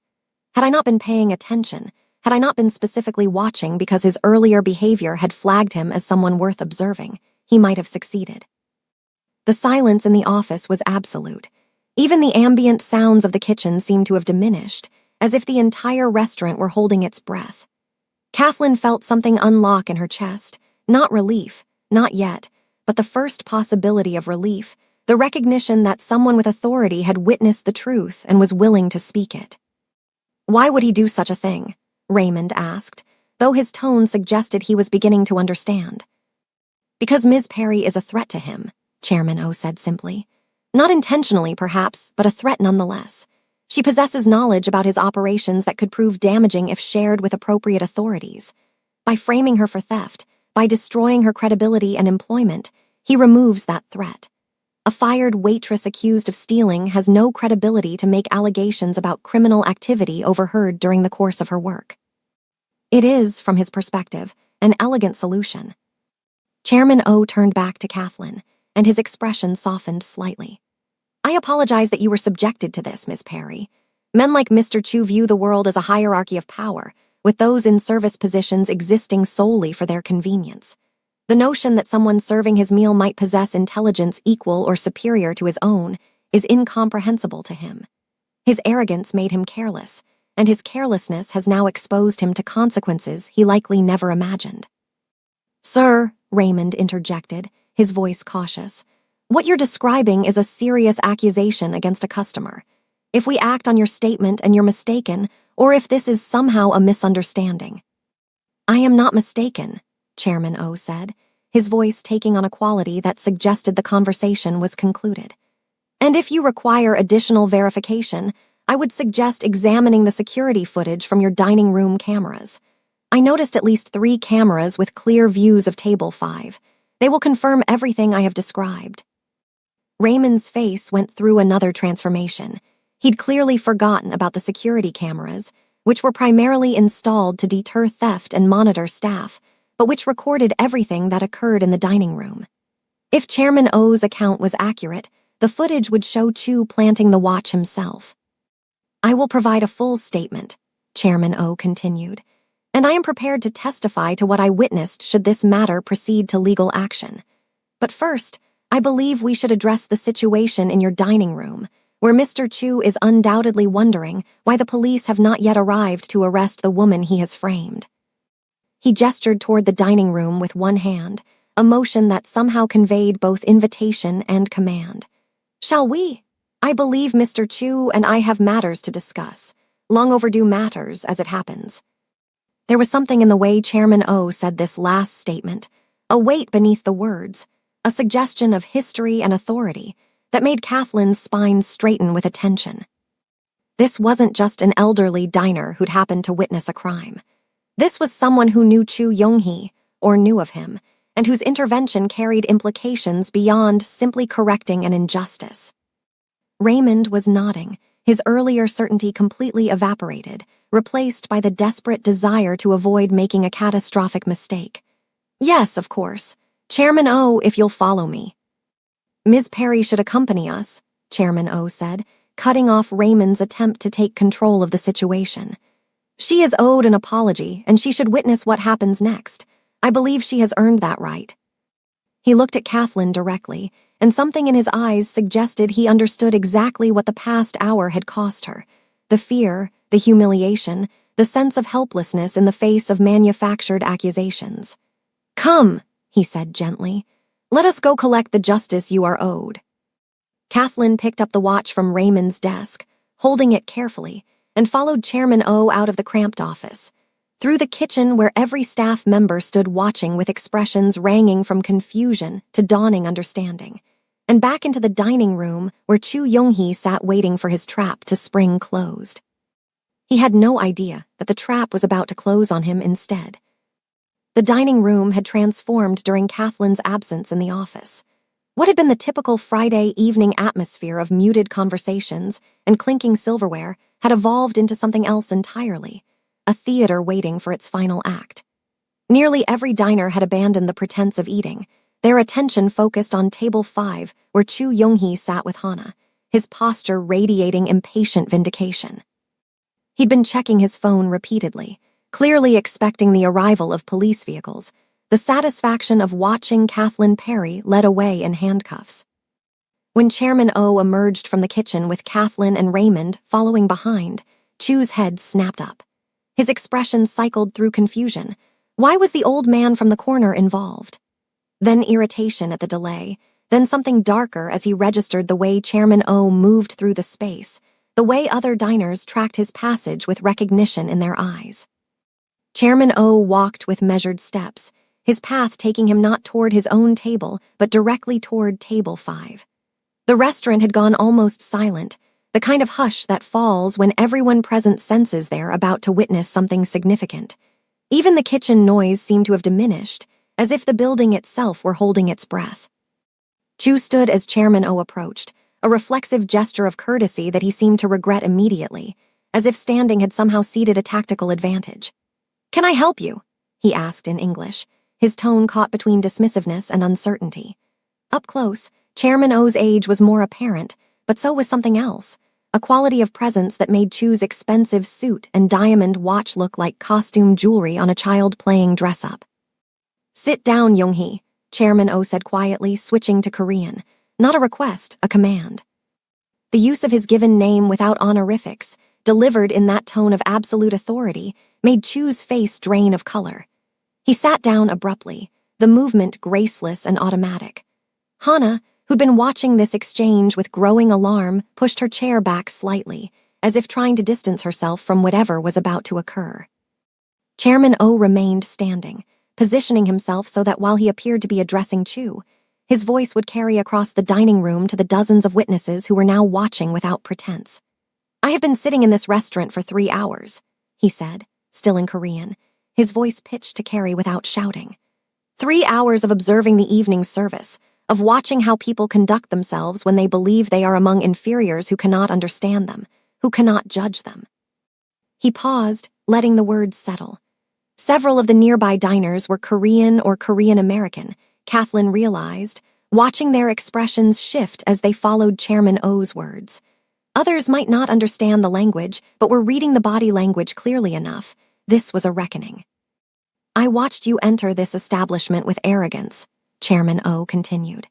Had I not been paying attention, had I not been specifically watching because his earlier behavior had flagged him as someone worth observing, he might have succeeded. The silence in the office was absolute. Even the ambient sounds of the kitchen seemed to have diminished, as if the entire restaurant were holding its breath. Kathleen felt something unlock in her chest, not relief, not yet, but the first possibility of relief, the recognition that someone with authority had witnessed the truth and was willing to speak it. Why would he do such a thing? Raymond asked, though his tone suggested he was beginning to understand. Because Ms. Perry is a threat to him, Chairman O said simply. Not intentionally, perhaps, but a threat nonetheless. She possesses knowledge about his operations that could prove damaging if shared with appropriate authorities. By framing her for theft, by destroying her credibility and employment, he removes that threat. A fired waitress accused of stealing has no credibility to make allegations about criminal activity overheard during the course of her work. It is, from his perspective, an elegant solution. Chairman O turned back to Kathleen, and his expression softened slightly. I apologize that you were subjected to this, Miss Perry. Men like Mr. Chu view the world as a hierarchy of power, with those in service positions existing solely for their convenience. The notion that someone serving his meal might possess intelligence equal or superior to his own is incomprehensible to him. His arrogance made him careless, and his carelessness has now exposed him to consequences he likely never imagined. Sir, Raymond interjected, his voice cautious, what you're describing is a serious accusation against a customer. If we act on your statement and you're mistaken, or if this is somehow a misunderstanding. I am not mistaken, Chairman O said, his voice taking on a quality that suggested the conversation was concluded. And if you require additional verification, I would suggest examining the security footage from your dining room cameras. I noticed at least 3 cameras with clear views of Table 5. They will confirm everything I have described. Raymond's face went through another transformation. He'd clearly forgotten about the security cameras, which were primarily installed to deter theft and monitor staff, but which recorded everything that occurred in the dining room. If Chairman O's account was accurate, the footage would show Chu planting the watch himself. I will provide a full statement, Chairman O continued, and I am prepared to testify to what I witnessed should this matter proceed to legal action. But first, I believe we should address the situation in your dining room, where Mr. Chu is undoubtedly wondering why the police have not yet arrived to arrest the woman he has framed. He gestured toward the dining room with one hand, a motion that somehow conveyed both invitation and command. Shall we? I believe Mr. Chu and I have matters to discuss, long overdue matters as it happens. There was something in the way Chairman O said this last statement, a weight beneath the words, a suggestion of history and authority that made Kathleen's spine straighten with attention. This wasn't just an elderly diner who'd happened to witness a crime. This was someone who knew Chu Yonghee, or knew of him, and whose intervention carried implications beyond simply correcting an injustice. Raymond was nodding, his earlier certainty completely evaporated, replaced by the desperate desire to avoid making a catastrophic mistake. Yes, of course. Chairman O, if you'll follow me. Ms. Perry should accompany us, Chairman O said, cutting off Raymond's attempt to take control of the situation. She is owed an apology, and she should witness what happens next. I believe she has earned that right. He looked at Kathleen directly, and something in his eyes suggested he understood exactly what the past hour had cost her. The fear, the humiliation, the sense of helplessness in the face of manufactured accusations. Come, he said gently. Let us go collect the justice you are owed. Kathleen picked up the watch from Raymond's desk, holding it carefully, and followed Chairman O out of the cramped office, through the kitchen where every staff member stood watching with expressions ranging from confusion to dawning understanding, and back into the dining room where Chu Young-hee sat waiting for his trap to spring closed. He had no idea that the trap was about to close on him instead. The dining room had transformed during Kathleen's absence in the office. What had been the typical Friday evening atmosphere of muted conversations and clinking silverware had evolved into something else entirely, a theater waiting for its final act. Nearly every diner had abandoned the pretense of eating, their attention focused on table 5 where Chu Young-hee sat with Hana, his posture radiating impatient vindication. He'd been checking his phone repeatedly, clearly expecting the arrival of police vehicles, the satisfaction of watching Kathleen Perry led away in handcuffs. When Chairman O emerged from the kitchen with Kathleen and Raymond following behind, Chu's head snapped up. His expression cycled through confusion. Why was the old man from the corner involved? Then irritation at the delay, then something darker as he registered the way Chairman O moved through the space, the way other diners tracked his passage with recognition in their eyes. Chairman O walked with measured steps, his path taking him not toward his own table, but directly toward table 5. The restaurant had gone almost silent, the kind of hush that falls when everyone present senses they're about to witness something significant. Even the kitchen noise seemed to have diminished, as if the building itself were holding its breath. Chu stood as Chairman O approached, a reflexive gesture of courtesy that he seemed to regret immediately, as if standing had somehow ceded a tactical advantage. "Can I help you?" he asked in English, his tone caught between dismissiveness and uncertainty. Up close, Chairman O's age was more apparent, but so was something else, a quality of presence that made Chu's expensive suit and diamond watch look like costume jewelry on a child playing dress-up. "Sit down, Young-hee," Chairman O said quietly, switching to Korean. Not a request, a command. The use of his given name without honorifics, delivered in that tone of absolute authority, made Chu's face drain of color. He sat down abruptly, the movement graceless and automatic. Hana, who'd been watching this exchange with growing alarm, pushed her chair back slightly, as if trying to distance herself from whatever was about to occur. Chairman O remained standing, positioning himself so that while he appeared to be addressing Chu, his voice would carry across the dining room to the dozens of witnesses who were now watching without pretense. "I have been sitting in this restaurant for 3 hours, he said, still in Korean, his voice pitched to carry without shouting. 3 hours of observing the evening service, of watching how people conduct themselves when they believe they are among inferiors who cannot understand them, who cannot judge them." He paused, letting the words settle. Several of the nearby diners were Korean or Korean American, Kathleen realized, watching their expressions shift as they followed Chairman O's words. Others might not understand the language, but were reading the body language clearly enough. This was a reckoning. "I watched you enter this establishment with arrogance," Chairman O continued.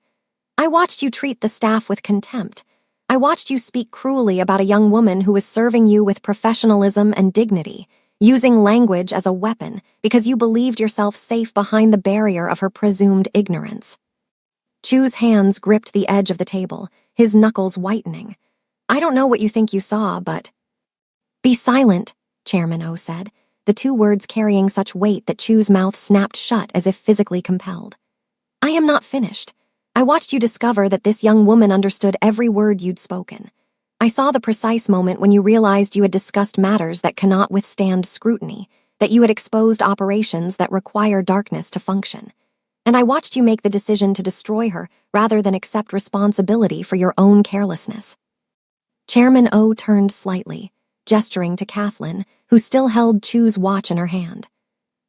"I watched you treat the staff with contempt. I watched you speak cruelly about a young woman who was serving you with professionalism and dignity, using language as a weapon because you believed yourself safe behind the barrier of her presumed ignorance." Chu's hands gripped the edge of the table, his knuckles whitening. "I don't know what you think you saw, but—" "Be silent," Chairman O said, the 2 words carrying such weight that Chu's mouth snapped shut as if physically compelled. "I am not finished. I watched you discover that this young woman understood every word you'd spoken. I saw the precise moment when you realized you had discussed matters that cannot withstand scrutiny, that you had exposed operations that require darkness to function. And I watched you make the decision to destroy her rather than accept responsibility for your own carelessness." Chairman O turned slightly, gesturing to Kathleen, who still held Chu's watch in her hand.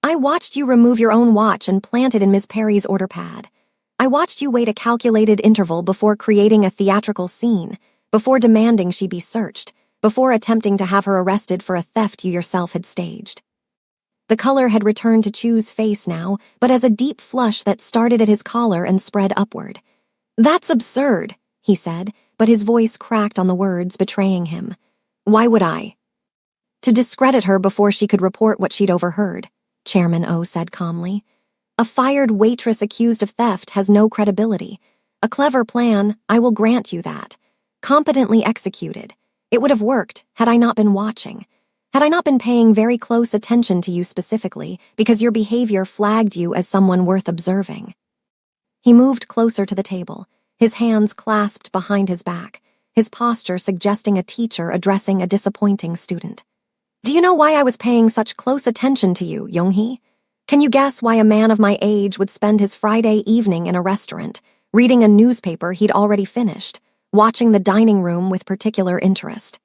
"I watched you remove your own watch and plant it in Ms. Perry's order pad. I watched you wait a calculated interval before creating a theatrical scene, before demanding she be searched, before attempting to have her arrested for a theft you yourself had staged." The color had returned to Chu's face now, but as a deep flush that started at his collar and spread upward. "That's absurd," he said, but his voice cracked on the words, betraying him. "Why would I?" "To discredit her before she could report what she'd overheard," Chairman O said calmly. A fired waitress accused of theft has no credibility. A clever plan, I will grant you that. Competently executed. It would have worked had I not been watching. Had I not been paying very close attention to you specifically because your behavior flagged you as someone worth observing. He moved closer to the table, his hands clasped behind his back, his posture suggesting a teacher addressing a disappointing student. Do you know why I was paying such close attention to you, Young-hee? Can you guess why a man of my age would spend his Friday evening in a restaurant, reading a newspaper he'd already finished, watching the dining room with particular interest?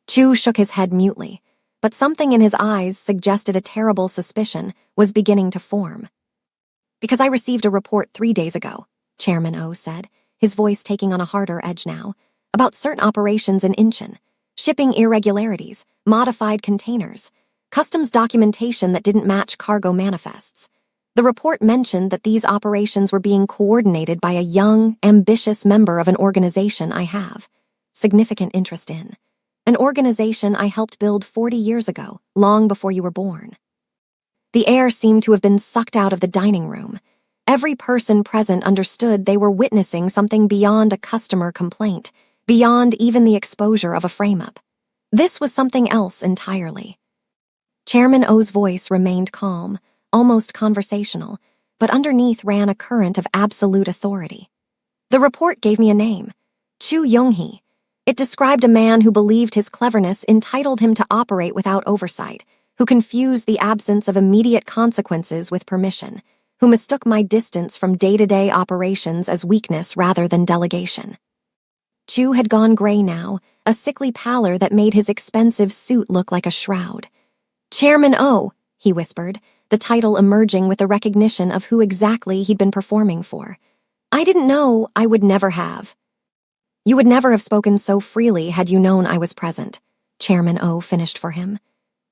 Chu shook his head mutely, but something in his eyes suggested a terrible suspicion was beginning to form. Because I received a report 3 days ago, Chairman O said, his voice taking on a harder edge now, about certain operations in Incheon, shipping irregularities, modified containers, customs documentation that didn't match cargo manifests. The report mentioned that these operations were being coordinated by a young, ambitious member of an organization I have significant interest in. An organization I helped build 40 years ago, long before you were born. The air seemed to have been sucked out of the dining room. Every person present understood they were witnessing something beyond a customer complaint, beyond even the exposure of a frame-up. This was something else entirely. Chairman O's voice remained calm, almost conversational, but underneath ran a current of absolute authority. The report gave me a name, Chu Young-hee. It described a man who believed his cleverness entitled him to operate without oversight, who confused the absence of immediate consequences with permission, who mistook my distance from day-to-day operations as weakness rather than delegation. Chu had gone gray now, a sickly pallor that made his expensive suit look like a shroud. Chairman O, he whispered, the title emerging with the recognition of who exactly he'd been performing for. I didn't know, I would never have. You would never have spoken so freely had you known I was present, Chairman O finished for him.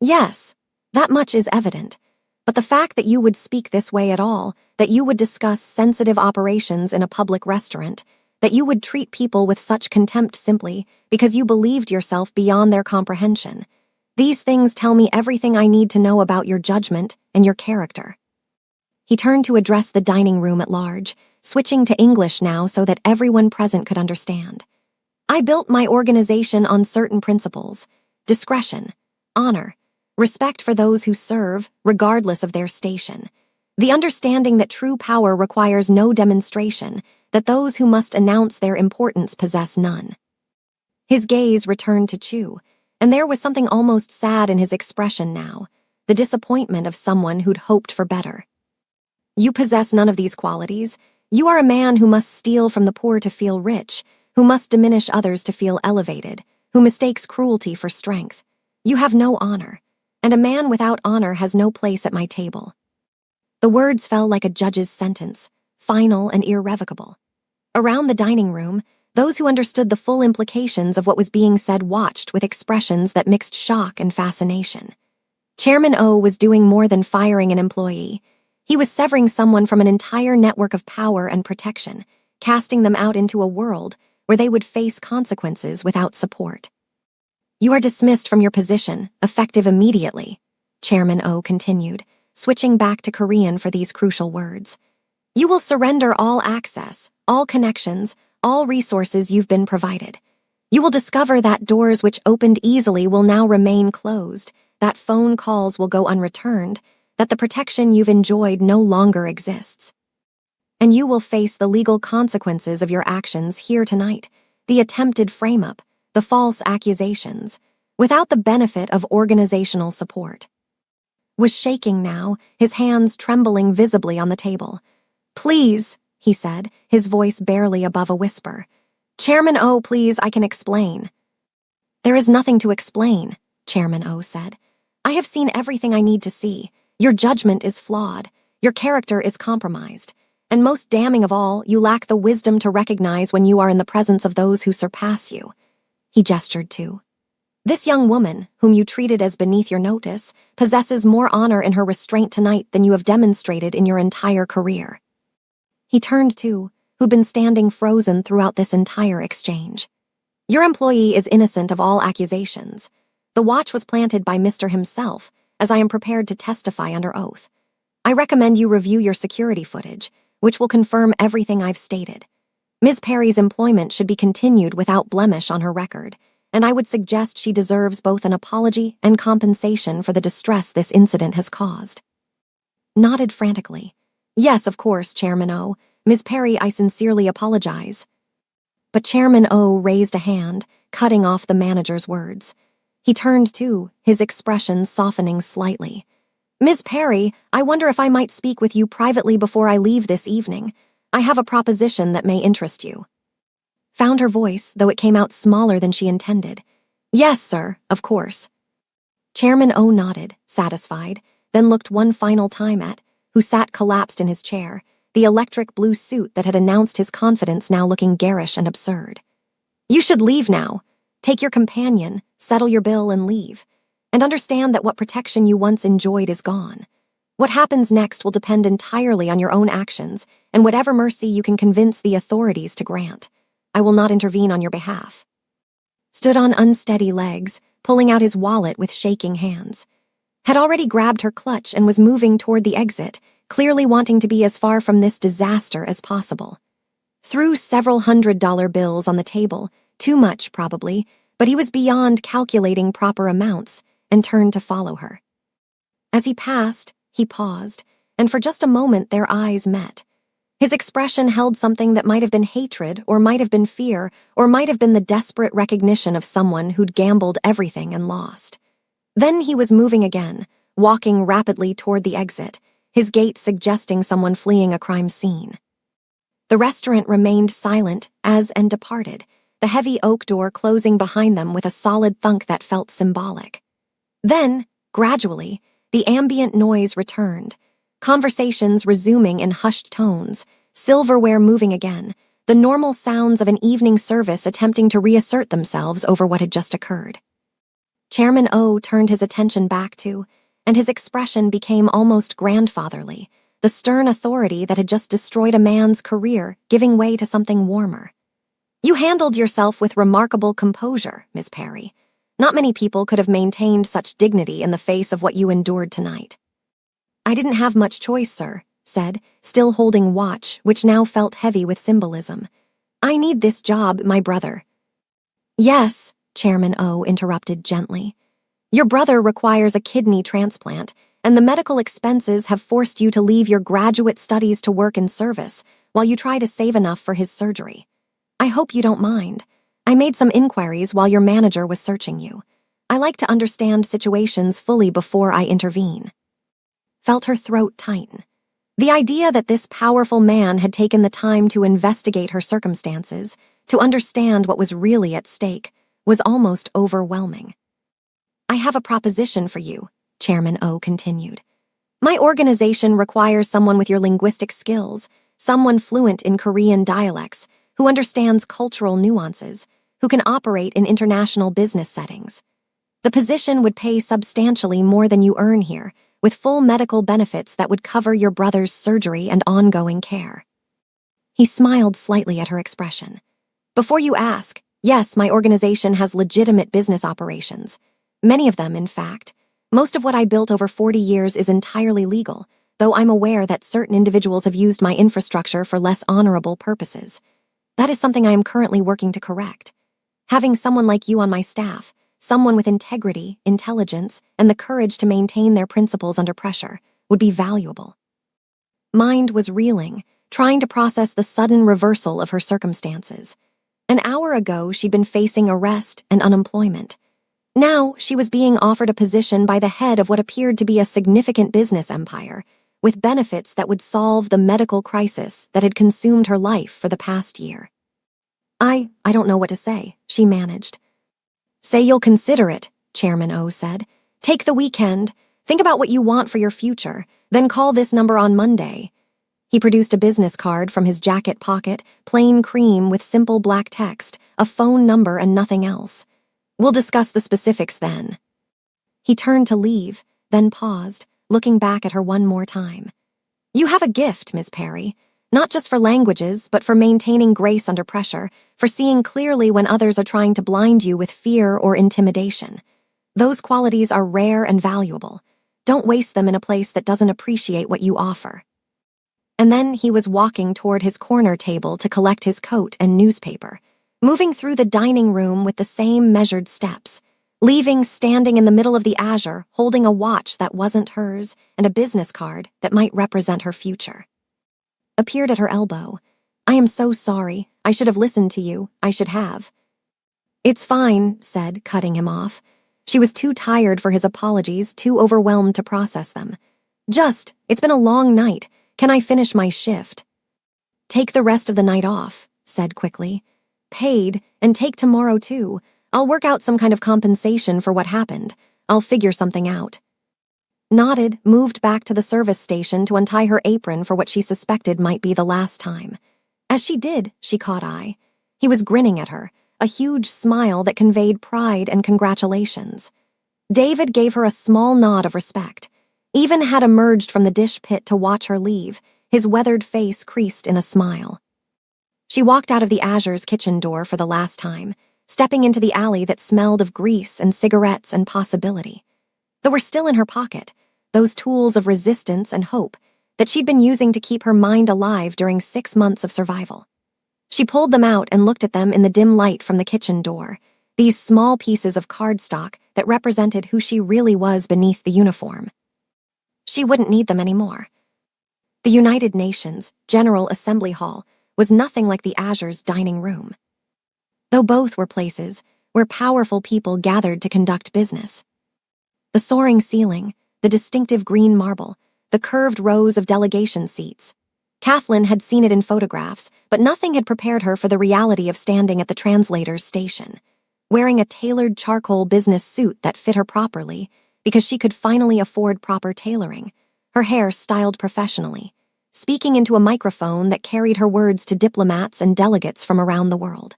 Yes, that much is evident. But the fact that you would speak this way at all, that you would discuss sensitive operations in a public restaurant, that you would treat people with such contempt simply because you believed yourself beyond their comprehension. These things tell me everything I need to know about your judgment and your character. He turned to address the dining room at large, switching to English now so that everyone present could understand. I built my organization on certain principles: discretion, honor, respect for those who serve, regardless of their station, the understanding that true power requires no demonstration, that those who must announce their importance possess none. His gaze returned to Chu, and there was something almost sad in his expression now, the disappointment of someone who'd hoped for better. You possess none of these qualities. You are a man who must steal from the poor to feel rich, who must diminish others to feel elevated, who mistakes cruelty for strength. You have no honor, and a man without honor has no place at my table. The words fell like a judge's sentence, final and irrevocable. Around the dining room, those who understood the full implications of what was being said watched with expressions that mixed shock and fascination. Chairman O was doing more than firing an employee. He was severing someone from an entire network of power and protection, casting them out into a world where they would face consequences without support. You are dismissed from your position, effective immediately, Chairman O continued, switching back to Korean for these crucial words. You will surrender all access, all connections, all resources you've been provided. You will discover that doors which opened easily will now remain closed, that phone calls will go unreturned, that the protection you've enjoyed no longer exists. And you will face the legal consequences of your actions here tonight, the attempted frame-up, the false accusations, without the benefit of organizational support. Was shaking now, his hands trembling visibly on the table. Please, he said, his voice barely above a whisper. Chairman O, please, I can explain. There is nothing to explain, Chairman O said. I have seen everything I need to see. Your judgment is flawed. Your character is compromised. And most damning of all, you lack the wisdom to recognize when you are in the presence of those who surpass you. He gestured to. This young woman, whom you treated as beneath your notice, possesses more honor in her restraint tonight than you have demonstrated in your entire career. He turned to, who'd been standing frozen throughout this entire exchange. Your employee is innocent of all accusations. The watch was planted by Mr. himself, as I am prepared to testify under oath. I recommend you review your security footage, which will confirm everything I've stated. Ms. Perry's employment should be continued without blemish on her record, and I would suggest she deserves both an apology and compensation for the distress this incident has caused. Nodded frantically. Yes, of course, Chairman O. Ms. Perry, I sincerely apologize. But Chairman O raised a hand, cutting off the manager's words. He turned too, his expression softening slightly. Ms. Perry, I wonder if I might speak with you privately before I leave this evening. I have a proposition that may interest you. Found her voice, though it came out smaller than she intended. Yes, sir, of course. Chairman O nodded, satisfied, then looked one final time at, who sat collapsed in his chair, the electric blue suit that had announced his confidence now looking garish and absurd. You should leave now. Take your companion, settle your bill, and leave. And understand that what protection you once enjoyed is gone. What happens next will depend entirely on your own actions and whatever mercy you can convince the authorities to grant. I will not intervene on your behalf. Stood on unsteady legs, pulling out his wallet with shaking hands. Had already grabbed her clutch and was moving toward the exit, clearly wanting to be as far from this disaster as possible. Threw several $100 bills on the table, too much probably, but he was beyond calculating proper amounts, and turned to follow her. As he passed, he paused, and for just a moment their eyes met. His expression held something that might have been hatred, or might have been fear, or might have been the desperate recognition of someone who'd gambled everything and lost. Then he was moving again, walking rapidly toward the exit, his gait suggesting someone fleeing a crime scene. The restaurant remained silent as and departed, the heavy oak door closing behind them with a solid thunk that felt symbolic. Then, gradually, the ambient noise returned, conversations resuming in hushed tones, silverware moving again, the normal sounds of an evening service attempting to reassert themselves over what had just occurred. Chairman O turned his attention back to, and his expression became almost grandfatherly, the stern authority that had just destroyed a man's career giving way to something warmer. You handled yourself with remarkable composure, Miss Perry. Not many people could have maintained such dignity in the face of what you endured tonight. I didn't have much choice, sir, said, still holding watch, which now felt heavy with symbolism. I need this job, my brother. Yes, Chairman O interrupted gently. Your brother requires a kidney transplant, and the medical expenses have forced you to leave your graduate studies to work in service while you try to save enough for his surgery. I hope you don't mind. I made some inquiries while your manager was searching you. I like to understand situations fully before I intervene. Felt her throat tighten. The idea that this powerful man had taken the time to investigate her circumstances, to understand what was really at stake, was almost overwhelming. I have a proposition for you, Chairman O continued. My organization requires someone with your linguistic skills, someone fluent in Korean dialects, who understands cultural nuances, who can operate in international business settings. The position would pay substantially more than you earn here, with full medical benefits that would cover your brother's surgery and ongoing care. He smiled slightly at her expression. Before you ask, yes, my organization has legitimate business operations. Many of them, in fact. Most of what I built over 40 years is entirely legal, though I'm aware that certain individuals have used my infrastructure for less honorable purposes. That is something I am currently working to correct. Having someone like you on my staff, someone with integrity, intelligence, and the courage to maintain their principles under pressure, would be valuable. Mind was reeling, trying to process the sudden reversal of her circumstances. An hour ago, she'd been facing arrest and unemployment. Now, she was being offered a position by the head of what appeared to be a significant business empire, with benefits that would solve the medical crisis that had consumed her life for the past year. I don't know what to say, she managed. Say you'll consider it, Chairman O said. Take the weekend, think about what you want for your future, then call this number on Monday. He produced a business card from his jacket pocket, plain cream with simple black text, a phone number and nothing else. We'll discuss the specifics then. He turned to leave, then paused, looking back at her one more time. You have a gift, Miss Perry, not just for languages, but for maintaining grace under pressure, for seeing clearly when others are trying to blind you with fear or intimidation. Those qualities are rare and valuable. Don't waste them in a place that doesn't appreciate what you offer." And then he was walking toward his corner table to collect his coat and newspaper, moving through the dining room with the same measured steps, leaving standing in the middle of the azure, holding a watch that wasn't hers and a business card that might represent her future. Appeared at her elbow. "I am so sorry. I should have listened to you. I should have." "It's fine," said, cutting him off. She was too tired for his apologies, too overwhelmed to process them. It's been a long night. Can I finish my shift?" "Take the rest of the night off," said quickly. "Paid, and take tomorrow too. I'll work out some kind of compensation for what happened. I'll figure something out." Nodded, moved back to the service station to untie her apron for what she suspected might be the last time. As she did, she caught eye. He was grinning at her, a huge smile that conveyed pride and congratulations. David gave her a small nod of respect. Even had emerged from the dish pit to watch her leave, his weathered face creased in a smile. She walked out of the Azure's kitchen door for the last time, stepping into the alley that smelled of grease and cigarettes and possibility. They were still in her pocket, those tools of resistance and hope that she'd been using to keep her mind alive during 6 months of survival. She pulled them out and looked at them in the dim light from the kitchen door, these small pieces of cardstock that represented who she really was beneath the uniform. She wouldn't need them anymore. The United Nations General Assembly Hall was nothing like the Azure's dining room, though both were places where powerful people gathered to conduct business. The soaring ceiling, the distinctive green marble, the curved rows of delegation seats. Kathleen had seen it in photographs, but nothing had prepared her for the reality of standing at the translator's station, wearing a tailored charcoal business suit that fit her properly because she could finally afford proper tailoring, her hair styled professionally, speaking into a microphone that carried her words to diplomats and delegates from around the world.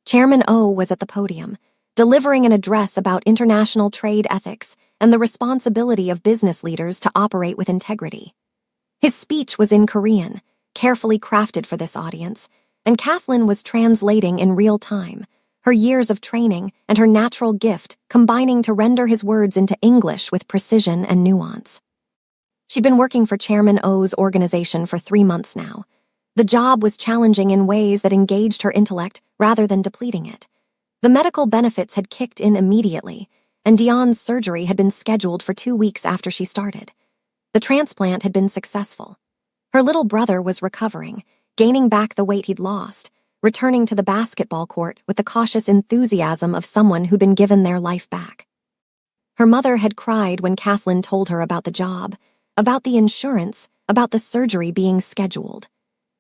Chairman O was at the podium, delivering an address about international trade ethics and the responsibility of business leaders to operate with integrity. His speech was in Korean, carefully crafted for this audience, and Kathleen was translating in real time, her years of training and her natural gift combining to render his words into English with precision and nuance. She'd been working for Chairman O's organization for 3 months now. The job was challenging in ways that engaged her intellect rather than depleting it. The medical benefits had kicked in immediately, and Dion's surgery had been scheduled for 2 weeks after she started. The transplant had been successful. Her little brother was recovering, gaining back the weight he'd lost, returning to the basketball court with the cautious enthusiasm of someone who'd been given their life back. Her mother had cried when Kathleen told her about the job, about the insurance, about the surgery being scheduled.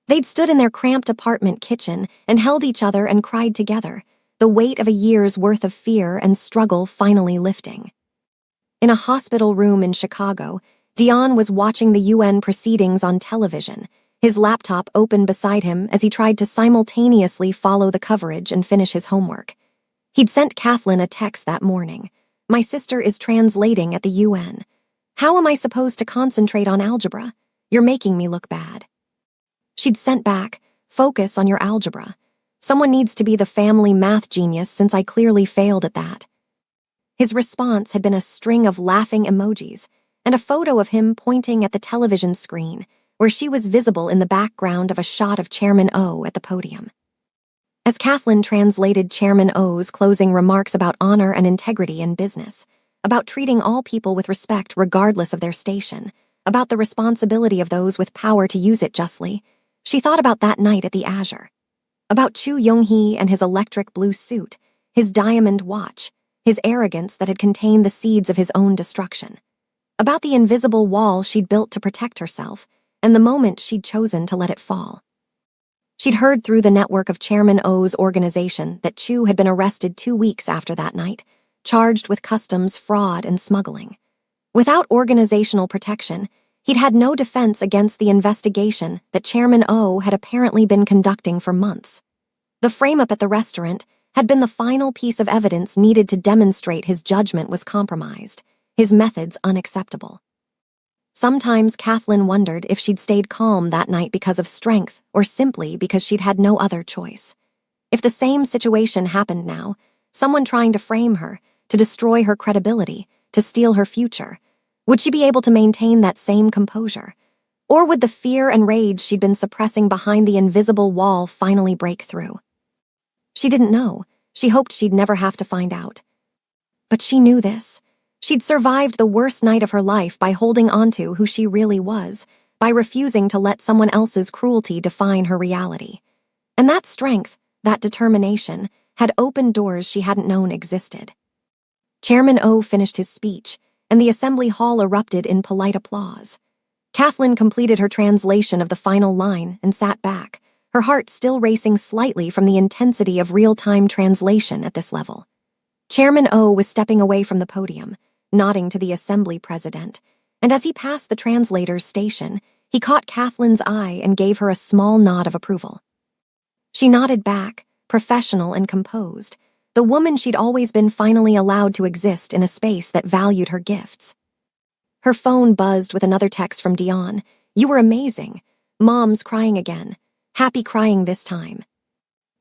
They'd stood in their cramped apartment kitchen and held each other and cried together, the weight of a year's worth of fear and struggle finally lifting. In a hospital room in Chicago, Dion was watching the UN proceedings on television, his laptop open beside him as he tried to simultaneously follow the coverage and finish his homework. He'd sent Kathleen a text that morning. "My sister is translating at the UN. How am I supposed to concentrate on algebra? You're making me look bad." She'd sent back, "Focus on your algebra. Someone needs to be the family math genius since I clearly failed at that." His response had been a string of laughing emojis and a photo of him pointing at the television screen where she was visible in the background of a shot of Chairman O at the podium. As Kathleen translated Chairman O's closing remarks about honor and integrity in business, about treating all people with respect regardless of their station, about the responsibility of those with power to use it justly, she thought about that night at the Azure, about Chu Young-hee and his electric blue suit, his diamond watch, his arrogance that had contained the seeds of his own destruction, about the invisible wall she'd built to protect herself, and the moment she'd chosen to let it fall. She'd heard through the network of Chairman O's organization that Chu had been arrested 2 weeks after that night, charged with customs fraud and smuggling. Without organizational protection, he'd had no defense against the investigation that Chairman O had apparently been conducting for months. The frame-up at the restaurant had been the final piece of evidence needed to demonstrate his judgment was compromised, his methods unacceptable. Sometimes Kathleen wondered if she'd stayed calm that night because of strength or simply because she'd had no other choice. If the same situation happened now, someone trying to frame her, to destroy her credibility, to steal her future, Would she be able to maintain that same composure? Or would the fear and rage she'd been suppressing behind the invisible wall finally break through? She didn't know. She hoped she'd never have to find out. But she knew this. She'd survived the worst night of her life by holding onto who she really was, by refusing to let someone else's cruelty define her reality. And that strength, that determination, had opened doors she hadn't known existed. Chairman O finished his speech, and the assembly hall erupted in polite applause. Kathleen completed her translation of the final line and sat back, her heart still racing slightly from the intensity of real-time translation at this level. Chairman O was stepping away from the podium, nodding to the assembly president, and as he passed the translator's station, he caught Kathleen's eye and gave her a small nod of approval. She nodded back, professional and composed, the woman she'd always been finally allowed to exist in a space that valued her gifts. Her phone buzzed with another text from Dion. "You were amazing. Mom's crying again. Happy crying this time."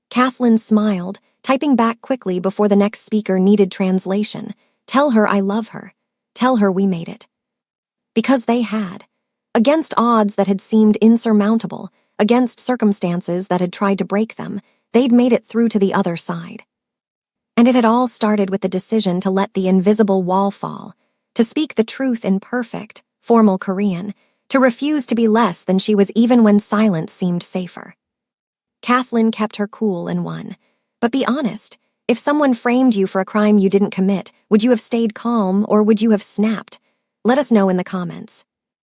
Kathleen smiled, typing back quickly before the next speaker needed translation. "Tell her I love her. Tell her we made it." Because they had. Against odds that had seemed insurmountable, against circumstances that had tried to break them, they'd made it through to the other side. And it had all started with the decision to let the invisible wall fall, to speak the truth in perfect, formal Korean, to refuse to be less than she was even when silence seemed safer. Kathleen kept her cool and won. But be honest, if someone framed you for a crime you didn't commit, would you have stayed calm or would you have snapped? Let us know in the comments.